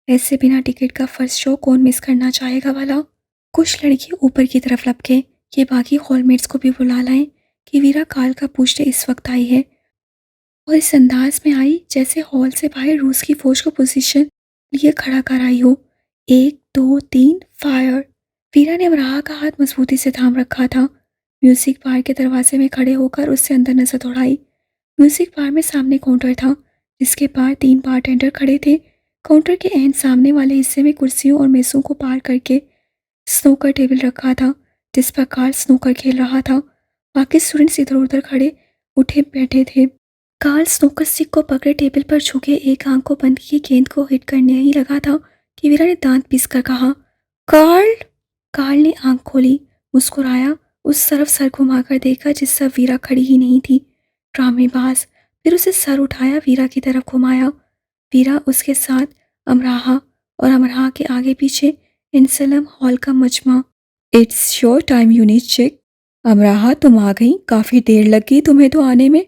ऐसे बिना टिकट का फर्स्ट शो कौन मिस करना चाहेगा भला? कुछ लड़के ऊपर की तरफ लपके। ये बाकी हॉलमेट्स को भी बुला लाएं कि वीरा कार्ल का पूछने इस वक्त आई है, और इस अंदाज में आई जैसे हॉल से बाहर रूस की फौज को पोजीशन लिए खड़ा कर आई हो। 1 2 3 फायर। वीरा ने अमराहा का हाथ मजबूती से थाम रखा था। म्यूजिक बार के दरवाजे में खड़े होकर उससे अंदर नजर दौड़ाई। म्यूजिक बार में सामने काउंटर था जिसके पार 3 बारटेंडर खड़े थे। काउंटर के एंड सामने वाले हिस्से में कुर्सियों और मेज़ों को पार करके स्नूकर टेबल रखा था जिस पर कार्ल स्नूकर खेल रहा था। बाकी स्टूडेंट्स इधर उधर खड़े उठे बैठे थे। कार्ल स्नूकर स्टिक को पकड़े टेबल पर झुके एक आंख को बंद किए गेंद को हिट करने ही लगा था कि वीरा ने दांत पीस कर कहा, कार्ल। कार्ल ने आंख खोली, मुस्कुराया, उस तरफ सर घुमाकर देखा जिस तरफ वीरा खड़ी ही नहीं थी। ड्रामेबाज। फिर उसे सर उठाया, वीरा की तरफ घुमाया। वीरा उसके साथ अमराहा और अमराहा के आगे पीछे इंसलम हॉल का मजमा। It's sure time you need check. अमराहा तुम आ गई, काफ़ी देर लग गई तुम्हें तो आने में।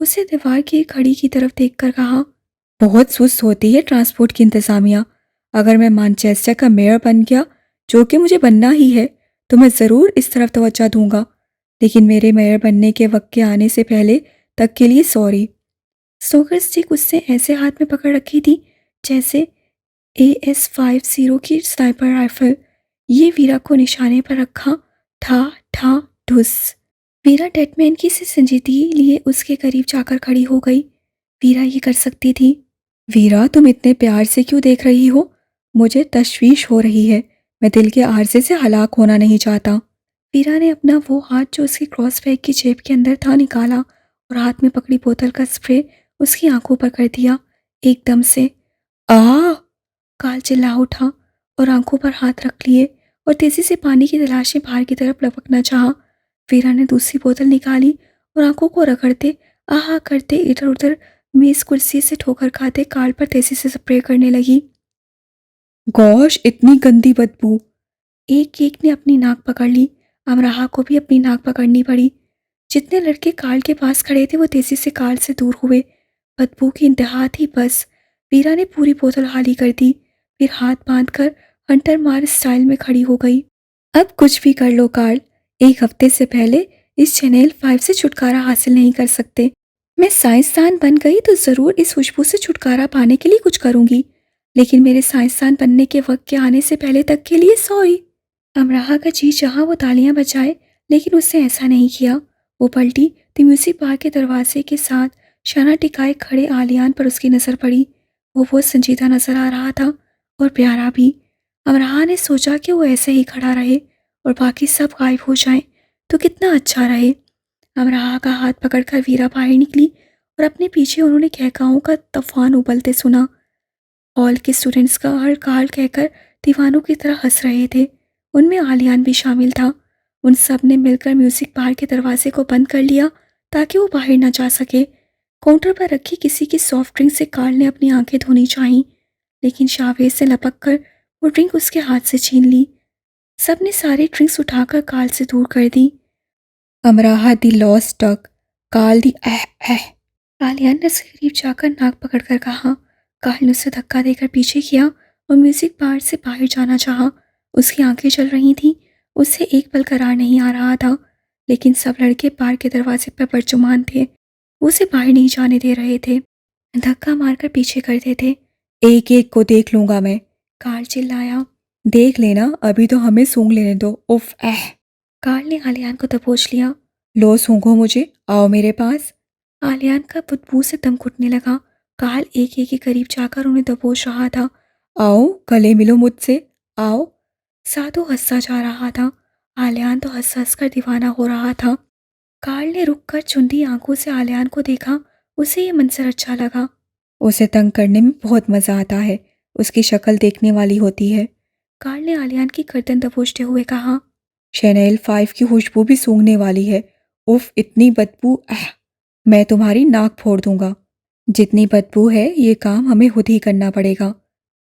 उसे दीवार की एक घड़ी की तरफ देखकर कहा। बहुत सुस्त होती है ट्रांसपोर्ट की इंतज़ामिया। अगर मैं मैनचेस्टर का मेयर बन गया, जो कि मुझे बनना ही है, तो मैं ज़रूर इस तरफ तवज्जो दूंगा। लेकिन मेरे मेयर बनने के वक्त के आने से पहले तक के लिए सॉरी। स्नूकर स्टिक उससे ऐसे हाथ में पकड़ रखी थी जैसे AS-50 की स्नाइपर राइफल। ये वीरा को निशाने पर रखा। ठा ठा ढुस। वीरा डेडमैन की से संजीदगी लिए उसके करीब जाकर खड़ी हो गई। वीरा ये कर सकती थी। वीरा तुम इतने प्यार से क्यों देख रही हो? मुझे तशवीश हो रही है। मैं दिल के आरज़े से हलाक होना नहीं चाहता। वीरा ने अपना वो हाथ जो उसके क्रॉस बैग की जेब के अंदर था निकाला और हाथ में पकड़ी बोतल का स्प्रे उसकी आंखों पर कर दिया। एकदम से आ कार्ल चिल्ला उठा और आंखों पर हाथ रख लिए और तेजी से पानी की तलाश में बाहर की तरफ लपकना चाहा। वीरा ने दूसरी बोतल निकाली और आंखों को रगड़ते आहा करते इधर उधर मेज कुर्सी से ठोकर खाते कार्ल पर तेजी से स्प्रे करने लगी। गॉश, इतनी गंदी बदबू। एक एक ने अपनी नाक पकड़ ली। अमराहा को भी अपनी नाक पकड़नी पड़ी। जितने लड़के कार्ल के पास खड़े थे वो तेजी से कार्ल से दूर हुए। बदबू की इंतहा थी बस। वीरा ने पूरी बोतल खाली कर दी, फिर हाथ बांधकर हंटर मार स्टाइल में खड़ी हो गई। अब कुछ भी कर लो कार्ल, एक हफ्ते से पहले इस चैनल 5 से छुटकारा हासिल नहीं कर सकते। मैं साइंसदान बन गई तो ज़रूर इस खुशबू से छुटकारा पाने के लिए कुछ करूंगी, लेकिन मेरे साइंसदान बनने के वक्त के आने से पहले तक के लिए सॉरी। अमराहा का जी जहाँ वो तालियां बजाए, लेकिन उसने ऐसा नहीं किया। वो पलटी तो म्यूजिक बार के दरवाजे के साथ शाना टिकाए खड़े आलियान पर उसकी नज़र पड़ी। वो बहुत संजीदा नजर आ रहा था और प्यारा भी। अमराहा ने सोचा कि वो ऐसे ही खड़ा रहे और बाकी सब गायब हो जाएं तो कितना अच्छा रहे। अमराहा का हाथ पकड़कर वीरा बाहर निकली और अपने पीछे उन्होंने कहकाओं का तूफान उबलते सुना। हॉल के स्टूडेंट्स का हर काल कहकर दीवानों की तरह हंस रहे थे। उनमें आलियान भी शामिल था। उन सब ने मिलकर म्यूजिक बार के दरवाजे को बंद कर लिया ताकि वो बाहर ना जा सके। काउंटर पर रखी किसी की सॉफ्ट ड्रिंक से कार्ल ने अपनी आंखें धोनी चाहीं, लेकिन शावेज से लपक कर वो ड्रिंक उसके हाथ से छीन ली। सब ने सारी ड्रिंक्स उठाकर कार्ल से दूर कर दी। अमराहा दी लॉस्ट डक, काल दी एह। आलियान ने उसके करीब जाकर नाक पकड़कर कहा। काल ने उसे धक्का देकर पीछे किया और म्यूजिक बार से बाहर जाना चाहा। उसकी आंखें चल रही थीं। उससे एक पल करार नहीं आ रहा था, लेकिन सब लड़के बार के दरवाजे पर बरजुमान थे। वो उसे बाहर नहीं जाने दे रहे थे, धक्का मारकर पीछे करते थे। एक एक को देख लूंगा मैं। कार्ल चिल्लाया। देख लेना, अभी तो हमें सूंघ लेने दो। उफ एह। कार्ल ने आलियान को दबोच लिया। लो सूंघो मुझे, आओ मेरे पास। आलियान का बदबू से दम घुटने लगा। कार्ल एक एक के करीब जाकर उन्हें दबोच रहा था। आओ गले मिलो मुझसे, आओ। साधु हंसता जा रहा था। आलियान तो हंस हंस कर दीवाना हो रहा था। कार्ल ने रुककर चुंदी आंखों से आलियान को देखा। उसे ये मंजर अच्छा लगा। उसे तंग करने में बहुत मजा आता है, उसकी शक्ल देखने वाली होती है। कार्ल ने आलियान की गर्दन दबोचते हुए कहा। शैनेल 5 की खुशबू भी सूंघने वाली है। उफ इतनी बदबू, आह। मैं तुम्हारी नाक फोड़ दूंगा। जितनी बदबू है, ये काम हमें खुद ही करना पड़ेगा।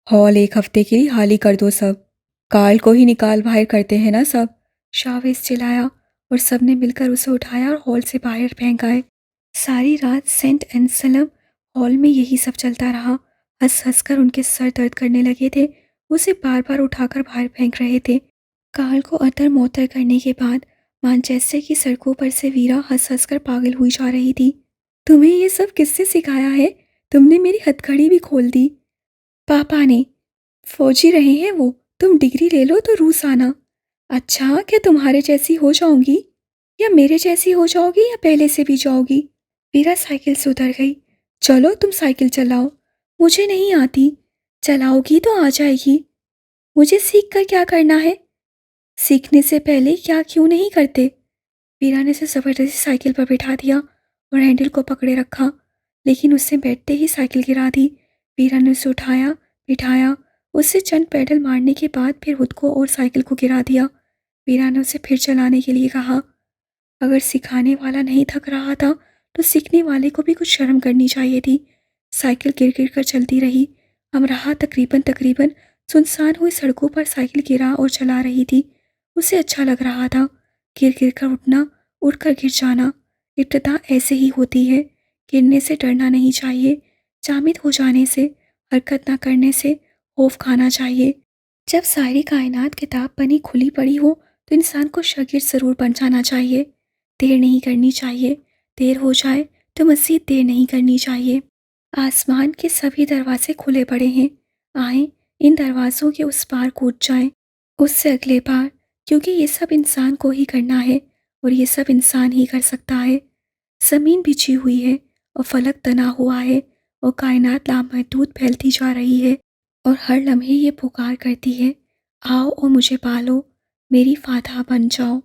हॉल एक हफ्ते के लिए खाली कर दो सब। कार्ल को ही निकाल बाहर करते हैं ना सब। शावेज चिल्लाया और सबने मिलकर उसे उठाया और हॉल से बाहर फेंक आए। सारी रात सेंट एंसलम हॉल में यही सब चलता रहा। हंस हंस कर उनके सर दर्द करने लगे थे। उसे बार बार उठाकर बाहर फेंक रहे थे। कार्ल को अतर मोतर करने के बाद मैनचेस्टर की सड़कों पर से वीरा हंस हंस कर पागल हुई जा रही थी। तुम्हें ये सब किसने सिखाया है? तुमने मेरी हथकड़ी भी खोल दी। पापा ने। फौजी रहे हैं वो। तुम डिग्री ले लो तो रूस आना। अच्छा, क्या तुम्हारे जैसी हो जाऊंगी या मेरे जैसी हो जाओगी या पहले से भी जाओगी? वीरा साइकिल से उतर गई। चलो तुम साइकिल चलाओ। मुझे नहीं आती। चलाओगी तो आ जाएगी। मुझे सीख कर क्या करना है? सीखने से पहले क्या क्यों नहीं करते? वीरा ने उसे जबरदस्ती साइकिल पर बिठा दिया और हैंडल को पकड़े रखा, लेकिन उसने बैठते ही साइकिल गिरा दी। वीरा ने उसे उठाया, बिठाया। उससे चंद पैडल मारने के बाद फिर खुद को और साइकिल को गिरा दिया। वीरा ने उसे फिर चलाने के लिए कहा। अगर सिखाने वाला नहीं थक रहा था तो सीखने वाले को भी कुछ शर्म करनी चाहिए थी। साइकिल गिर गिर कर चलती रही। अमराहा तकरीबन तकरीबन सुनसान हुई सड़कों पर साइकिल गिरा और चला रही थी। उसे अच्छा लग रहा था। गिर गिर कर उठना, उठकर गिर जाना। इब्तिदा ऐसे ही होती है। गिरने से डरना नहीं चाहिए। जामिद हो जाने से, हरकत ना करने से खौफ खाना चाहिए। जब सारी कायनात किताब बनी खुली पड़ी हो तो इंसान को शागिर्द ज़रूर बन जाना चाहिए। देर नहीं करनी चाहिए। देर हो जाए तो मज़ीद देर नहीं करनी चाहिए। आसमान के सभी दरवाजे खुले पड़े हैं। आए इन दरवाज़ों के उस पार कूद जाएं, उससे अगले पार, क्योंकि ये सब इंसान को ही करना है और ये सब इंसान ही कर सकता है। ज़मीन बिछी हुई है और फलक तना हुआ है और कायनात लामहदूद फैलती जा रही है और हर लम्हे ये पुकार करती है, आओ और मुझे पालो, मेरी फातह बन जाओ।